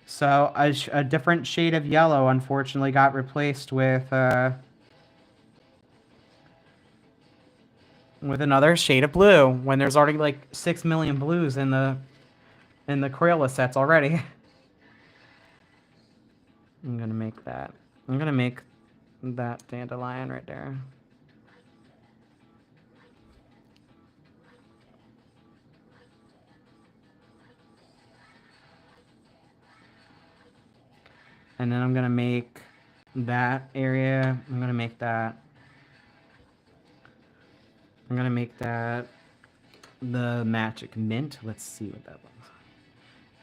So a different shade of yellow, unfortunately, got replaced with another shade of blue. When there's already like 6 million blues in the Crayola sets already. I'm gonna make that. I'm gonna make that Dandelion right there. And then I'm gonna make that area. I'm gonna make that. I'm gonna make that the magic mint. Let's see what that looks like.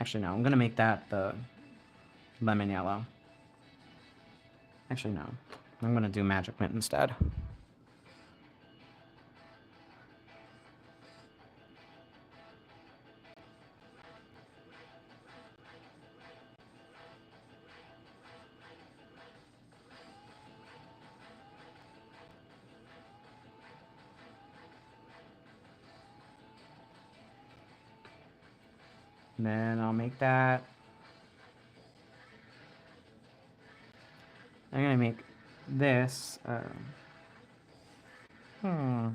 Actually, no. I'm gonna make that the lemon yellow. Actually, no. I'm gonna do magic mint instead. And then I'll make that. I'm gonna make this. Hmm.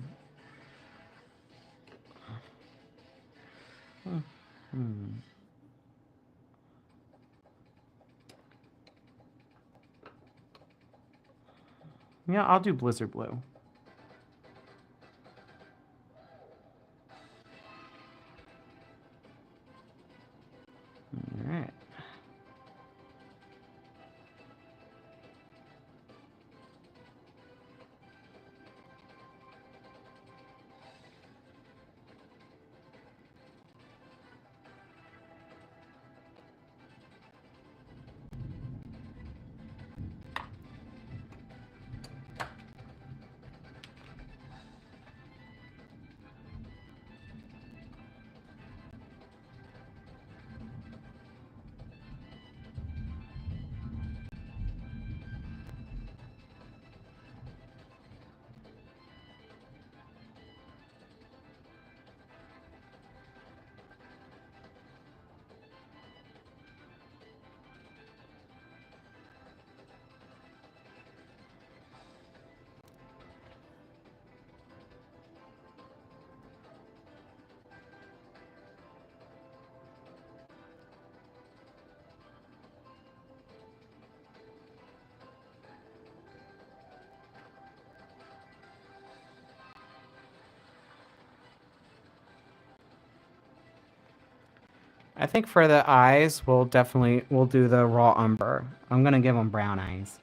Yeah, I'll do Blizzard Blue. All right. I think for the eyes, we'll do the raw umber. I'm gonna give them brown eyes.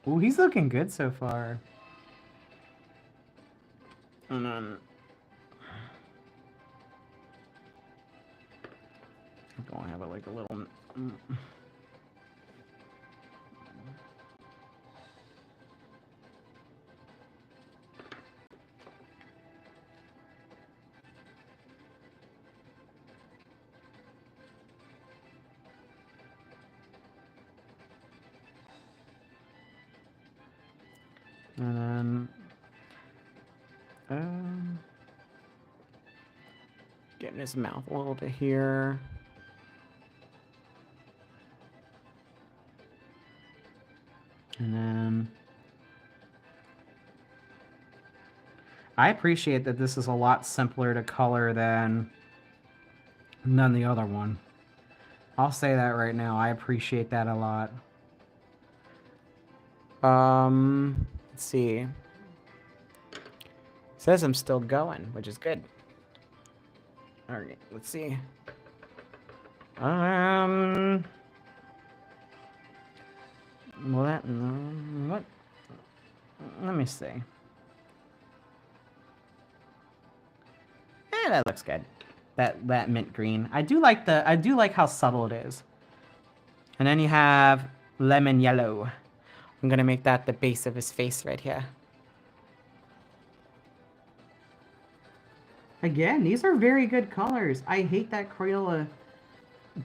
Ooh, he's looking good so far. And then I'm gonna have it like a little. And then getting his mouth a little bit here. And then I appreciate that this is a lot simpler to color than the other one. I'll say that right now. I appreciate that a lot. Let's see. It says I'm still going, which is good. All right, let's see. Well, that what? Let me see. That looks good. That mint green. I do like how subtle it is. And then you have lemon yellow. I'm gonna make that the base of his face right here. Again, these are very good colors. I hate that Crayola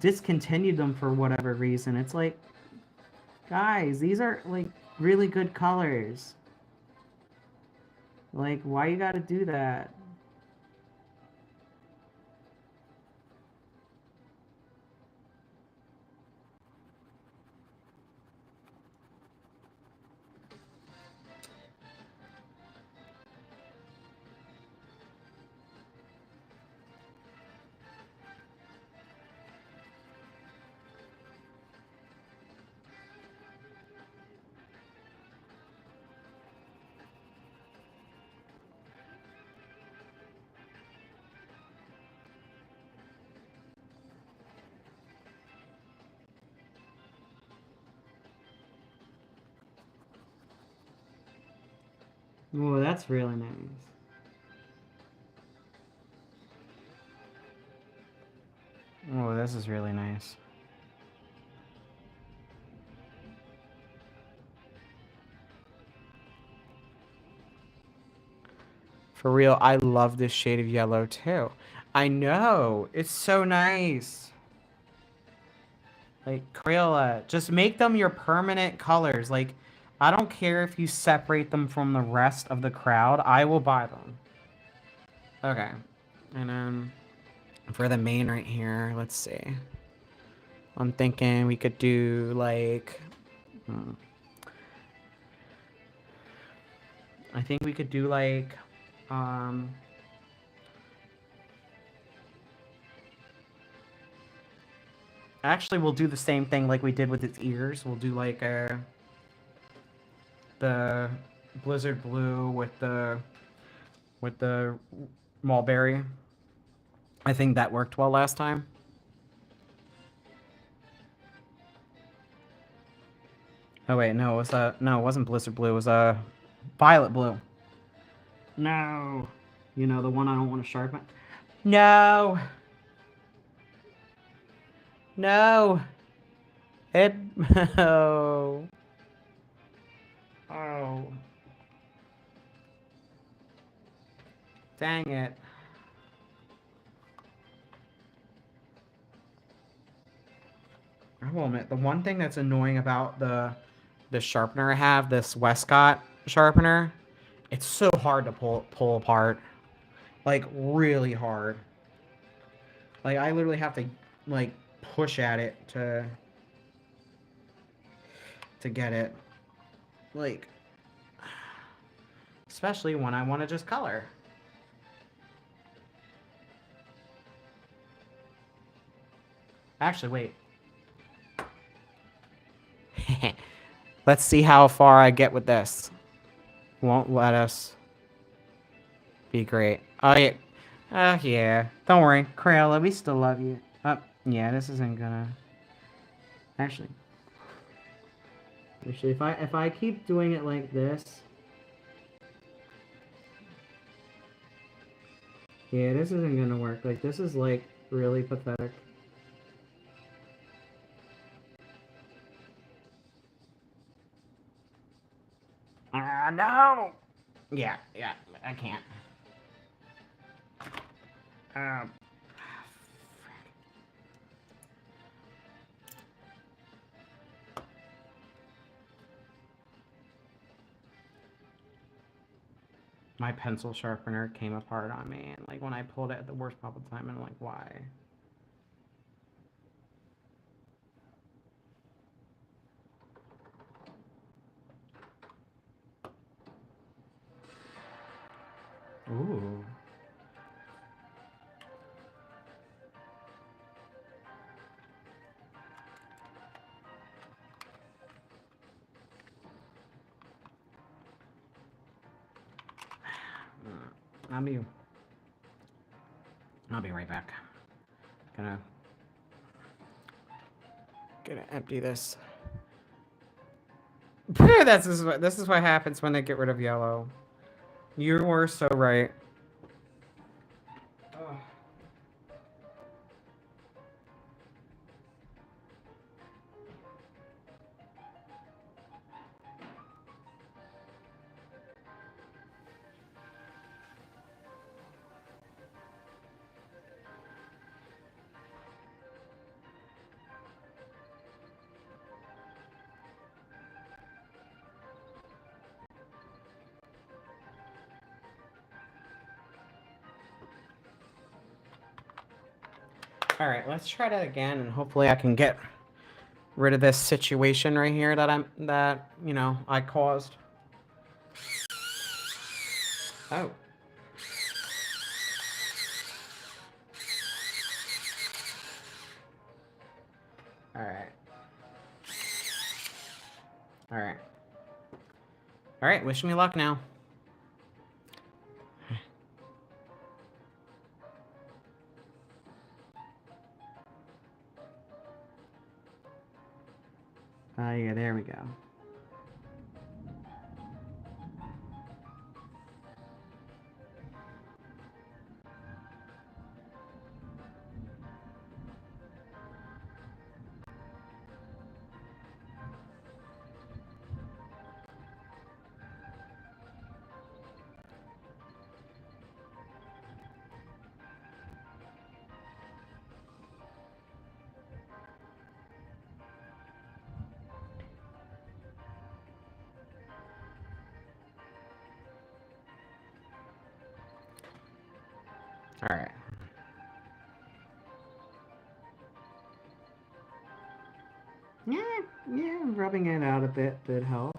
discontinued them for whatever reason. It's like, guys, these are like really good colors. Like, why you gotta do that? Oh, that's really nice. Oh, this is really nice. For real, I love this shade of yellow too. I know. It's so nice. Like, Crayola, just make them your permanent colors. Like, I don't care if you separate them from the rest of the crowd. I will buy them. Okay. And then for the main right here, let's see. I'm thinking we could do like... I think we could do like... Actually, we'll do the same thing like we did with its ears. We'll do like the Blizzard Blue with the Mulberry. I think that worked well last time. Oh wait, no, it was no, it wasn't Blizzard Blue. It was Violet Blue. No, you know the one I don't want to sharpen. No. No. It. Oh. Oh. Dang it. I will admit, the one thing that's annoying about the sharpener I have, this Westcott sharpener, it's so hard to pull apart. Like, really hard. Like, I literally have to, like, push at it to get it. Like, especially when I want to just color. Actually, wait. Let's see how far I get with this. Won't let us be great. Oh, yeah. Yeah. Don't worry. Crayola, we still love you. Yeah, this isn't gonna... Actually, if I keep doing it like this... Yeah, this isn't gonna work. Like, this is, like, really pathetic. No! Yeah, I can't. My pencil sharpener came apart on me, and like when I pulled it at the worst possible time, I'm like, why? Ooh. I'll be right back. Gonna empty this. This is what happens when they get rid of yellow. You were so right. Ugh. All right, let's try that again, and hopefully I can get rid of this situation right here that I caused. Oh. All right. All right. All right, wish me luck now. Yeah, there we go. All right. Yeah, rubbing it out a bit did help.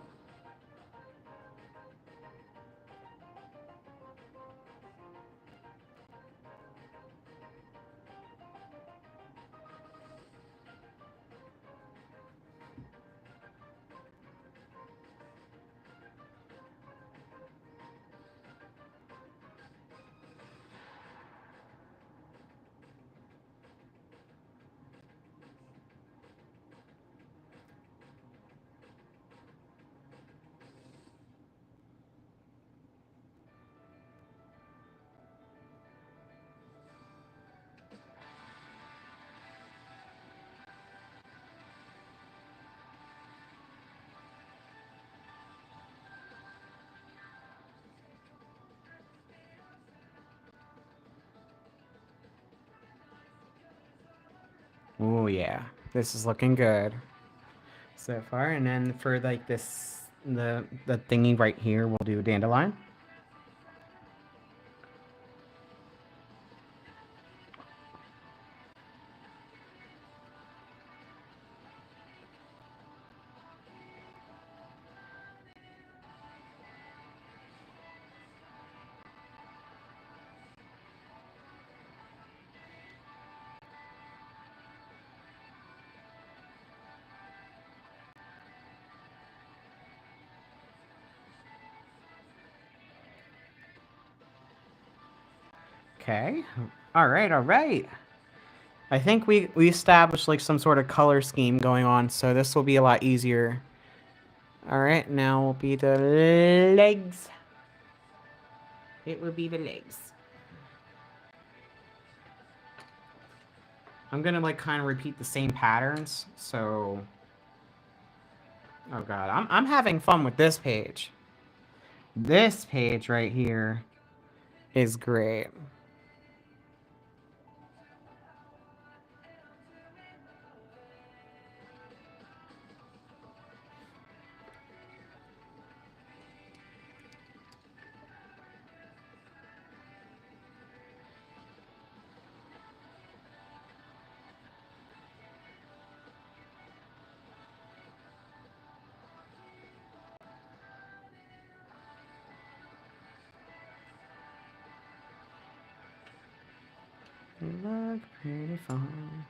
Oh yeah, this is looking good so far. And then for like this, the thingy right here, we'll do dandelion. Okay. All right. All right. I think we established like some sort of color scheme going on, so this will be a lot easier. All right. Now will be the legs. It will be the legs. I'm gonna like kind of repeat the same patterns. So, oh god, I'm having fun with this page. This page right here is great. You look pretty fine.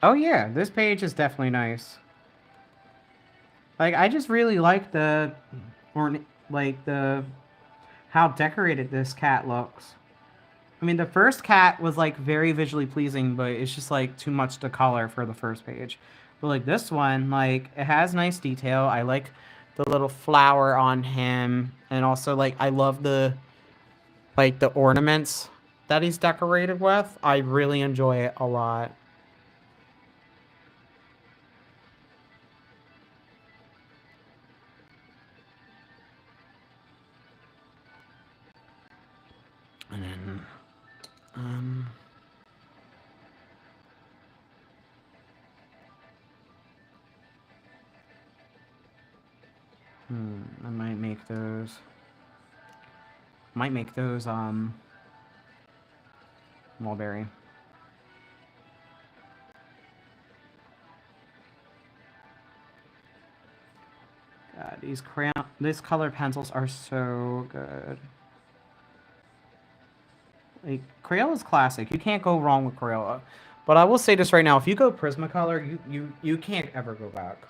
Oh yeah, this page is definitely nice. Like I just really like the how decorated this cat looks. I mean, the first cat was like very visually pleasing, but it's just like too much to color for the first page. But like this one, like it has nice detail. I like the little flower on him, and also like I love the ornaments that he's decorated with. I really enjoy it a lot. And then, um, I might make those. Might make those mulberry. God, these color pencils are so good. Like Crayola's classic. You can't go wrong with Crayola. But I will say this right now: if you go Prismacolor, you can't ever go back.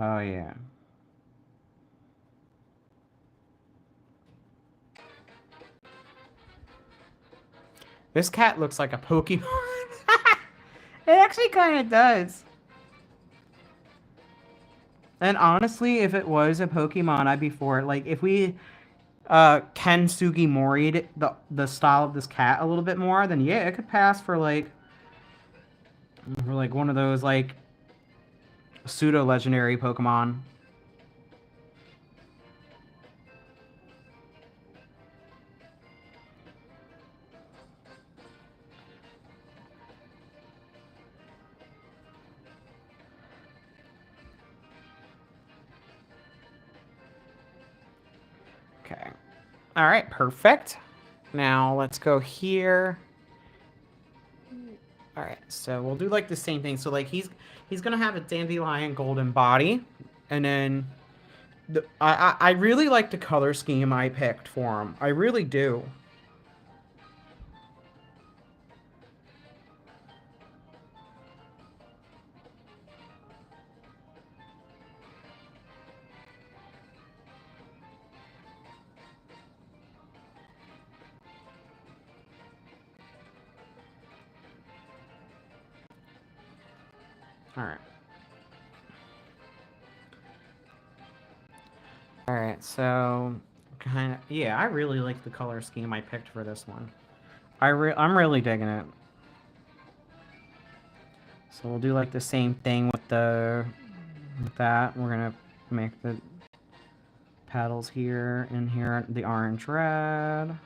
Oh yeah. This cat looks like a Pokemon. It actually kind of does. And honestly, if it was a Pokemon, I'd be for it. Like if we Ken Sugimori the style of this cat a little bit more, then yeah, it could pass for like one of those like pseudo legendary Pokemon. Okay. All right, perfect. Now let's go here. All right, so we'll do like the same thing. So like he's gonna have a dandelion golden body, and then I really like the color scheme I picked for him. I really do. All right. All right, so kind of yeah, I really like the color scheme I picked for this one. I'm really digging it. So we'll do like the same thing with that. We're gonna make the petals here and here the orange red.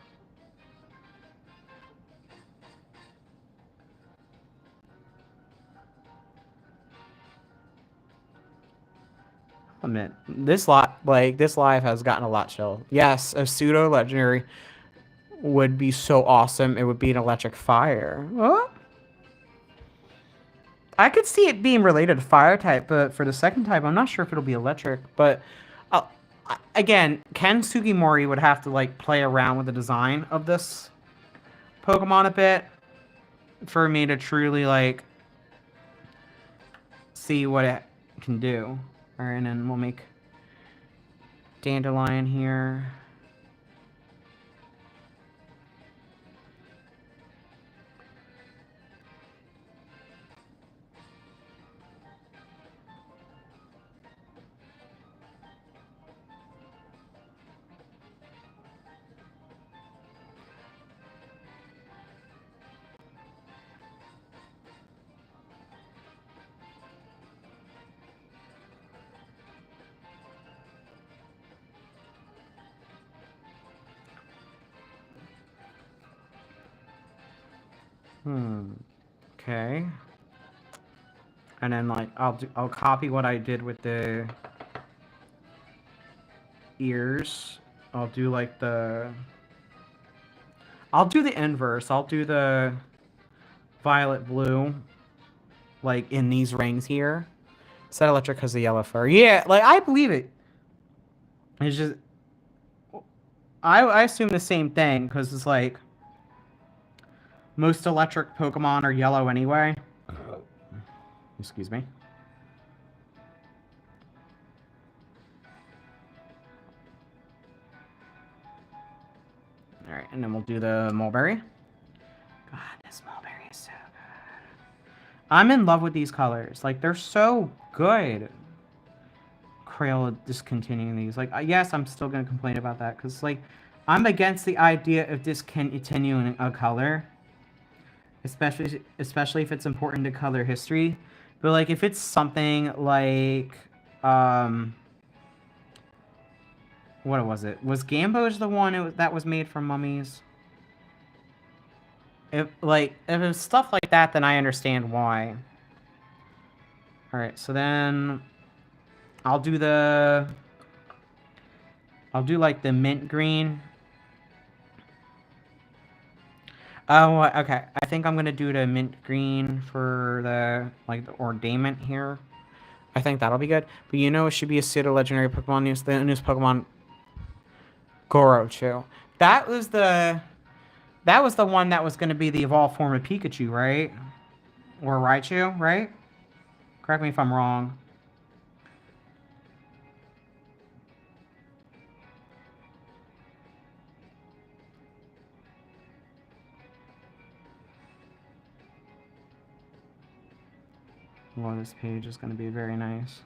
Admit this live has gotten a lot chill. Yes, a pseudo legendary would be so awesome. It would be an electric fire. Huh? I could see it being related to fire type, but for the second type, I'm not sure if it'll be electric. But uh, again, Ken Sugimori would have to like play around with the design of this Pokemon a bit for me to truly like see what it can do. All right, and then we'll make Dandelion here. Okay. And then like I'll copy what I did with the ears. I'll do like I'll do the inverse. I'll do the violet blue like in these rings here. Set electric because the yellow fur. Yeah, like I believe it. It's just I assume the same thing because it's like most electric Pokemon are yellow anyway. Excuse me. All right, and then we'll do the mulberry. God, this mulberry is so good. I'm in love with these colors. Like, they're so good. Crayola discontinuing these. Like, yes, I'm still going to complain about that. Because, like, I'm against the idea of discontinuing a color. Especially if it's important to color history. But, like, if it's something like... what was it? Was Gamboge the one that was made from mummies? If it's stuff like that, then I understand why. Alright, so then I'll do like the mint green. Oh, okay. I think I'm gonna do the mint green for the ornament here. I think that'll be good. But you know it should be a pseudo legendary Pokemon news. The newest Pokemon Gorochu. That was the one that was gonna be the evolved form of Pikachu, right? Or Raichu, right? Correct me if I'm wrong. Well, this page is going to be very nice.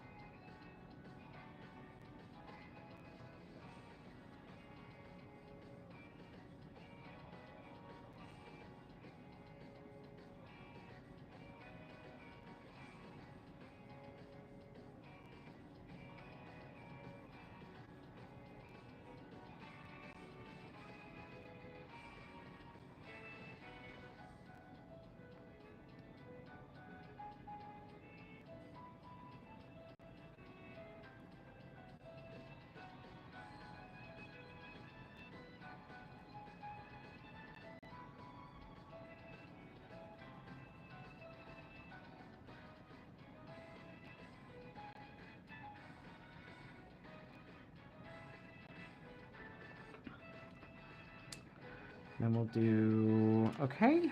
Then we'll do... Okay.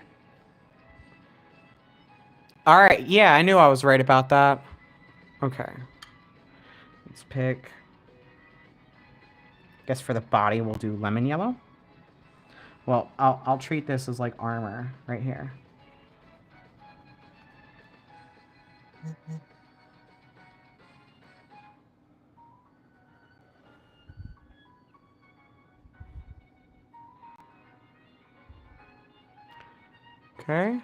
Alright, yeah, I knew I was right about that. Okay. Let's pick... I guess for the body, we'll do lemon yellow. Well, I'll treat this as like armor right here. Okay.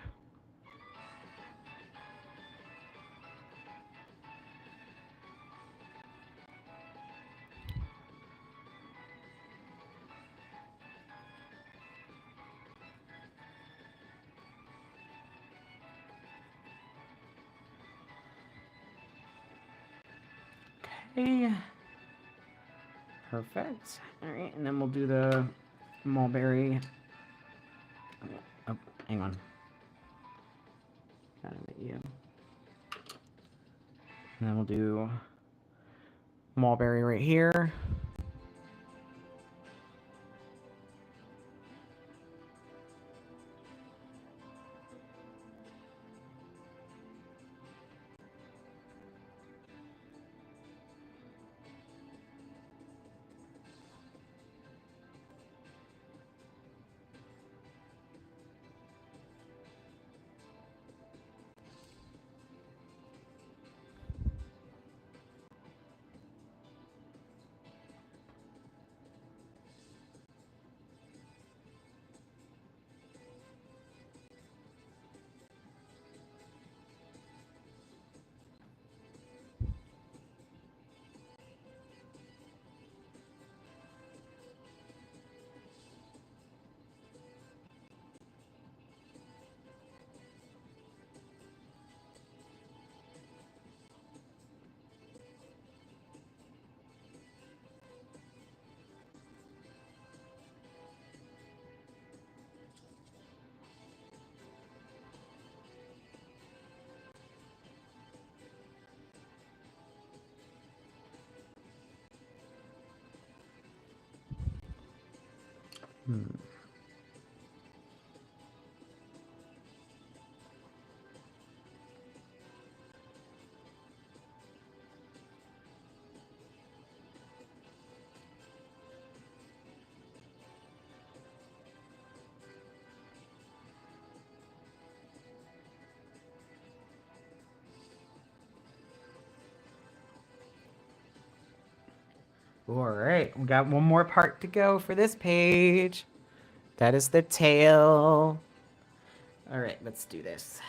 Okay. Perfect. Alright, and then we'll do the mulberry. Oh, hang on. Gotta get you. And then we'll do mulberry right here. Hmm. All right, we got one more part to go for this page. That is the tail. All right, let's do this.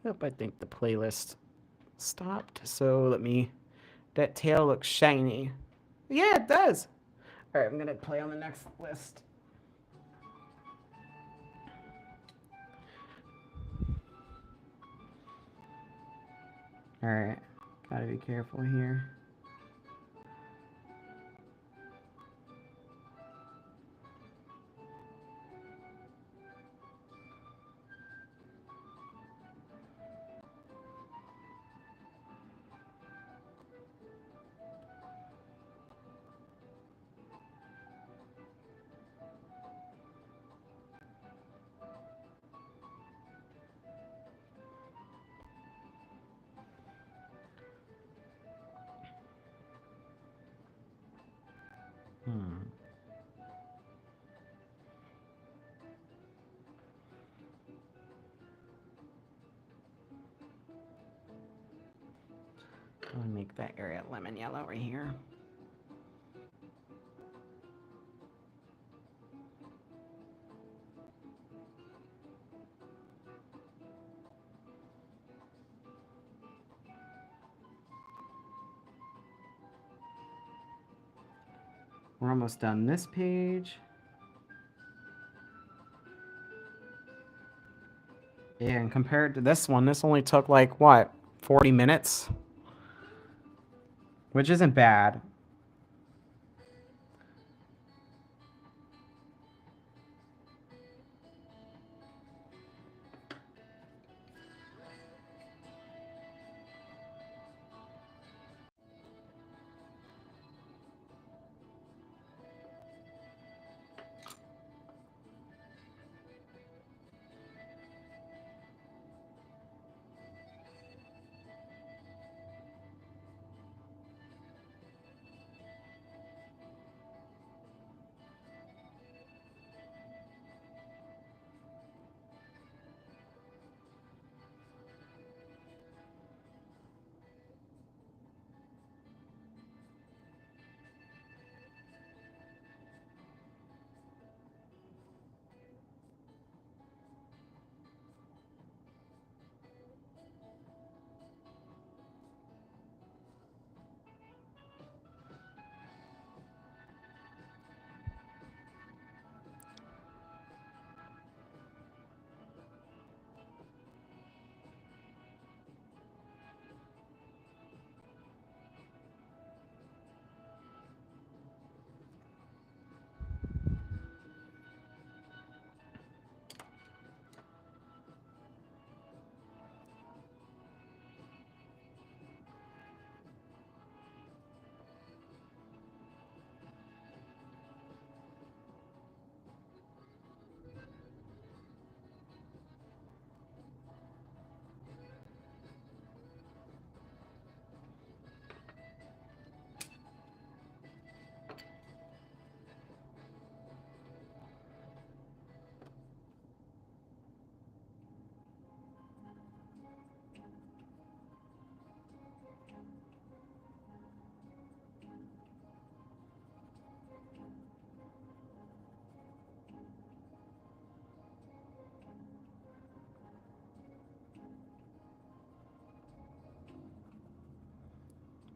I think the playlist stopped. So let me. That tail looks shiny. Yeah, it does. All right, I'm gonna play on the next list. All right, gotta be careful here. Hmm. I'm gonna make that area lemon yellow right here. We're almost done this page. Yeah, and compared to this one, this only took like what, 40 minutes? Which isn't bad.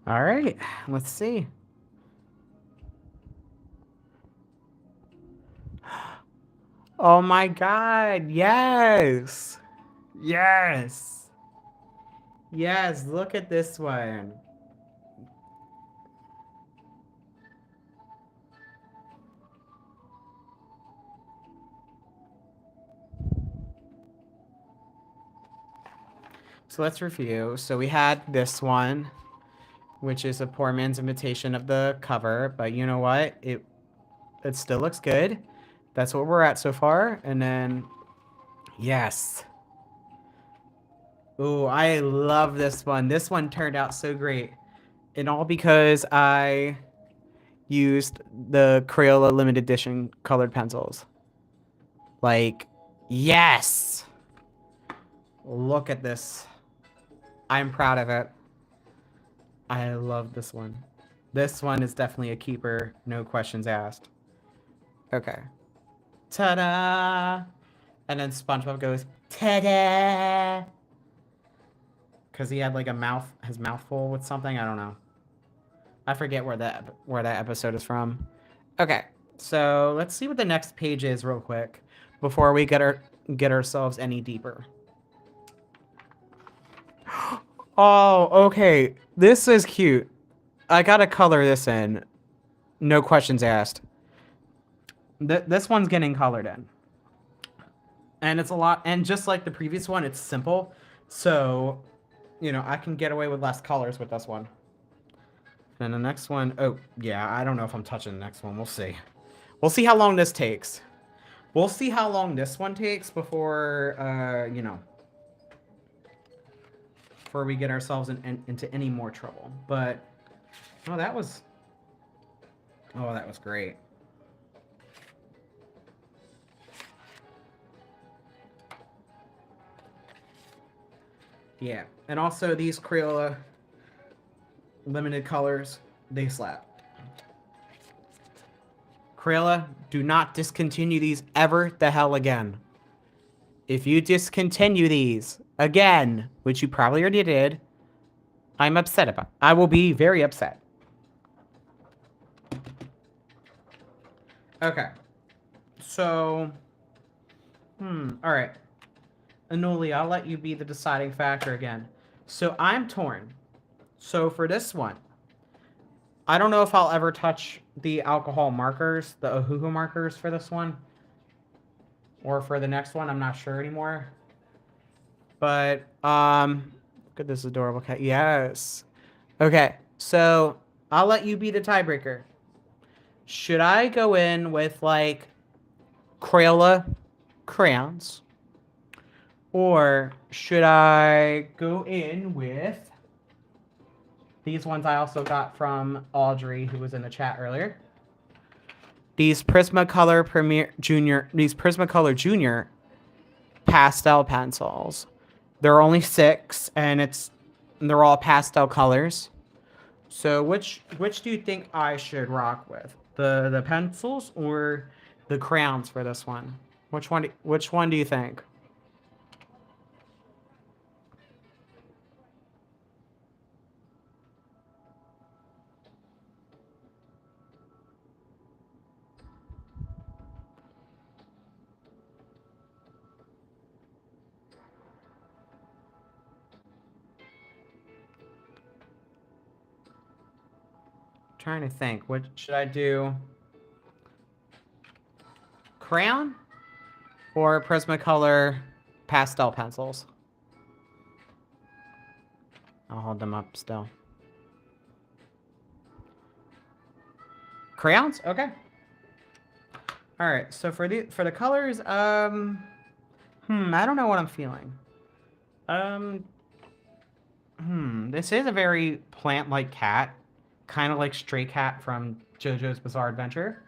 All right, let's see. Oh my God, yes. Yes. Yes, look at this one. So let's review. So we had this one, which is a poor man's imitation of the cover, but you know what? It still looks good. That's what we're at so far. And then, yes. Ooh, I love this one. This one turned out so great. And all because I used the Crayola limited edition colored pencils. Like, yes. Look at this. I'm proud of it. I love this one. This one is definitely a keeper, no questions asked. Okay. Ta-da! And then SpongeBob goes, ta-da! because he had like his mouth full with something. I don't know. I forget where that episode is from. Okay, so let's see what the next page is real quick before we get ourselves any deeper. Oh, okay. This is cute. I gotta color this in. No questions asked. This one's getting colored in. And it's a lot, and just like the previous one, it's simple. So, you know, I can get away with less colors with this one. And the next one, oh, yeah, I don't know if I'm touching the next one. We'll see. We'll see how long this takes. We'll see how long this one takes before, you know, before we get ourselves into any more trouble. But, oh, that was great. Yeah, and also these Crayola limited colors, they slap. Crayola, do not discontinue these ever the hell again. If you discontinue these again, which you probably already did, I'm upset about it. I will be very upset. Okay. So, all right. Anuli, I'll let you be the deciding factor again. So I'm torn. So for this one, I don't know if I'll ever touch the alcohol markers, the Ohuhu markers for this one. Or for the next one, I'm not sure anymore. But, look at this adorable cat. Yes. Okay, so I'll let you be the tiebreaker. Should I go in with, like, Crayola crayons? Or should I go in with these ones I also got from Audrey, who was in the chat earlier? These Prismacolor Junior pastel pencils. There are only 6, and they're all pastel colors. So which do you think I should rock with? The pencils or the crayons for this one? Which one do you think? Trying to think. What should I do? Crayon or Prismacolor pastel pencils? I'll hold them up still. Crayons? Okay. All right. So for the colors, I don't know what I'm feeling. This is a very plant-like cat, kind of like Stray Cat from JoJo's Bizarre Adventure.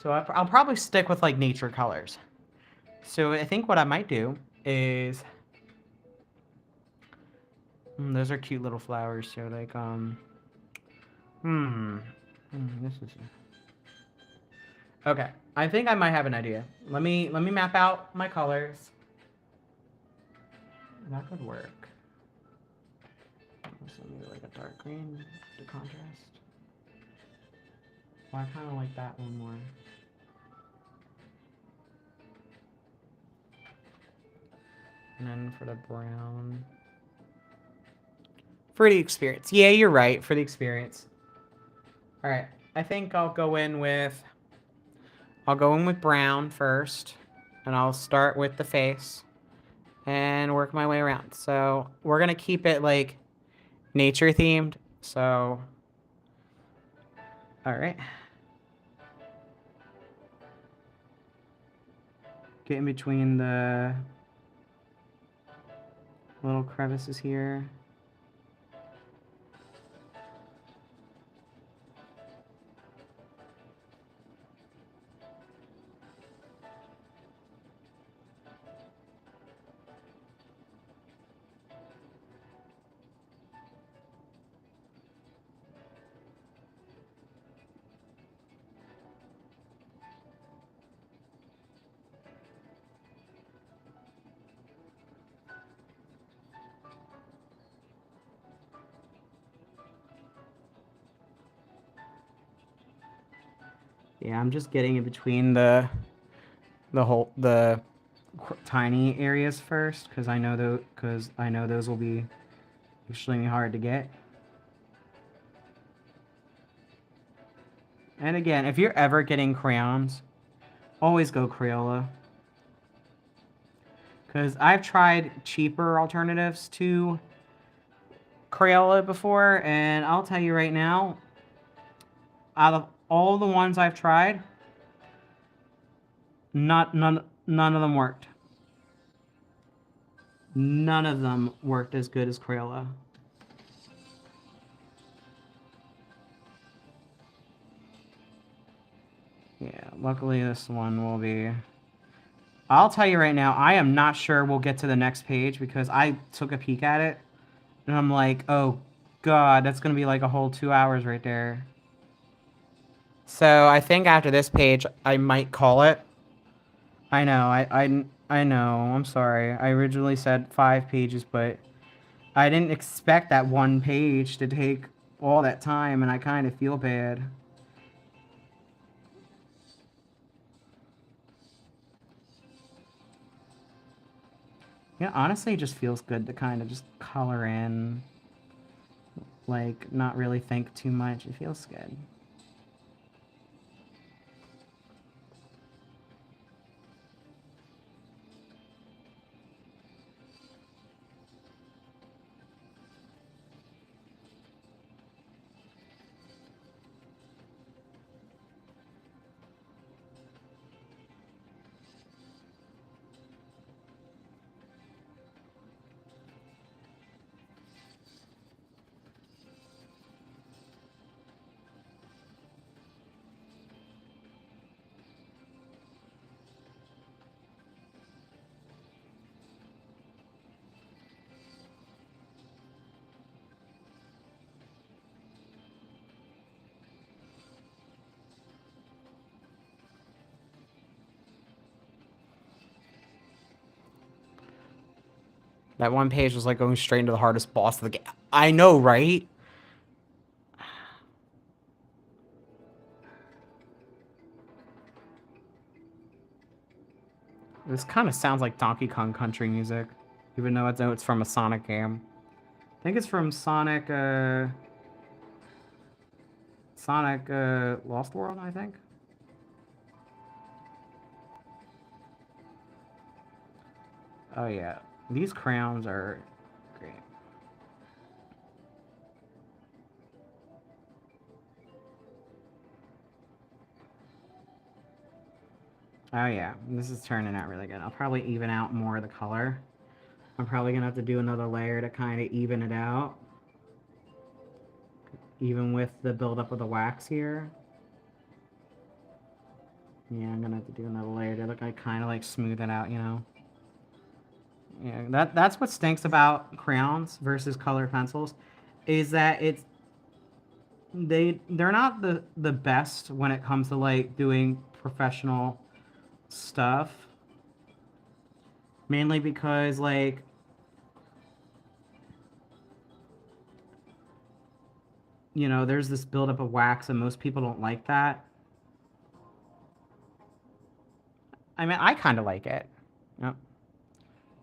So I'll probably stick with like nature colors. So I think what I might do is, those are cute little flowers. So like, this is okay. I think I might have an idea. Let me map out my colors. That could work. So maybe like a dark green to contrast. Well, I kind of like that one more. And then for the brown. For the experience. Yeah, you're right. For the experience. All right. I think I'll go in with brown first. And I'll start with the face. And work my way around. So we're going to keep it like nature themed. So, all right. Get in between the little crevices here. Yeah, I'm just getting in between the tiny areas first because I know those will be extremely hard to get. And again, if you're ever getting crayons, always go Crayola. Because I've tried cheaper alternatives to Crayola before, and I'll tell you right now, out of all the ones I've tried, none of them worked. None of them worked as good as Crayola. Yeah, luckily this one will be... I'll tell you right now, I am not sure we'll get to the next page because I took a peek at it, and I'm like, oh god, that's going to be like a whole 2 hours right there. So I think after this page, I might call it. I know, I know, I'm sorry. I originally said 5 pages, but I didn't expect that one page to take all that time, and I kind of feel bad. Yeah, honestly, it just feels good to kind of just color in, like, not really think too much. It feels good. That one page was like going straight into the hardest boss of the game. I know, right? This kind of sounds like Donkey Kong Country music, even though it's from a Sonic game. I think it's from Sonic Lost World, I think. Oh yeah, these crowns are great. Oh yeah, this is turning out really good. I'll probably even out more of the color. I'm probably gonna have to do another layer to kind of even it out. Even with the buildup of the wax here. Yeah, I'm gonna have to do another layer to look like kind of like smooth it out, you know. Yeah, that's what stinks about crayons versus colored pencils, is that they're not the best when it comes to like doing professional stuff. Mainly because like there's this buildup of wax and most people don't like that. I mean, I kind of like it. Yep.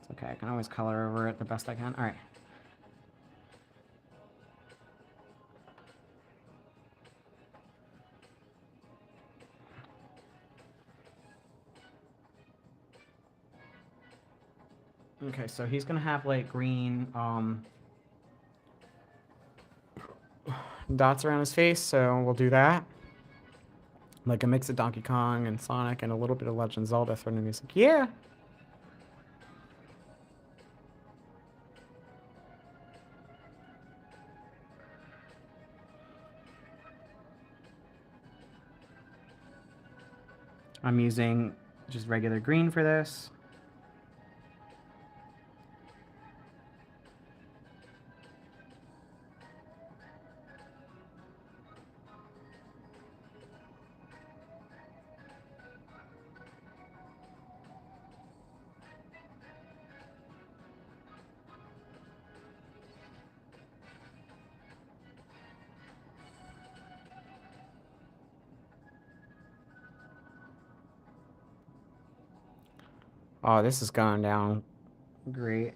It's okay. I can always color over it the best I can. All right. Okay, so he's gonna have like green dots around his face, so we'll do that. Like a mix of Donkey Kong and Sonic and a little bit of Legend of Zelda thrown in music. Yeah. I'm using just regular green for this. Oh, this is going down great.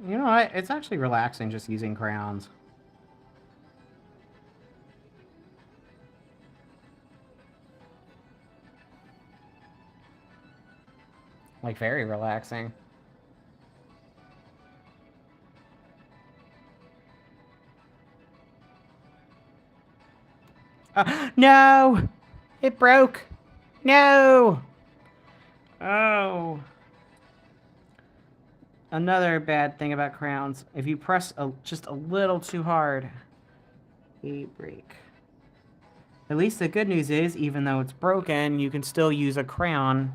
You know what? It's actually relaxing just using crayons. Like, very relaxing. No! It broke! No! Oh. Another bad thing about crayons, if you press just a little too hard, they break. At least the good news is, even though it's broken, you can still use a crayon,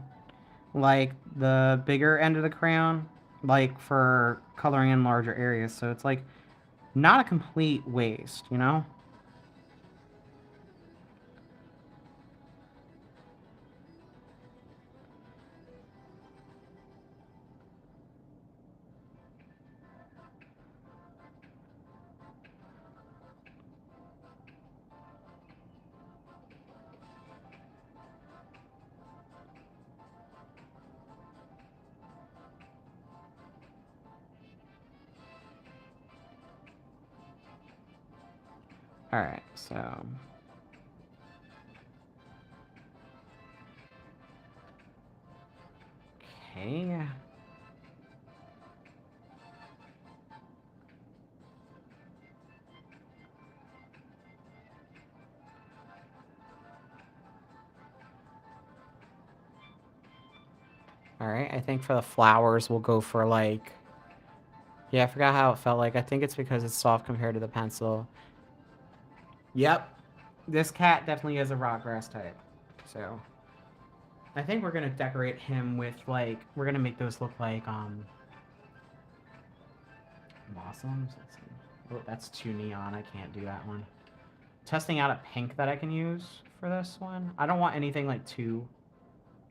like the bigger end of the crayon, like for coloring in larger areas. So it's like not a complete waste, you know? Alright, so... Okay. Alright, I think for the flowers, we'll go for like... Yeah, I forgot how it felt like. I think it's because it's soft compared to the pencil. Yep. This cat definitely is a rock grass type. So... I think we're gonna decorate him with, like... We're gonna make those look like, blossoms? Let's see. Oh, that's too neon. I can't do that one. Testing out a pink that I can use for this one. I don't want anything, like, too...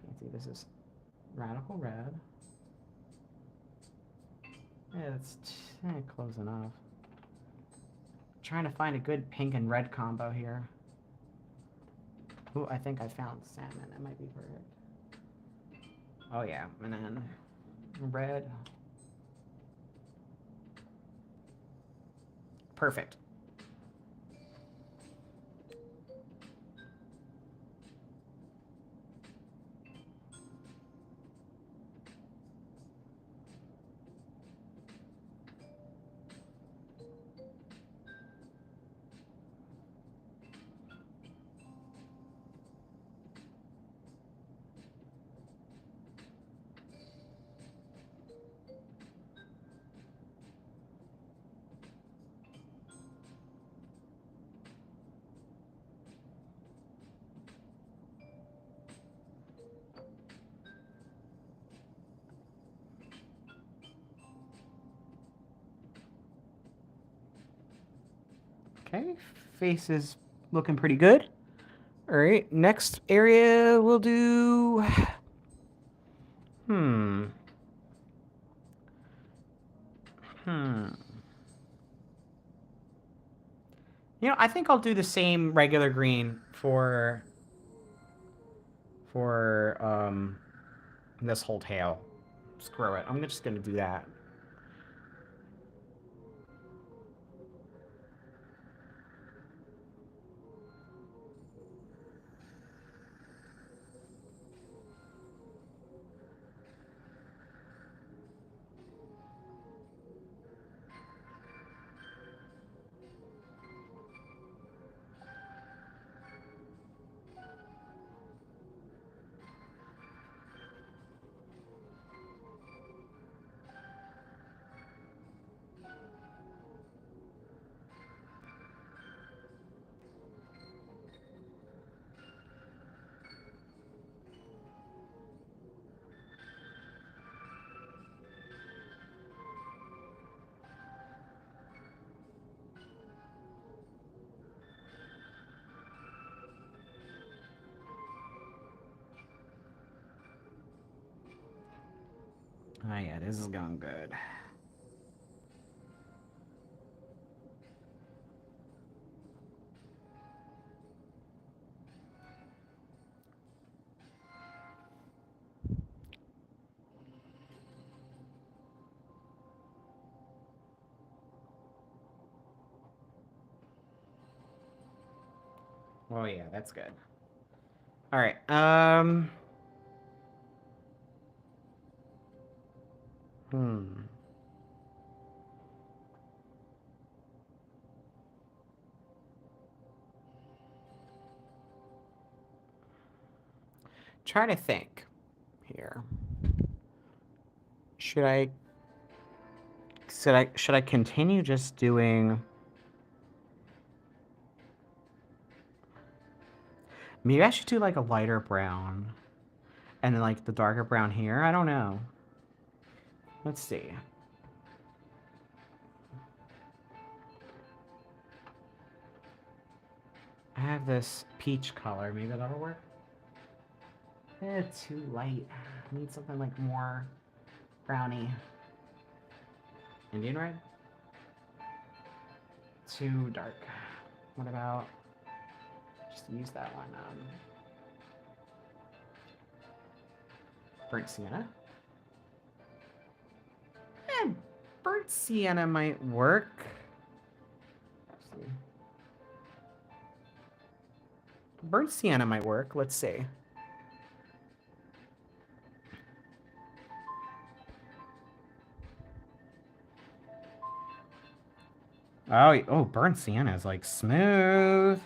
Let's see, this is Radical Red. Yeah, it's close enough. Trying to find a good pink and red combo here. Ooh, I think I found salmon. That might be perfect. Oh yeah, and then red. Perfect. Okay, face is looking pretty good. All right, next area we'll do... Hmm. You know, I think I'll do the same regular green for this whole tail. Screw it. I'm just gonna do that. yeah, this is going good. Oh yeah, that's good. All right. Hmm. Try to think here. Should I continue just doing? Maybe I should do like a lighter brown and then like the darker brown here. I don't know. Let's see. I have this peach color. Maybe that'll work. Too light. I need something like more browny. Indian red? Too dark. What about just use that one? Burnt sienna? Burnt sienna might work. Burnt sienna might work. Let's see. Oh, burnt sienna is like smooth.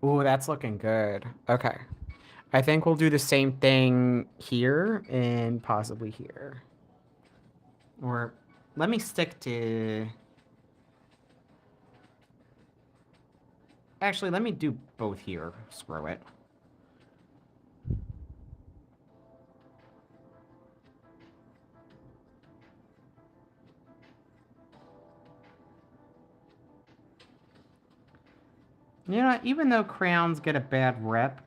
Ooh, that's looking good. Okay. I think we'll do the same thing here and possibly here. Or let me stick to... Actually, let me do both here. Screw it. You know, even though crayons get a bad rep,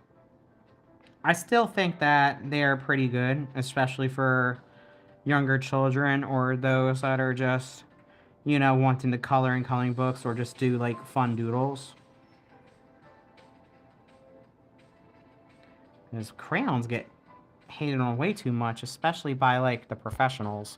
I still think that they're pretty good, especially for younger children or those that are just, you know, wanting to color in coloring books or just do like fun doodles. Because crayons get hated on way too much, especially by like the professionals.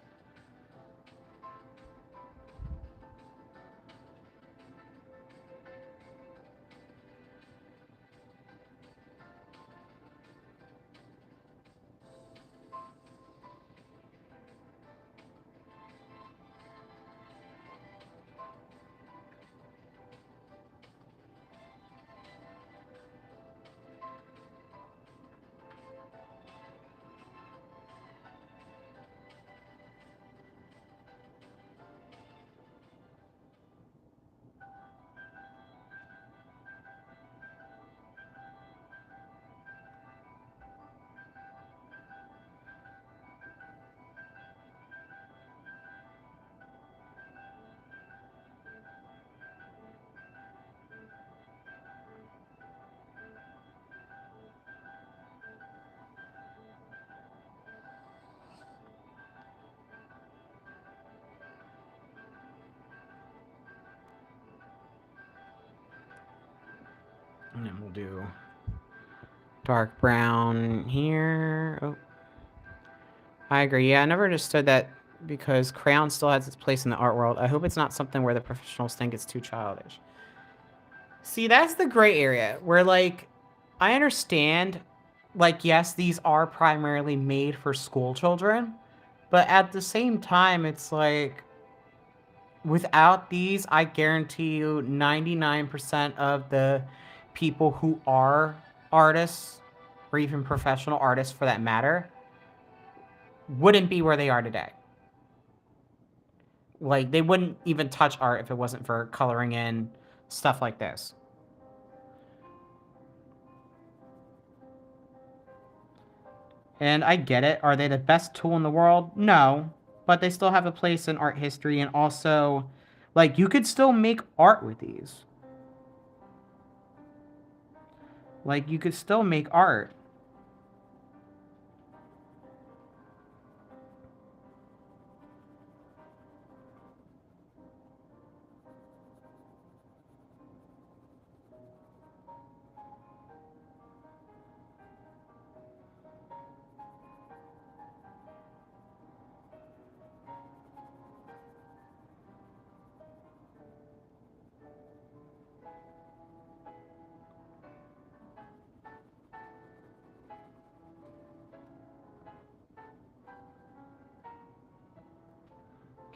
And then we'll do dark brown here. Oh, I agree. Yeah, I never understood that because crayon still has its place in the art world. I hope it's not something where the professionals think it's too childish. See, that's the gray area where, like, I understand, like, yes, these are primarily made for school children, but at the same time, it's like, without these, I guarantee you 99% of the people who are artists, or even professional artists for that matter, wouldn't be where they are today. Like, they wouldn't even touch art if it wasn't for coloring in stuff like this. And I get it. Are they the best tool in the world? No. But they still have a place in art history, and also, like, you could still make art with these. Like, you could still make art.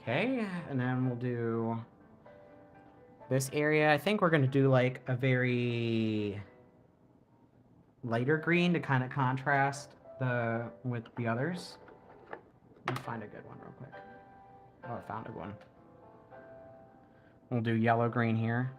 Okay, and then we'll do this area. I think we're going to do, like, a very lighter green to kind of contrast with the others. Let me find a good one real quick. Oh, I found a good one. We'll do yellow green here.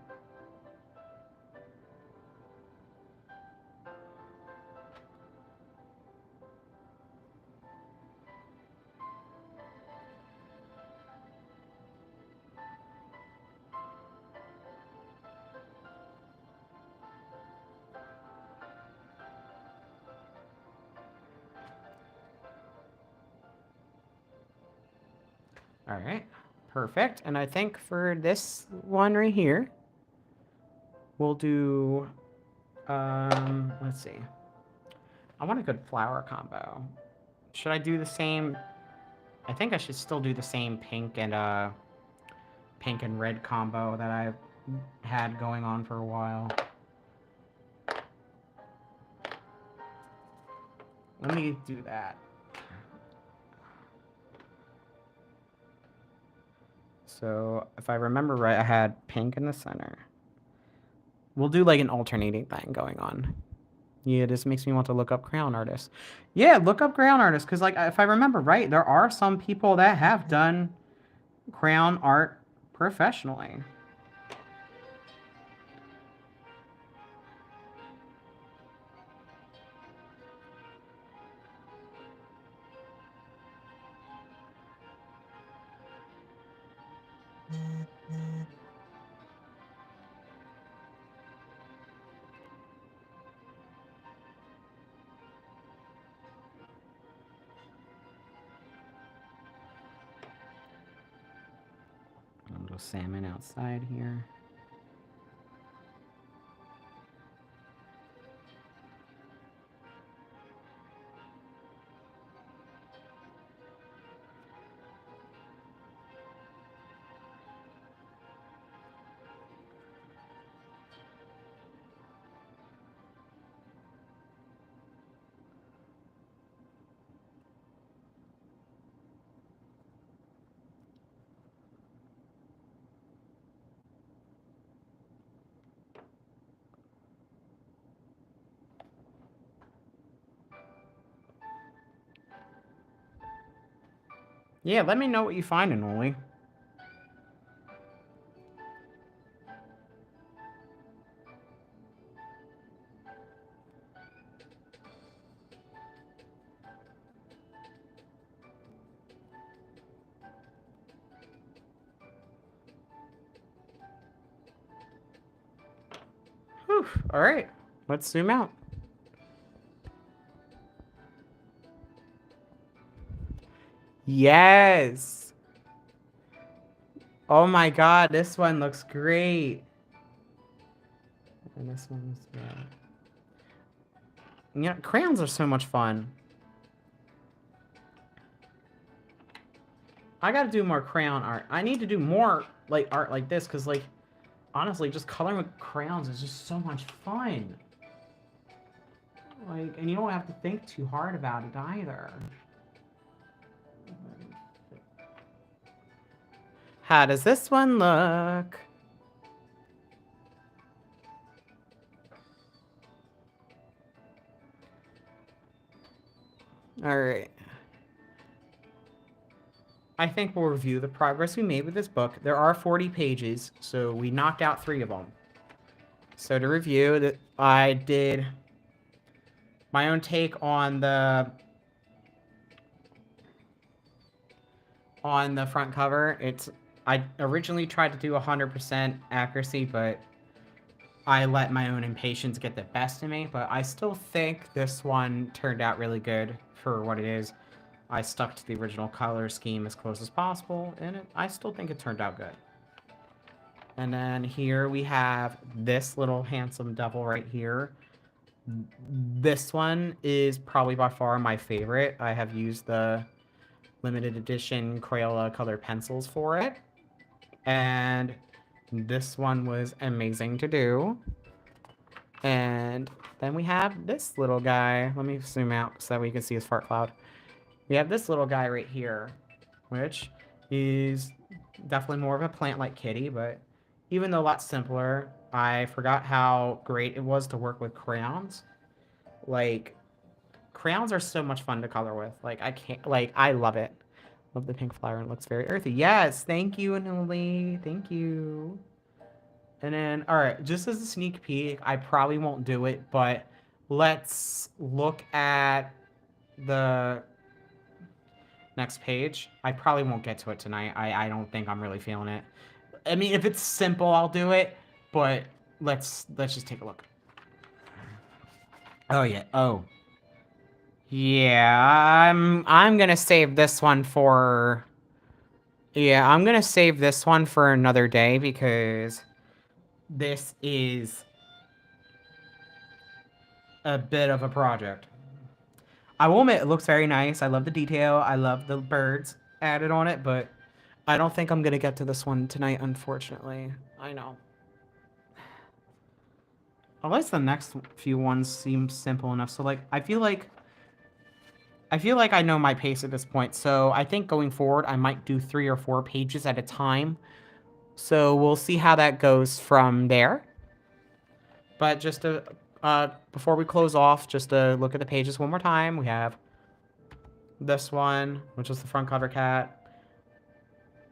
All right, perfect. And I think for this one right here, we'll do, let's see. I want a good flower combo. Should I do the same? I think I should still do the same pink and red combo that I've had going on for a while. Let me do that. So if I remember right, I had pink in the center. We'll do like an alternating thing going on. Yeah, this makes me want to look up crayon artists. Yeah, look up crayon artists, because, like, if I remember right, there are some people that have done crayon art professionally. A little salmon outside here. Yeah, let me know what you find, Anoli. Whew, all right, let's zoom out. Yes. Oh my god, this one looks great. And this one's, yeah, crayons are so much fun. I gotta do more crayon art. I need to do more, like, art like this, because, like, honestly, just coloring with crayons is just so much fun. Like, and you don't have to think too hard about it either. How does this one look? All right. I think we'll review the progress we made with this book. There are 40 pages, so we knocked out 3 of them. So to review, I did my own take on the front cover. I originally tried to do 100% accuracy, but I let my own impatience get the best of me. But I still think this one turned out really good for what it is. I stuck to the original color scheme as close as possible, and I still think it turned out good. And then here we have this little handsome devil right here. This one is probably by far my favorite. I have used the limited edition Crayola color pencils for it. And this one was amazing to do. And then we have this little guy. Let me zoom out so that we can see his fart cloud. We have this little guy right here, which is definitely more of a plant-like kitty, but even though a lot simpler, I forgot how great it was to work with crayons. Like, crayons are so much fun to color with. Like, I love it. Love the pink flower, and it looks very earthy. Yes, thank you, Anuli. Thank you. And then, all right, just as a sneak peek, I probably won't do it, but let's look at the next page. I probably won't get to it tonight. I don't think I'm really feeling it. I mean, if it's simple, I'll do it, but let's just take a look. Oh yeah. Oh. Yeah, I'm gonna save this one for... Yeah, I'm gonna save this one for another day because this is a bit of a project. I will admit, it looks very nice. I love the detail. I love the birds added on it, but I don't think I'm gonna get to this one tonight, unfortunately. I know. At least the next few ones seem simple enough. So, like, I feel like I know my pace at this point. So I think going forward, I might do 3 or 4 pages at a time. So we'll see how that goes from there. But just to, before we close off, just to look at the pages one more time. We have this one, which is the front cover cat.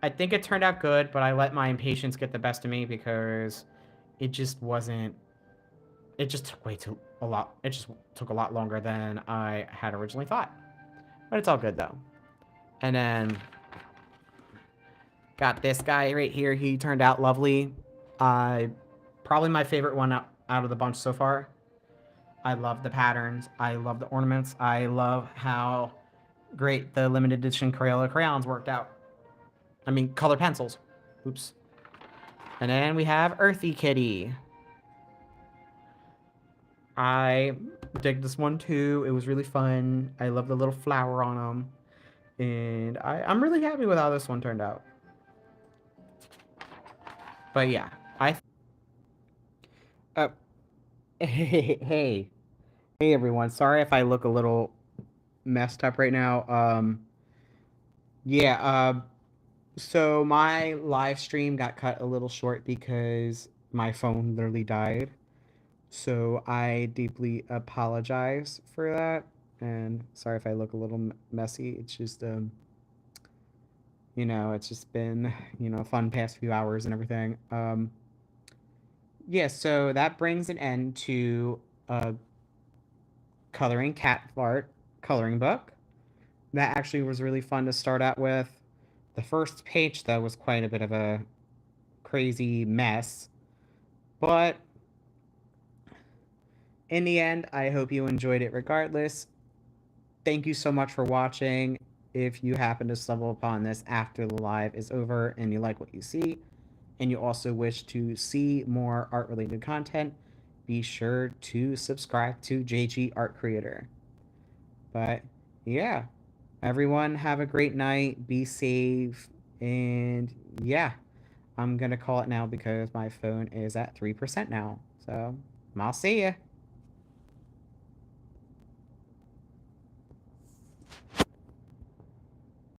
I think it turned out good, but I let my impatience get the best of me because it just wasn't... It just took it just took a lot longer than I had originally thought. But it's all good, though. And then got this guy right here. He turned out lovely. Probably my favorite one out of the bunch so far. I love the patterns. I love the ornaments. I love how great the limited edition Crayola crayons worked out. I mean, color pencils. Oops. And then we have Earthy Kitty. I dig this one too. It was really fun. I love the little flower on them. And I'm really happy with how this one turned out. But yeah, hey everyone. Sorry if I look a little messed up right now. So my live stream got cut a little short because my phone literally died. So I deeply apologize for that. And sorry if I look a little messy. It's just, it's just been, fun past few hours and everything. Yeah, so that brings an end to Coloring Cat Fart coloring book. That actually was really fun to start out with. The first page, though, was quite a bit of a crazy mess. But in the end, I hope you enjoyed it regardless. Thank you so much for watching. If you happen to stumble upon this after the live is over and you like what you see, and you also wish to see more art-related content, be sure to subscribe to JG Art Creator. But yeah, everyone have a great night. Be safe. And yeah, I'm going to call it now because my phone is at 3% now. So I'll see ya.